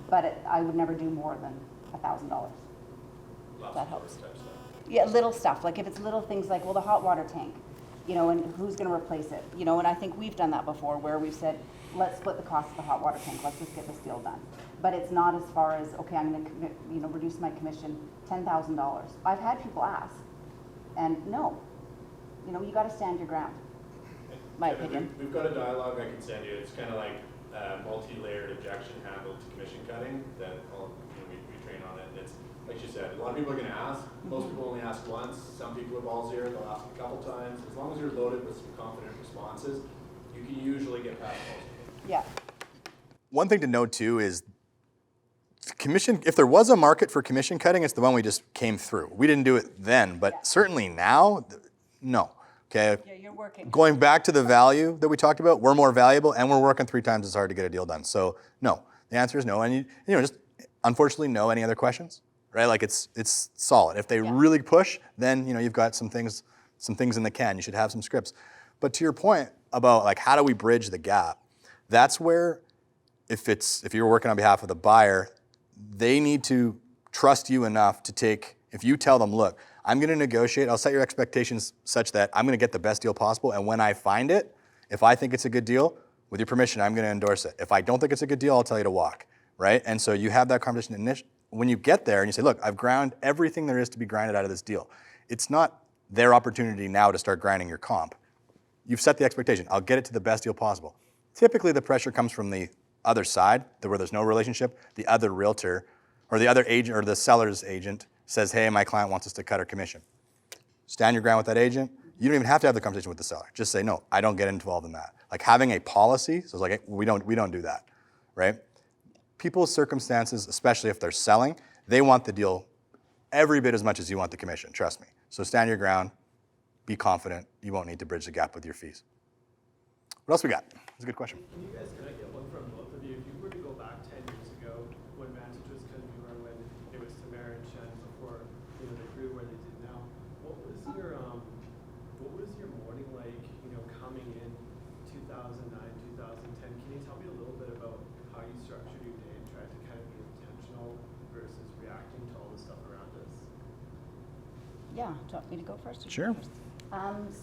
But I would never do more than $1,000. That helps. Yeah, little stuff. Like if it's little things like, well, the hot water tank, you know, and who's going to replace it? You know, and I think we've done that before where we've said, let's split the cost of the hot water tank. Let's just get this deal done. But it's not as far as, okay, I'm going to, you know, reduce my commission $10,000. I've had people ask, and no, you know, you got to stand your ground. My opinion. We've got a dialogue I can send you. It's kind of like multi-layered objection handle to commission cutting that we train on it. And it's like you said, a lot of people are going to ask. Most people only ask once. Some people are balls here, they'll ask a couple times. As long as you're loaded with some confident responses, you can usually get past most of them. Yeah. One thing to note too is commission, if there was a market for commission cutting, it's the one we just came through. We didn't do it then, but certainly now, no. Okay. Yeah, you're working. Going back to the value that we talked about, we're more valuable and we're working 3 times as hard to get a deal done. So no, the answer is no. And you know, just unfortunately no. Any other questions? Right? Like it's solid. If they really push, then you know you've got some things in the can. You should have some scripts. But to your point about like how do we bridge the gap, that's where if you're working on behalf of the buyer, they need to trust you enough to take, if you tell them, look, I'm going to negotiate, I'll set your expectations such that I'm going to get the best deal possible, and when I find it, if I think it's a good deal, with your permission, I'm going to endorse it. If I don't think it's a good deal, I'll tell you to walk, right? And so you have that conversation when you get there and you say, look, I've ground everything there is to be grinded out of this deal. It's not their opportunity now to start grinding your comp. You've set the expectation. I'll get it to the best deal possible. Typically, the pressure comes from the other side, where there's no relationship. The other realtor or the other agent or the seller's agent says, hey, my client wants us to cut our commission. Stand your ground with that agent. You don't even have to have the conversation with the seller. Just say, no, I don't get involved in that. Like having a policy, so it's like, we don't do that, right? People's circumstances, especially if they're selling, they want the deal every bit as much as you want the commission, trust me. So stand your ground, be confident, you won't need to bridge the gap with your fees. What else we got? That's a good question. Can I get one from both of you? If you were to go back 10 years ago, when Vantage was kind of newer, when it was Tamara and Shen before they grew where they did now, what was your morning like? You know, coming in 2009, 2010. Can you tell me a little bit about how you structured your day and tried to kind of be intentional versus reacting to all the stuff around us? Yeah, do you want me to go first? Or Sure. you go first?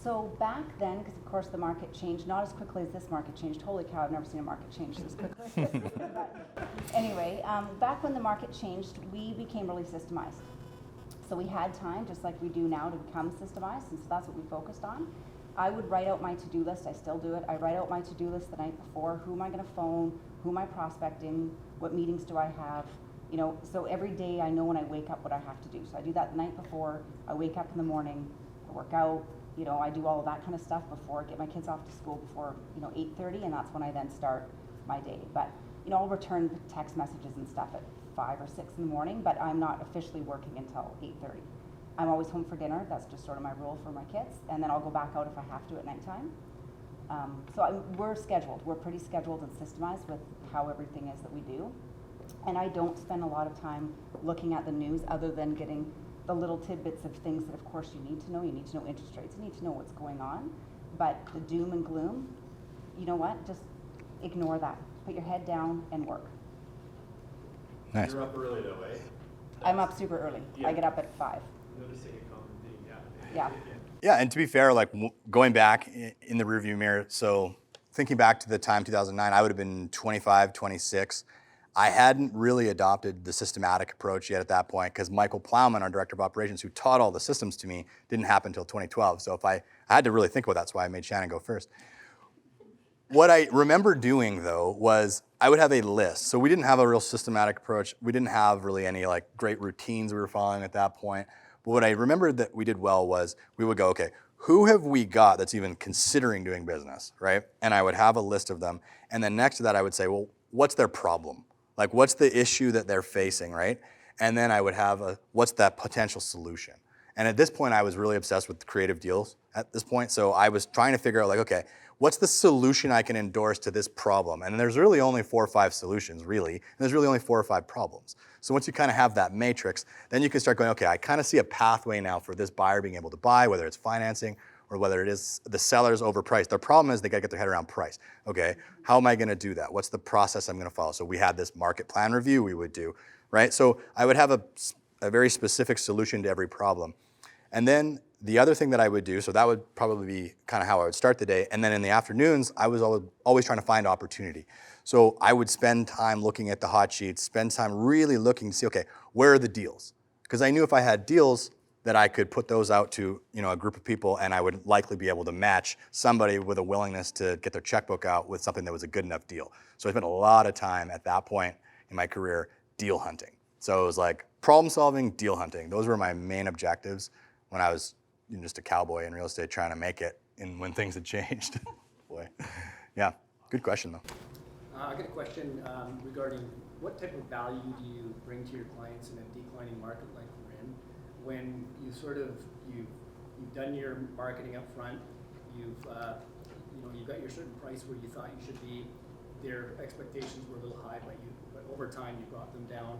So back then, because of course the market changed, not as quickly as this market changed. Holy cow, I've never seen a market change this quickly. But anyway, back when the market changed, we became really systemized. So we had time, just like we do now, to become systemized, and so that's what we focused on. I would write out my to-do list. I still do it. I write out my to-do list the night before. Who am I going to phone? Who am I prospecting? What meetings do I have? You know, so every day I know when I wake up what I have to do. So I do that the night before. I wake up in the morning, I work out. You know, I do all of that kind of stuff before I get my kids off to school before, you know, 8:30, and that's when I then start my day. But, you know, I'll return text messages and stuff at 5 or 6 in the morning, but I'm not officially working until 8:30. I'm always home for dinner. That's just sort of my rule for my kids, and then I'll go back out if I have to at nighttime. We're scheduled. We're pretty scheduled and systemized with how everything is that we do. And I don't spend a lot of time looking at the news other than getting the little tidbits of things that of course you need to know. You need to know interest rates, you need to know what's going on. But the doom and gloom, you know what? Just ignore that. Put your head down and work. Nice. You're up early though, eh? I'm up super early. Yeah. I get up at 5. Noticing a common theme, yeah. Yeah. Yeah, and to be fair, like going back in the rearview mirror, so thinking back to the time 2009, I would have been 25, 26. I hadn't really adopted the systematic approach yet at that point because Michael Plowman, our director of operations, who taught all the systems to me, didn't happen until 2012. So I had to really think about that. That's why I made Shannon go first. What I remember doing though was I would have a list. So we didn't have a real systematic approach. We didn't have really any like great routines we were following at that point. But what I remembered that we did well was we would go, okay, who have we got that's even considering doing business, right? And I would have a list of them. And then next to that, I would say, well, what's their problem? Like, what's the issue that they're facing, right? And then I would have what's that potential solution? And at this point, I was really obsessed with creative deals at this point. So I was trying to figure out like, okay, what's the solution I can endorse to this problem? And there's really only 4 or 5 solutions, really. And there's really only 4 or 5 problems. So once you kind of have that matrix, then you can start going, okay, I kind of see a pathway now for this buyer being able to buy, whether it's financing or whether it is the seller's overpriced. Their problem is they got to get their head around price. Okay, how am I going to do that? What's the process I'm going to follow? So we had this market plan review we would do, right? So I would have a very specific solution to every problem. And then the other thing that I would do, so that would probably be kind of how I would start the day. And then in the afternoons, I was always trying to find opportunity. So I would spend time looking at the hot sheets, spend time really looking to see, okay, where are the deals? Because I knew if I had deals that I could put those out to a group of people and I would likely be able to match somebody with a willingness to get their checkbook out with something that was a good enough deal. So I spent a lot of time at that point in my career deal hunting. So it was like problem solving, deal hunting. Those were my main objectives when I was just a cowboy in real estate trying to make it when things had changed. Boy, yeah, good question though. I got a question regarding what type of value do you bring to your clients in a declining market like we're in, when you you've done your marketing up front, you've got your certain price where you thought you should be, their expectations were a little high, but over time you brought them down.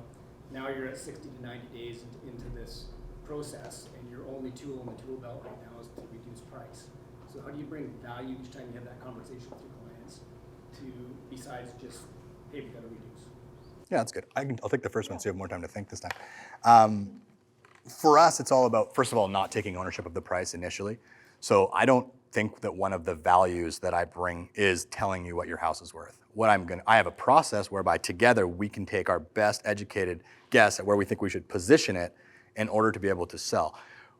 Now you're at 60 to 90 days into this process, and your only tool in the tool belt right now is to reduce price. So how do you bring value each time you have that conversation with your clients besides just, hey, we got to reduce? Yeah, that's good. I'll take the first one so you have more time to think this time. For us, it's all about, first of all, not taking ownership of the price initially. So I don't think that one of the values that I bring is telling you what your house is worth. I have a process whereby together we can take our best educated guess at where we think we should position it in order to be able to sell.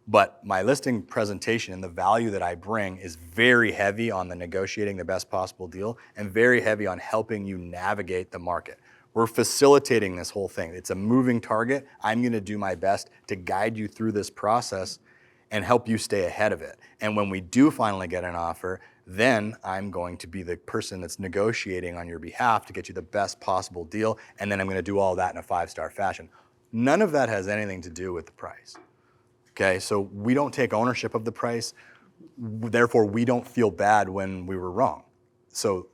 But my listing presentation and the value that I bring is very heavy on the negotiating the best possible deal and very heavy on helping you navigate the market. We're facilitating this whole thing. It's a moving target. I'm gonna do my best to guide you through this process and help you stay ahead of it. And when we do finally get an offer, then I'm going to be the person that's negotiating on your behalf to get you the best possible deal, and then I'm gonna do all that in a 5-star fashion. None of that has anything to do with the price. Okay, so we don't take ownership of the price, therefore we don't feel bad when we were wrong. So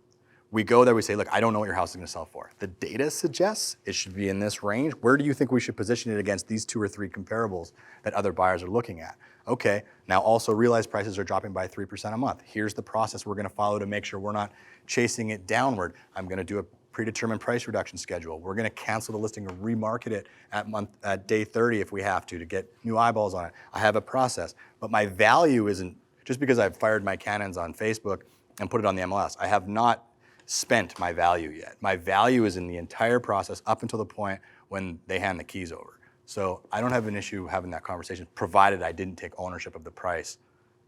we go there, we say, look, I don't know what your house is gonna sell for. The data suggests it should be in this range. Where do you think we should position it against these 2 or 3 comparables that other buyers are looking at? Okay, now also realize prices are dropping by 3% a month. Here's the process we're gonna follow to make sure we're not chasing it downward. I'm gonna do a predetermined price reduction schedule. We're gonna cancel the listing or remarket it at day 30 if we have to get new eyeballs on it. I have a process, but my value isn't just because I've fired my cannons on Facebook and put it on the MLS. I have not spent my value yet. My value is in the entire process up until the point when they hand the keys over. So I don't have an issue having that conversation, provided I didn't take ownership of the price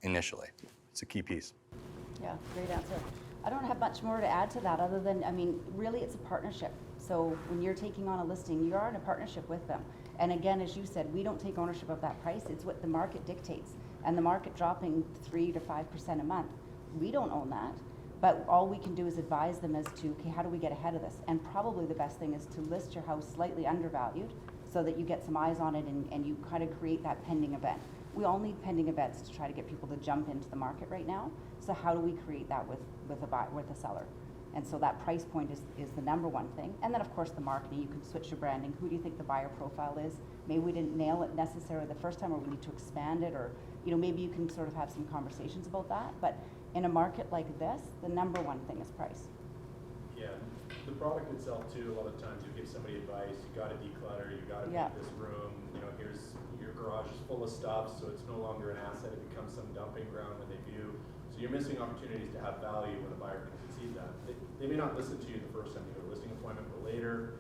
initially. It's a key piece. Yeah, great answer. I don't have much more to add to that other than, really it's a partnership. So when you're taking on a listing, you are in a partnership with them. And again, as you said, we don't take ownership of that price. It's what the market dictates. And the market dropping 3 to 5% a month, we don't own that. But all we can do is advise them as to, okay, how do we get ahead of this? And probably the best thing is to list your house slightly undervalued so that you get some eyes on it and you kind of create that pending event. We all need pending events to try to get people to jump into the market right now. So how do we create that with a seller? And so that price point is the number one thing. And then of course the marketing, you can switch your branding. Who do you think the buyer profile is? Maybe we didn't nail it necessarily the first time, or we need to expand it, or maybe you can sort of have some conversations about that. But in a market like this, the number one thing is price. Yeah, the product itself too, a lot of times you give somebody advice, you gotta declutter, you gotta Yeah. make this room, you know, here's, your garage is full of stuff, so it's no longer an asset, it becomes some dumping ground when they view. So you're missing opportunities to have value when a buyer can concede that. They may not listen to you the first time you go to a listing appointment, but later,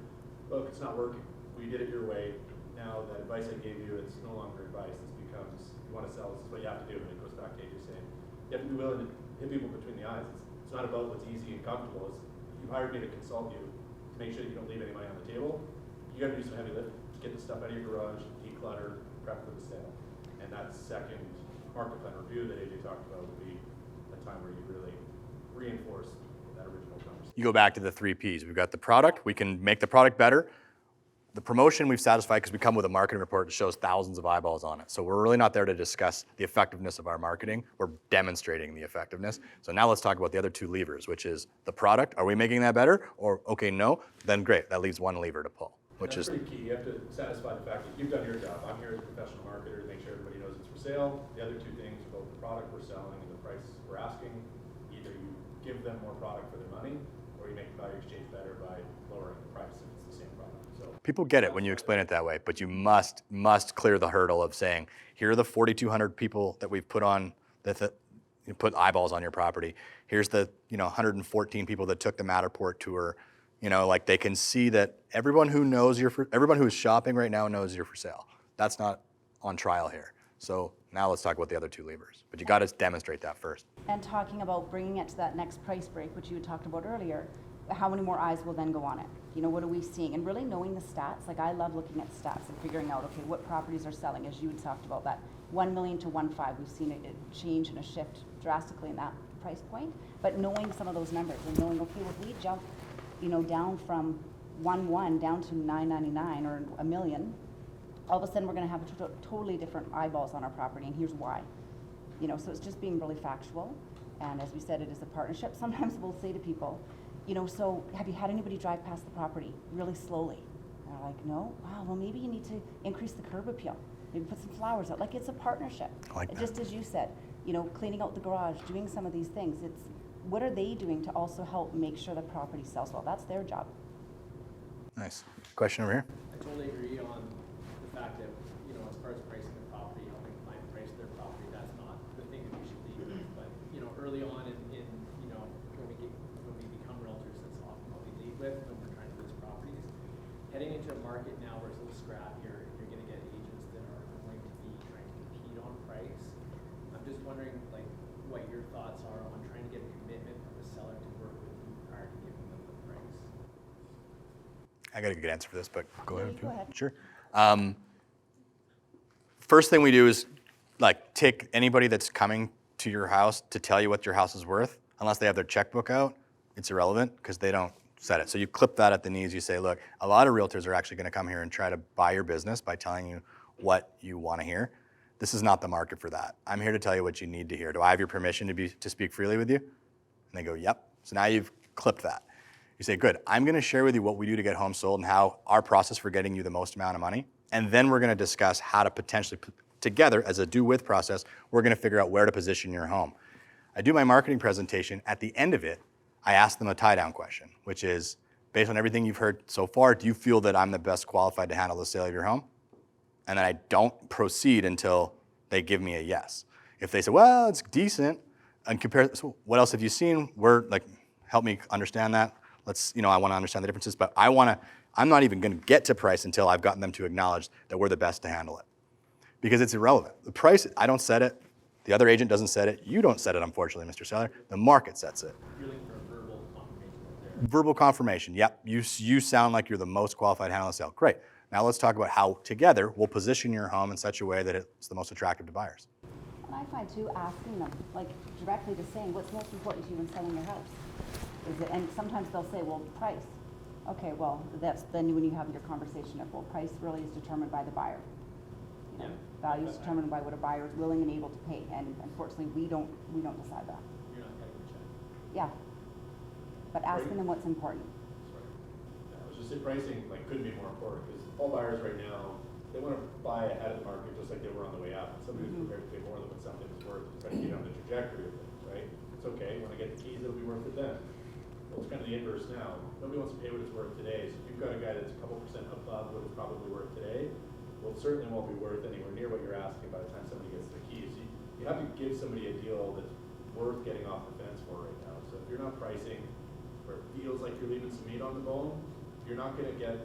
look, it's not working. We did it your way. Now that advice I gave you, it's no longer advice. This becomes, you want to sell, this is what you have to do. And it goes back to AJ saying, you have to be willing to hit people between the eyes. It's not about what's easy and comfortable. It's, you hired me to consult you to make sure that you don't leave any money on the table. You got to do some heavy lifting. Get the stuff out of your garage, declutter, prep for the sale. And that second market plan review that AJ talked about would be a time where you really reinforce that original conversation. You go back to the 3 Ps. We've got the product. We can make the product better. The promotion we've satisfied because we come with a marketing report that shows thousands of eyeballs on it. So we're really not there to discuss the effectiveness of our marketing. We're demonstrating the effectiveness. So now let's talk about the other 2 levers, which is the product. Are we making that better? Or, okay, no, then great. That leaves 1 lever to pull, which That's is pretty key. You have to satisfy the fact that you've done your job. I'm here as a professional marketer to make sure everybody knows it's for sale. The other 2 things are both the product we're selling and the price we're asking. Either you give them more product for their money, or you make the value exchange better by lowering the price if it's the same product. So people get it when you explain it that way, but you must clear the hurdle of saying, here are the 4,200 people that we've put on that you put eyeballs on your property. Here's the 114 people that took the Matterport tour. Like they can see that everyone who is shopping right now knows you're for sale. That's not on trial here. So now let's talk about the other 2 levers. But you got to demonstrate that first. And talking about bringing it to that next price break, which you had talked about earlier, how many more eyes will then go on it? What are we seeing? And really knowing the stats. Like I love looking at stats and figuring out, okay, what properties are selling, as you had talked about that 1 million to 1.5. We've seen a change and a shift drastically in that price point. But knowing some of those numbers and knowing, okay, well, if we jump, down from 1.1 down to 999 or a million, all of a sudden we're going to have totally different eyeballs on our property, and here's why. So it's just being really factual. And as we said, it is a partnership. Sometimes we'll say to people, so have you had anybody drive past the property really slowly? And they're like, no. Wow, well, maybe you need to increase the curb appeal. Maybe put some flowers out. Like, it's a partnership. I like that. Just as you said, cleaning out the garage, doing some of these things. It's what are they doing to also help make sure the property sells well? That's their job. Nice. Question over here. I totally agree on the fact that, as far as pricing the property, helping a client price their property, that's not the thing that we should lead with. But, early on in when we become realtors, that's often what we lead with when we're trying to list properties. Heading into a market now where it's a little scrappier, you're going to get agents that are going to be trying to compete on price. I'm just wondering, what your thoughts are on trying to get a commitment from the seller to work with you prior to giving them the price. I got a good answer for this, but go ahead. Go ahead. Sure. First thing we do is take anybody that's coming to your house to tell you what your house is worth, unless they have their checkbook out, it's irrelevant because they don't set it. So you clip that at the knees. You say, look, a lot of realtors are actually going to come here and try to buy your business by telling you what you want to hear. This is not the market for that. I'm here to tell you what you need to hear. Do I have your permission to speak freely with you? And they go, yep. So now you've clipped that. You say, good, I'm going to share with you what we do to get homes sold and how our process for getting you the most amount of money. And then we're going to discuss how to potentially, together as a do-with process, we're going to figure out where to position your home. I do my marketing presentation. At the end of it, I ask them a tie-down question, which is, based on everything you've heard so far, do you feel that I'm the best qualified to handle the sale of your home? And then I don't proceed until they give me a yes. If they say, well, it's decent, and compare, so what else have you seen? Help me understand that. I want to understand the differences, but I'm not even going to get to price until I've gotten them to acknowledge that we're the best to handle it. Because it's irrelevant. The price, I don't set it. The other agent doesn't set it. You don't set it, unfortunately, Mr. Seller. The market sets it. You're looking for a verbal confirmation there. Verbal confirmation. Yep, you sound like you're the most qualified to handle the sale. Great. Now let's talk about how together we'll position your home in such a way that it's the most attractive to buyers. And I find too, asking them, directly to saying, what's most important to you when selling your house? And sometimes they'll say, well, price. Okay, well, that's then when you have your conversation of, well, price really is determined by the buyer. Value is determined by what a buyer is willing and able to pay. And unfortunately, we don't decide that. You're not cutting the check. Yeah. But asking them what's important. I was just saying pricing couldn't be more important because all buyers right now, they want to buy ahead of the market just like they were on the way up. And somebody who's prepared to pay more than what something is worth to try to get on the trajectory of things, right? It's okay. When I get the keys, it'll be worth it then. Well, it's kind of the inverse now. Nobody wants to pay what it's worth today. So if you've got a guy that's a couple percent above what it's probably worth today, well, it certainly won't be worth anywhere near what you're asking by the time somebody gets their keys. You have to give somebody a deal that's worth getting off the fence for right now. So if you're not pricing where it feels like you're leaving some meat on the bone, you're not going to get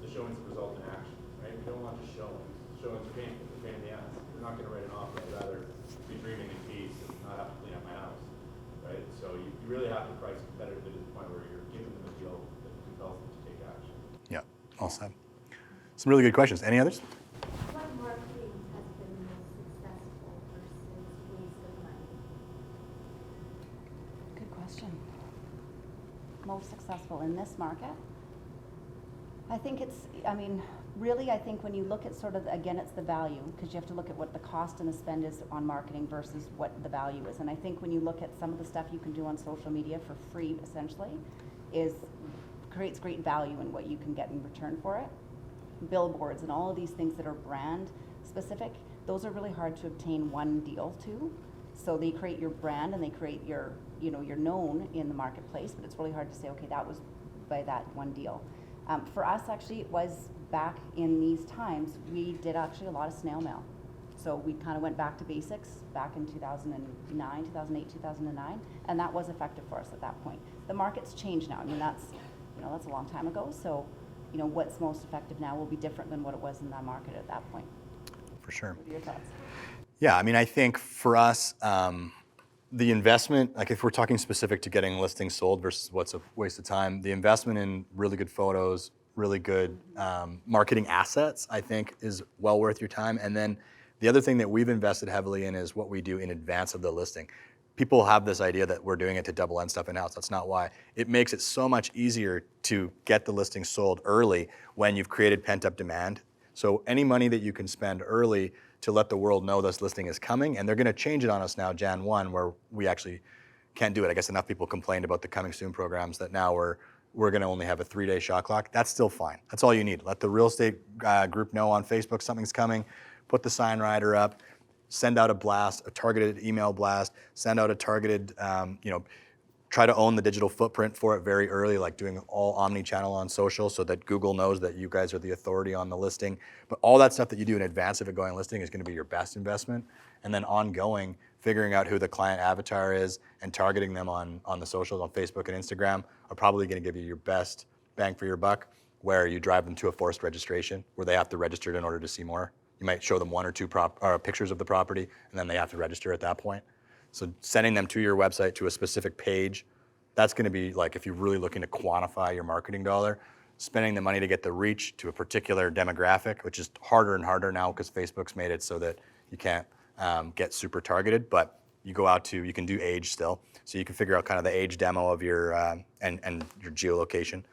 the showings that result in action, right? We don't want just showings. Showings are painful, they're pain in the ass. We're not going to write an offer. I'd rather be dreaming in peace and not have to clean up my house, right? So you really have to price competitively to the point where you're giving them a deal that compels them to take action. Yeah, all set. Some really good questions. Any others? What marketing has been the most successful versus waste of money? Good question. Most successful in this market? I think really, I think when you look at sort of, again, it's the value, because you have to look at what the cost and the spend is on marketing versus what the value is. And I think when you look at some of the stuff you can do on social media for free, essentially, creates great value in what you can get in return for it. Billboards and all of these things that are brand specific, those are really hard to obtain one deal to. So they create your brand and they create your, you're known in the marketplace, but it's really hard to say, okay, that was by that one deal. For us, actually, it was back in these times, we did actually a lot of snail mail. So we kind of went back to basics back in 2009, 2008, 2009, and that was effective for us at that point. The market's changed now. I mean, that's a long time ago. So, what's most effective now will be different than what it was in that market at that point. For sure. What are your thoughts? Yeah, I mean, I think for us, the investment, like if we're talking specific to getting listings sold versus what's a waste of time, the investment in really good photos, really good marketing assets, I think is well worth your time. And then the other thing that we've invested heavily in is what we do in advance of the listing. People have this idea that we're doing it to double end stuff in-house. That's not why. It makes it so much easier to get the listing sold early when you've created pent-up demand. So any money that you can spend early to let the world know this listing is coming, and they're going to change it on us now, Jan 1, where we actually can't do it. I guess enough people complained about the coming soon programs that now we're going to only have a 3-day shot clock. That's still fine. That's all you need. Let the real estate group know on Facebook something's coming. Put the sign rider up. Send out a blast, a targeted email blast. Send out a targeted, try to own the digital footprint for it very early, like doing all omni-channel on social so that Google knows that you guys are the authority on the listing. But all that stuff that you do in advance of it going listing is going to be your best investment. And then ongoing, figuring out who the client avatar is and targeting them on the socials, on Facebook and Instagram, are probably going to give you your best bang for your buck, where you drive them to a forced registration, where they have to register in order to see more. You might show them 1 or 2 pictures of the property, and then they have to register at that point. So sending them to your website, to a specific page, that's going to be like, if you're really looking to quantify your marketing dollar, spending the money to get the reach to a particular demographic, which is harder and harder now because Facebook's made it so that you can't get super targeted, but you can do age still. So you can figure out kind of the age demo of your, and your geolocation,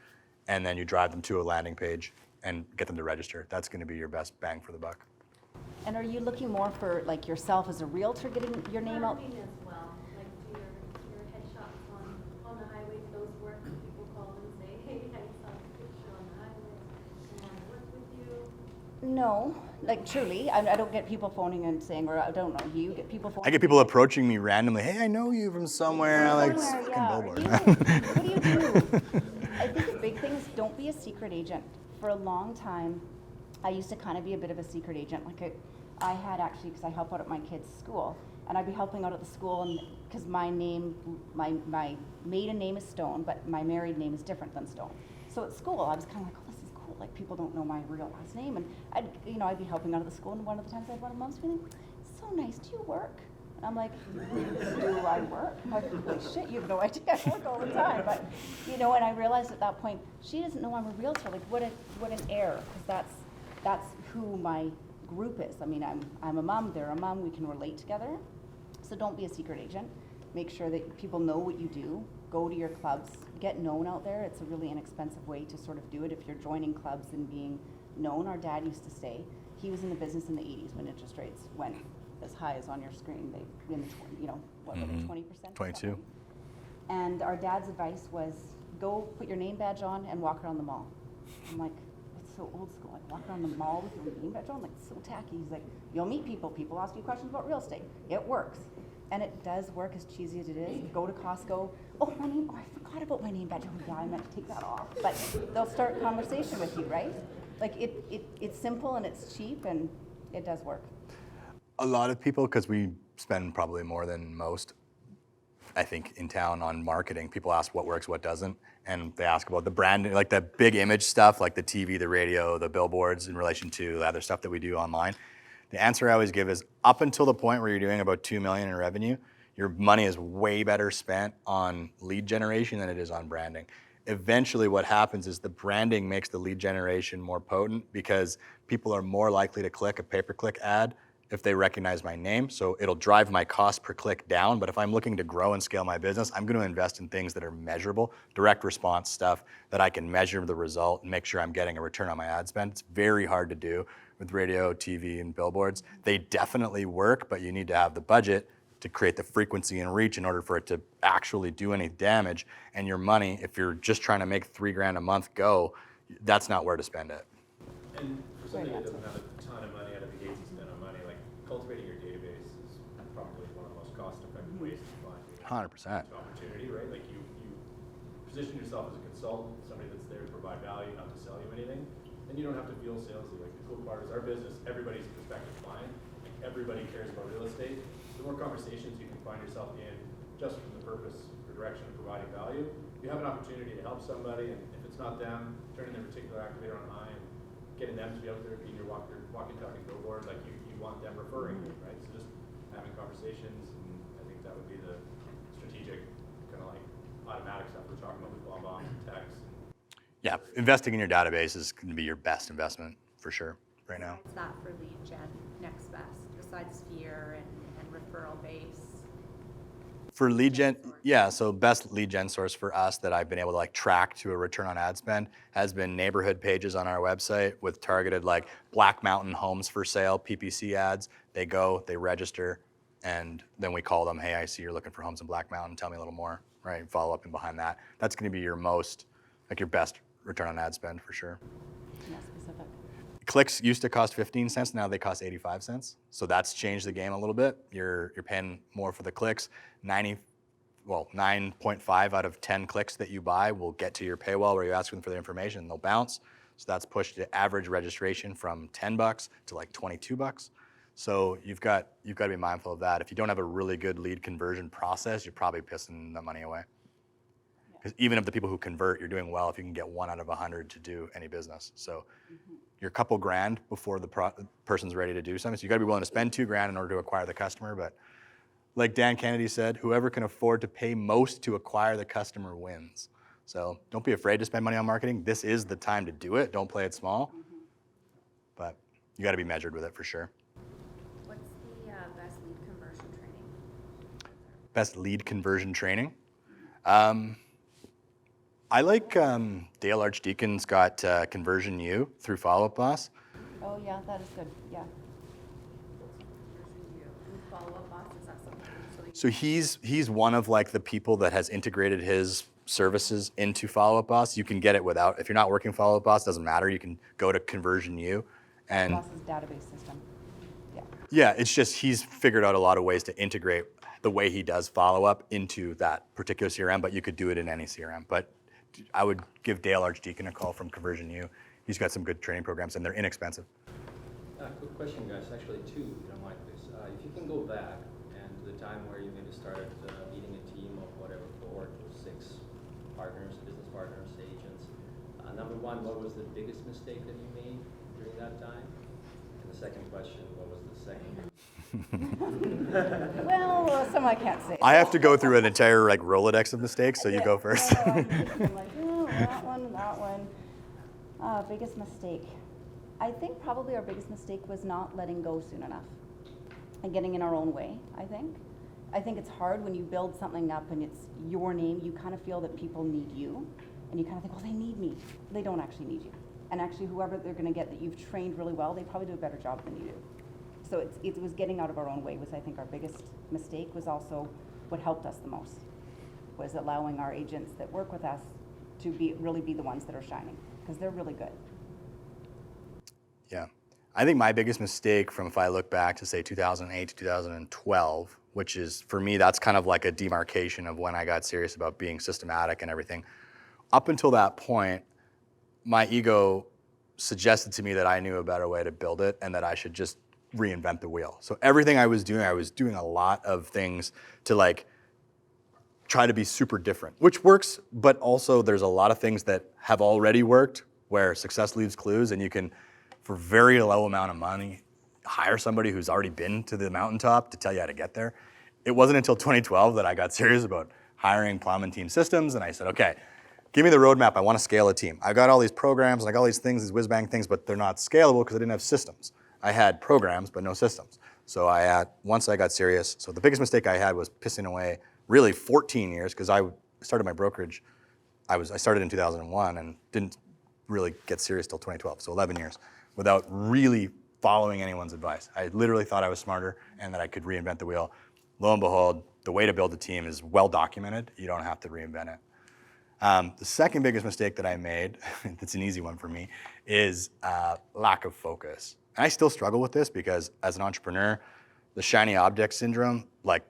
and then you drive them to a landing page and get them to register. That's going to be your best bang for the buck. And are you looking more for like yourself as a realtor getting your name out? Marketing as well, like do your headshots on the highway, those work, people call and say, hey, I saw a picture on the highway, I want to work with you. No, like truly, I don't get people phoning and saying, or I don't know, you get people phoning. I get people approaching me randomly. Hey, I know you from somewhere. I'm like, Somewhere, fucking yeah. billboard. What do you do? I think the big thing is don't be a secret agent. For a long time, I used to kind of be a bit of a secret agent. Like I had actually, because I help out at my kids' school, and I'd be helping out at the school, and because my name, my maiden name is Stone, but my married name is different than Stone. So at school, I was kind of like, oh, this is cool. Like people don't know my real last name, and I'd be helping out at the school, and one of the times I had one of the moms feeling, so nice. Do you work? And I'm like, do I work? I'm like, holy shit, you have no idea. I work all the time. But, and I realized at that point, she doesn't know I'm a realtor. Like, what an error, because that's who my group is. I mean, I'm a mom, they're a mom, we can relate together. So don't be a secret agent. Make sure that people know what you do. Go to your clubs, get known out there. It's a really inexpensive way to sort of do it if you're joining clubs and being known. Our dad used to say, he was in the business in the 80s when interest rates went as high as on your screen. They, in the, what were they, 20%? 22. And our dad's advice was, go put your name badge on and walk around the mall. I'm like, it's so old school. Like, walk around the mall with your name badge on, like, so tacky. He's like, you'll meet people. People ask you questions about real estate. It works. And it does work, as cheesy as it is. Go to Costco, oh, my name, oh, I forgot about my name badge. Oh, yeah, I meant to take that off. But they'll start a conversation with you, right? Like, it's simple and it's cheap and it does work. A lot of people, because we spend probably more than most, I think, in town on marketing, people ask what works, what doesn't, and they ask about the branding, like the big image stuff, like the TV, the radio, the billboards in relation to the other stuff that we do online. The answer I always give is up until the point where you're doing about $2 million in revenue, your money is way better spent on lead generation than it is on branding. Eventually what happens is the branding makes the lead generation more potent because people are more likely to click a pay-per-click ad if they recognize my name. So it'll drive my cost per click down. But if I'm looking to grow and scale my business, I'm going to invest in things that are measurable, direct response stuff that I can measure the result and make sure I'm getting a return on my ad spend. It's very hard to do with radio, TV, and billboards. They definitely work, but you need to have the budget to create the frequency and reach in order for it to actually do any damage. And your money, if you're just trying to make $3,000 a month go, that's not where to spend it. And for somebody that doesn't have a ton of money out of the gates to spend on money, like cultivating your database is probably one of the most cost-effective ways to find 100%. opportunity, right? Like you position yourself as a consultant, somebody that's there to provide value, not to sell you anything, and you don't have to feel salesy. Like the cool part is our business, everybody's a prospective client, like everybody cares about real estate. The more conversations you can find yourself in just from the purpose or direction of providing value, you have an opportunity to help somebody, and if it's not them, turning their particular activator on high and getting them to be out there being your walking, talking billboard, like you want them referring you, right? So just having conversations, and I think that would be the strategic kind of like automatic stuff we're talking about with bomb and text. Yeah, investing in your database is going to be your best investment for sure right now. What's that for lead gen, next best, besides Sphere and referral base? For lead gen, yeah, so best lead gen source for us that I've been able to like track to a return on ad spend has been neighborhood pages on our website with targeted like Black Mountain homes for sale, PPC ads. They go, they register, and then we call them, hey, I see you're looking for homes in Black Mountain, tell me a little more, right? Follow up in behind that. That's gonna be your most, like your best return on ad spend for sure. Yeah, specific. Clicks used to cost 15 cents, now they cost 85 cents. So that's changed the game a little bit. You're paying more for the clicks. 9.5 out of 10 clicks that you buy will get to your paywall where you ask them for the information and they'll bounce. So that's pushed the average registration from $10 to like $22. So you've got to be mindful of that. If you don't have a really good lead conversion process, you're probably pissing the money away. Because even if the people who convert, you're doing well if you can get 1 out of 100 to do any business. So you're a couple grand before the person's ready to do something. So you got to be willing to spend $2,000 in order to acquire the customer. But like Dan Kennedy said, whoever can afford to pay most to acquire the customer wins. So don't be afraid to spend money on marketing. This is the time to do it. Don't play it small. But you got to be measured with it for sure. What's the best lead conversion training? Best lead conversion training. I like Dale Archdeacon's got Conversion U through Follow Up Boss. Oh, yeah, that is good, yeah. Follow-up boss, is that something? So he's one of like the people that has integrated his services into Follow Up Boss. You can get it without, if you're not working Follow Up Boss, doesn't matter. You can go to Conversion U and Boss's database system, yeah. yeah, it's just he's figured out a lot of ways to integrate the way he does follow up into that particular CRM, but you could do it in any CRM. But I would give Dale Archdeacon a call from Conversion U. He's got some good training programs and they're inexpensive. Quick question, guys. Actually, two, if you don't like this. If you can go back and to the time where you maybe started leading a team of whatever, 4 to 6 partners, business partners, agents. Number one, what was the biggest mistake that you made during that time? And the second question, what was the second? Well, some I can't say. I have to go through an entire like Rolodex of mistakes, so you go first. I'm like, oh, that one. Biggest mistake. I think probably our biggest mistake was not letting go soon enough and getting in our own way, I think. I think it's hard when you build something up and it's your name, you kind of feel that people need you. And you kind of think, well, they need me. They don't actually need you. And actually, whoever they're going to get that you've trained really well, they probably do a better job than you do. So it was getting out of our own way was, I think, our biggest mistake, was also what helped us the most, was allowing our agents that work with us to really be the ones that are shining, because they're really good. Yeah. I think my biggest mistake from, if I look back to say 2008 to 2012, which is, for me, that's kind of like a demarcation of when I got serious about being systematic and everything. Up until that point, my ego suggested to me that I knew a better way to build it and that I should just reinvent the wheel. So everything I was doing a lot of things to like try to be super different, which works, but also there's a lot of things that have already worked where success leaves clues, and you can, for very low amount of money, hire somebody who's already been to the mountaintop to tell you how to get there. It wasn't until 2012 that I got serious about hiring Plowman Team Systems, and I said, okay, give me the roadmap. I want to scale a team. I've got all these programs, like all these things, these whiz-bang things, but they're not scalable because I didn't have systems. I had programs, but no systems. So once I got serious, so the biggest mistake I had was pissing away really 14 years, because I started my brokerage, I started in 2001 and didn't really get serious till 2012, so 11 years, without really following anyone's advice. I literally thought I was smarter and that I could reinvent the wheel. Lo and behold, the way to build a team is well documented. You don't have to reinvent it. The second biggest mistake that I made, it's an easy one for me, is lack of focus. And I still struggle with this because as an entrepreneur, the shiny object syndrome, like,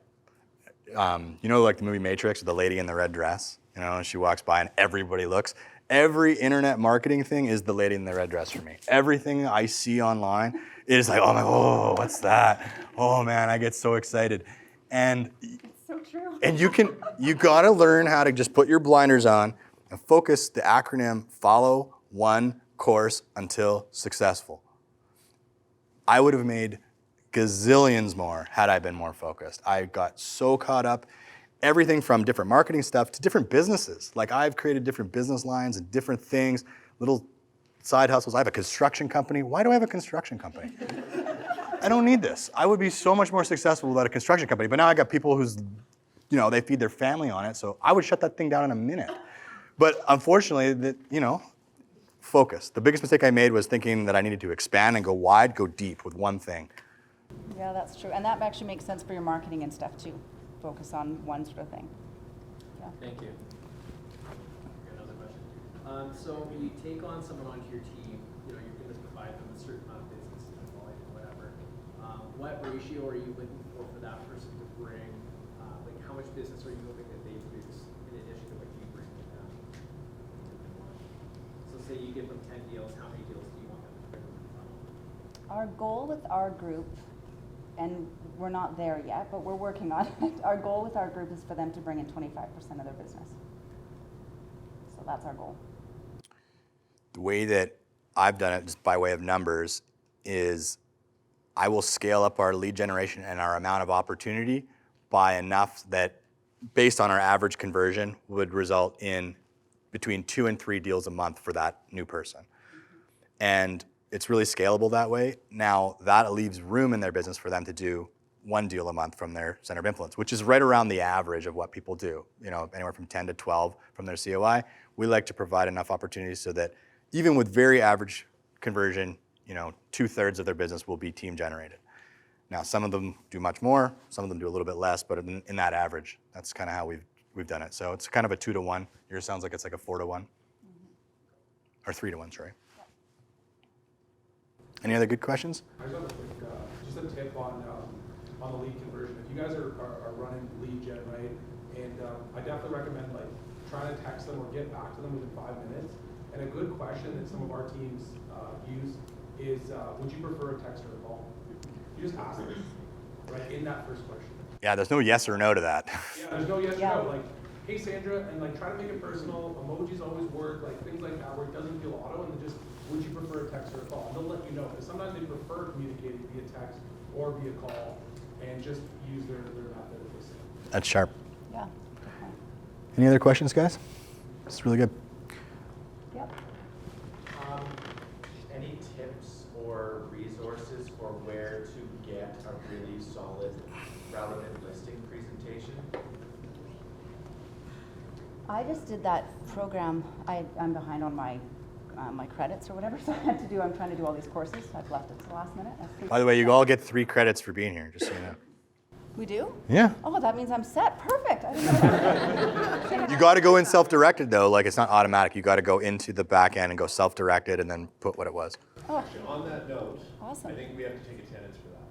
like the movie Matrix with the lady in the red dress, she walks by and everybody looks. Every internet marketing thing is the lady in the red dress for me. Everything I see online is like, oh, what's that? Oh man, I get so excited. And So true. And you gotta learn how to just put your blinders on and focus. The acronym, follow one course until successful. I would have made gazillions more had I been more focused. I got so caught up, everything from different marketing stuff to different businesses. Like I've created different business lines and different things, little side hustles. I have a construction company. Why do I have a construction company? I don't need this. I would be so much more successful without a construction company. But now I got people who's, they feed their family on it. So I would shut that thing down in a minute. But unfortunately, focus. The biggest mistake I made was thinking that I needed to expand and go wide, go deep with one thing. Yeah, that's true. And that actually makes sense for your marketing and stuff too. Focus on one sort of thing. Yeah. Thank you. Okay, another question. So when you take on someone onto your team, you're going to provide them a certain amount of business and volume, whatever. What ratio are you looking for that person to bring? Like how much business are you hoping that they produce in addition to what you bring to them? So say you give them 10 deals, how many deals do you want them to bring? Our goal with our group, and we're not there yet, but we're working on it. Our goal with our group is for them to bring in 25% of their business. So that's our goal. The way that I've done it, just by way of numbers, is I will scale up our lead generation and our amount of opportunity by enough that, based on our average conversion, would result in between 2 and 3 deals a month for that new person. And it's really scalable that way. Now, that leaves room in their business for them to do 1 deal a month from their center of influence, which is right around the average of what people do, anywhere from 10 to 12 from their COI. We like to provide enough opportunities so that even with very average conversion, 2/3 of their business will be team generated. Now, some of them do much more, some of them do a little bit less, but in that average, that's kind of how we've done it. So it's kind of a 2 to 1. Yours sounds like it's like a 4 to 1, or 3 to 1, sorry. Any other good questions? I just have a quick, just a tip on the lead conversion. If you guys are running lead gen, right, and I definitely recommend like trying to text them or get back to them within 5 minutes. And a good question that some of our teams use is, would you prefer a text or a call? You just ask them, right, in that first question. Yeah, there's no yes or no to that. Yeah, there's no yes or no. Like, hey Sandra, and like try to make it personal. Emojis always work, like things like that, where it doesn't feel auto, and then just, would you prefer a text or a call? And they'll let you know, because sometimes they prefer communicating via text or via call, and just use their method of listening. That's sharp. Yeah. Any other questions, guys? It's really good. Yep. Any tips or resources for where to get a really solid, relevant listing presentation? I just did that program. I'm behind on my credits or whatever, so I'm trying to do all these courses. I've left it to the last minute. By the way, you all get 3 credits for being here, just so you know. We do? Yeah. Oh, that means I'm set. Perfect. I didn't know. You got to go in self-directed, though. Like, it's not automatic. You got to go into the back end and go self-directed and then put what it was. Oh, On that note, awesome. I think we have to take attendance for that.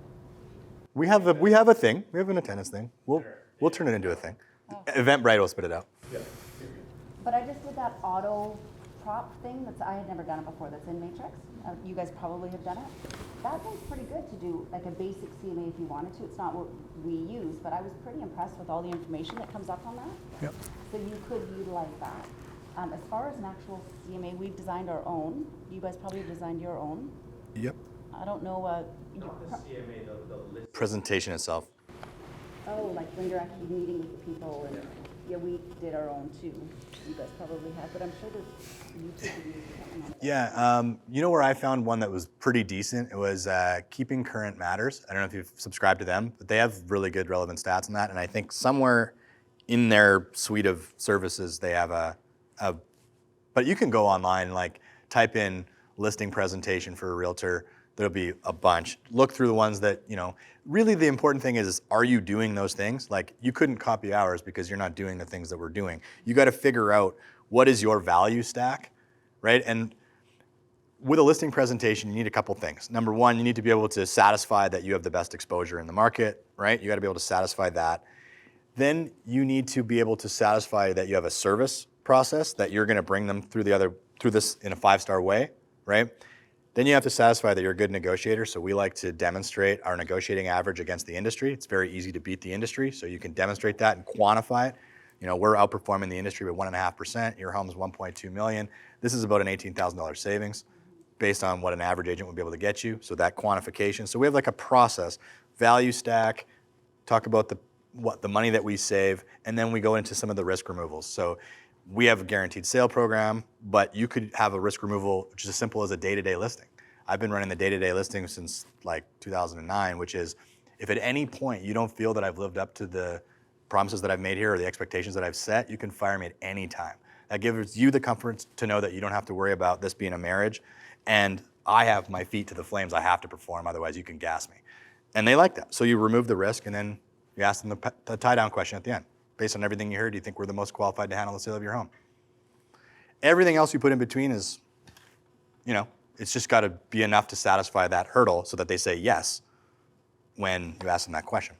We have a thing. We have an attendance thing. We'll turn it into a thing. Eventbrite will spit it out. But I just did that auto prop thing I had never done it before, that's in Matrix. You guys probably have done it. That thing's pretty good to do like a basic CMA if you wanted to. It's not what we use, but I was pretty impressed with all the information that comes up on that. Yep. So you could utilize that. As far as an actual CMA, we've designed our own. You guys probably designed your own. Yep. I don't know, Not the CMA, the list. Presentation itself. oh, like when you're actually meeting with the people and, yeah, we did our own too. You guys probably have, but I'm sure there's YouTube videos or something on it. Yeah, you know where I found one that was pretty decent? It was Keeping Current Matters. I don't know if you've subscribed to them, but they have really good relevant stats on that. And I think somewhere in their suite of services, they have but you can go online and like type in listing presentation for a realtor. There'll be a bunch. Look through the ones that, really the important thing is are you doing those things? Like you couldn't copy ours because you're not doing the things that we're doing. You got to figure out what is your value stack, right? And with a listing presentation, you need a couple things. Number one, you need to be able to satisfy that you have the best exposure in the market, right? You got to be able to satisfy that. Then you need to be able to satisfy that you have a service process that you're going to bring them through this in a 5-star way, right? Then you have to satisfy that you're a good negotiator. So we like to demonstrate our negotiating average against the industry. It's very easy to beat the industry. So you can demonstrate that and quantify it. We're outperforming the industry by 1.5%. Your home is 1.2 million. This is about an $18,000 savings based on what an average agent would be able to get you. So that quantification. So we have like a process, value stack, talk about the money that we save, and then we go into some of the risk removals. So we have a guaranteed sale program, but you could have a risk removal which is as simple as a day-to-day listing. I've been running the day-to-day listing since like 2009, which is if at any point you don't feel that I've lived up to the promises that I've made here or the expectations that I've set, you can fire me at any time. That gives you the comfort to know that you don't have to worry about this being a marriage, and I have my feet to the flames. I have to perform, otherwise you can gas me. And they like that. So you remove the risk, and then you ask them the tie-down question at the end. Based on everything you heard, do you think we're the most qualified to handle the sale of your home? Everything else you put in between is, it's just got to be enough to satisfy that hurdle so that they say yes when you ask them that question.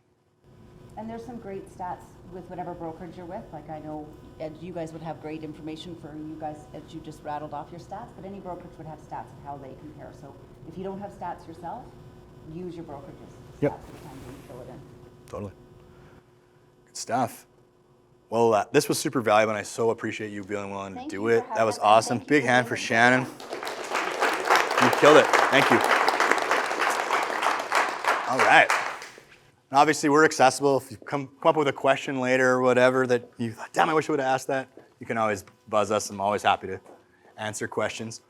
And there's some great stats with whatever brokerage you're with. Like I know, Ed, you guys would have great information for you guys as you just rattled off your stats, but any brokerage would have stats of how they compare. So if you don't have stats yourself, use your brokerage's Yep. stats for the time being, fill it in. Totally. Good stuff. Well, this was super valuable, and I so appreciate you being willing to Thank do you it. for That was having us, and awesome. thank you Big for hand for being Shannon. You killed it. Thank you. All right. And obviously, we're accessible. If you come up with a question later or whatever that you thought, damn, I wish I would have asked that, you can always buzz us. I'm always happy to answer questions.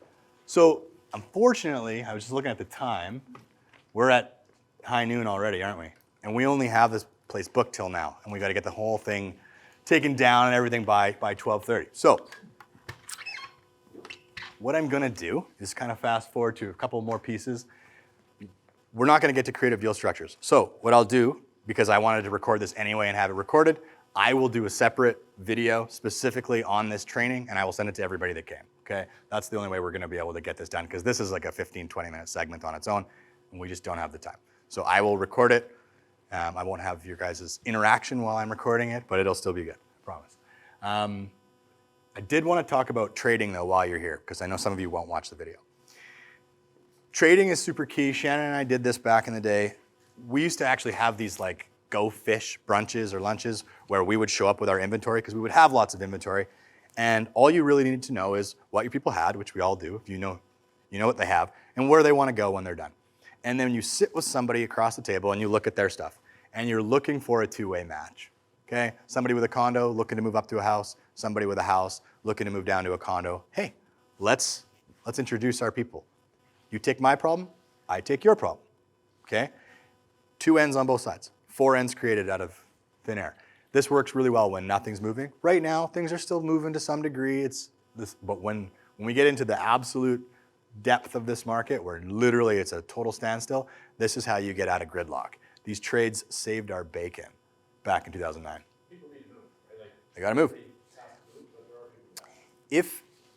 So, unfortunately, I was just looking at the time. We're at high noon already, aren't we? And we only have this place booked till now, and we got to get the whole thing taken down and everything by 12:30. So, what I'm going to do is kind of fast forward to a couple more pieces. We're not going to get to creative deal structures. So what I'll do, because I wanted to record this anyway and have it recorded, I will do a separate video specifically on this training, and I will send it to everybody that came, okay? That's the only way we're going to be able to get this done, because this is like a 15, 20-minute segment on its own, and we just don't have the time. So I will record it. I won't have your guys' interaction while I'm recording it, but it'll still be good, I promise. I did want to talk about trading, though, while you're here, because I know some of you won't watch the video. Trading is super key. Shannon and I did this back in the day. We used to actually have these like go fish brunches or lunches where we would show up with our inventory, because we would have lots of inventory. And all you really needed to know is what your people had, which we all do, if you know what they have, and where they want to go when they're done. And then you sit with somebody across the table and you look at their stuff, and you're looking for a two-way match. Okay? Somebody with a condo looking to move up to a house, somebody with a house looking to move down to a condo. Hey, let's introduce our people. You take my problem, I take your problem. Okay? 2 ends on both sides. 4 ends created out of thin air. This works really well when nothing's moving. Right now, things are still moving to some degree. But when we get into the absolute depth of this market, where literally it's a total standstill, this is how you get out of gridlock. These trades saved our bacon back in 2009. People need to move, right? Like, They gotta move.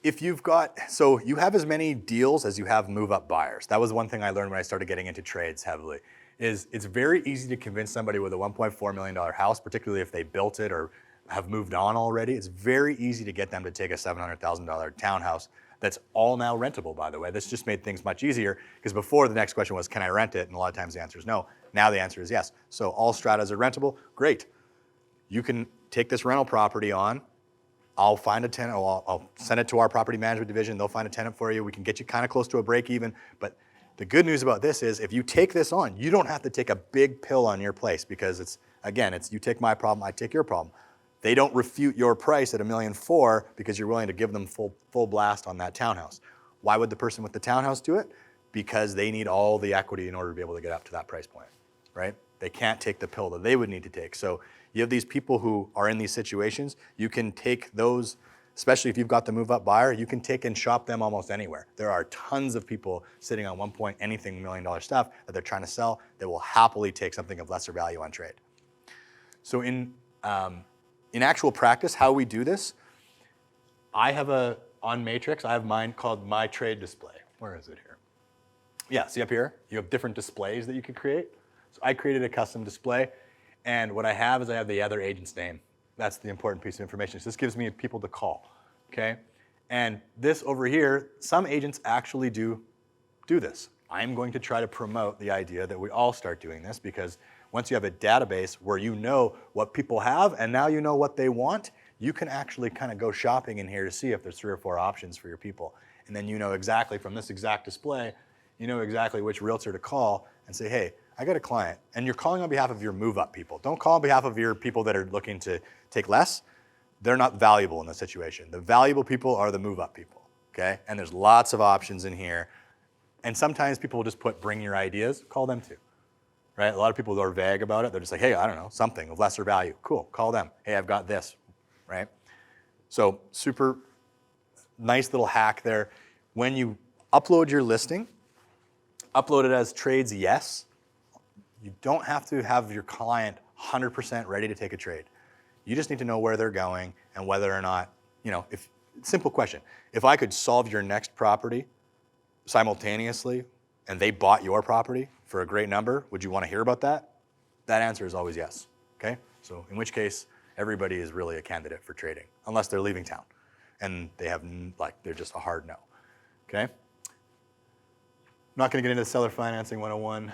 If you've got, so you have as many deals as you have move-up buyers. That was one thing I learned when I started getting into trades heavily, is it's very easy to convince somebody with a $1.4 million house, particularly if they built it or have moved on already. It's very easy to get them to take a $700,000 townhouse that's all now rentable, by the way. This just made things much easier because before the next question was, can I rent it? And a lot of times the answer is no. Now the answer is yes. So all stratas are rentable. Great. You can take this rental property on. I'll find a tenant. I'll send it to our property management division. They'll find a tenant for you. We can get you kind of close to a break even. But the good news about this is if you take this on, you don't have to take a big pill on your place because it's you take my problem, I take your problem. They don't refute your price at $1.4 million because you're willing to give them full blast on that townhouse. Why would the person with the townhouse do it? Because they need all the equity in order to be able to get up to that price point, right? They can't take the pill that they would need to take. So you have these people who are in these situations. You can take those, especially if you've got the move-up buyer, you can take and shop them almost anywhere. There are tons of people sitting on $1 million stuff that they're trying to sell that will happily take something of lesser value on trade. So in actual practice, how we do this, I have on Matrix, I have mine called My Trade Display. Where is it here? Yeah, see up here? You have different displays that you could create. So I created a custom display, and what I have is I have the other agent's name. That's the important piece of information. So this gives me people to call, okay? And this over here, some agents actually do this. I'm going to try to promote the idea that we all start doing this because once you have a database where you know what people have and now you know what they want, you can actually kind of go shopping in here to see if there's 3 or 4 options for your people. And then you know exactly from this exact display, you know exactly which realtor to call and say, hey, I got a client. And you're calling on behalf of your move-up people. Don't call on behalf of your people that are looking to take less. They're not valuable in this situation. The valuable people are the move-up people, okay? And there's lots of options in here. And sometimes people will just put bring your ideas, call them too. Right? A lot of people are vague about it. They're just like, hey, I don't know, something of lesser value. Cool, call them. Hey, I've got this, right? So super nice little hack there. When you upload your listing, upload it as trades yes. You don't have to have your client 100% ready to take a trade. You just need to know where they're going and whether or not, simple question. If I could solve your next property simultaneously and they bought your property for a great number, would you want to hear about that? That answer is always yes, okay? So in which case, everybody is really a candidate for trading, unless they're leaving town and they have, they're just a hard no, okay? I'm not gonna get into seller financing 101.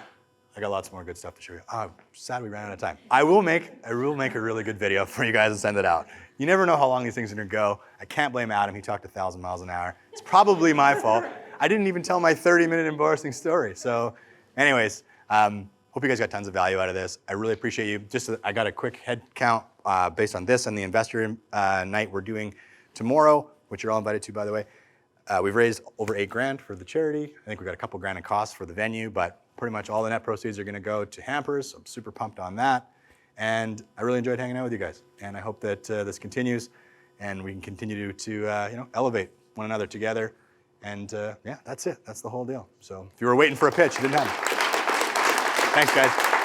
I got lots more good stuff to show you. Oh, sad we ran out of time. I will make a really good video for you guys and send it out. You never know how long these things are gonna go. I can't blame Adam, he talked 1,000 miles an hour. It's probably my fault. I didn't even tell my 30-minute embarrassing story. So anyways, hope you guys got tons of value out of this. I really appreciate you. I got a quick head count based on this and the investor night we're doing tomorrow, which you're all invited to, by the way. We've raised over $8,000 for the charity. I think we got a couple grand in costs for the venue, but pretty much all the net proceeds are gonna go to Hampers. I'm super pumped on that. And I really enjoyed hanging out with you guys. And I hope that this continues and we can continue to elevate one another together. And yeah, that's it. That's the whole deal. So if you were waiting for a pitch, you didn't have it. Thanks, guys.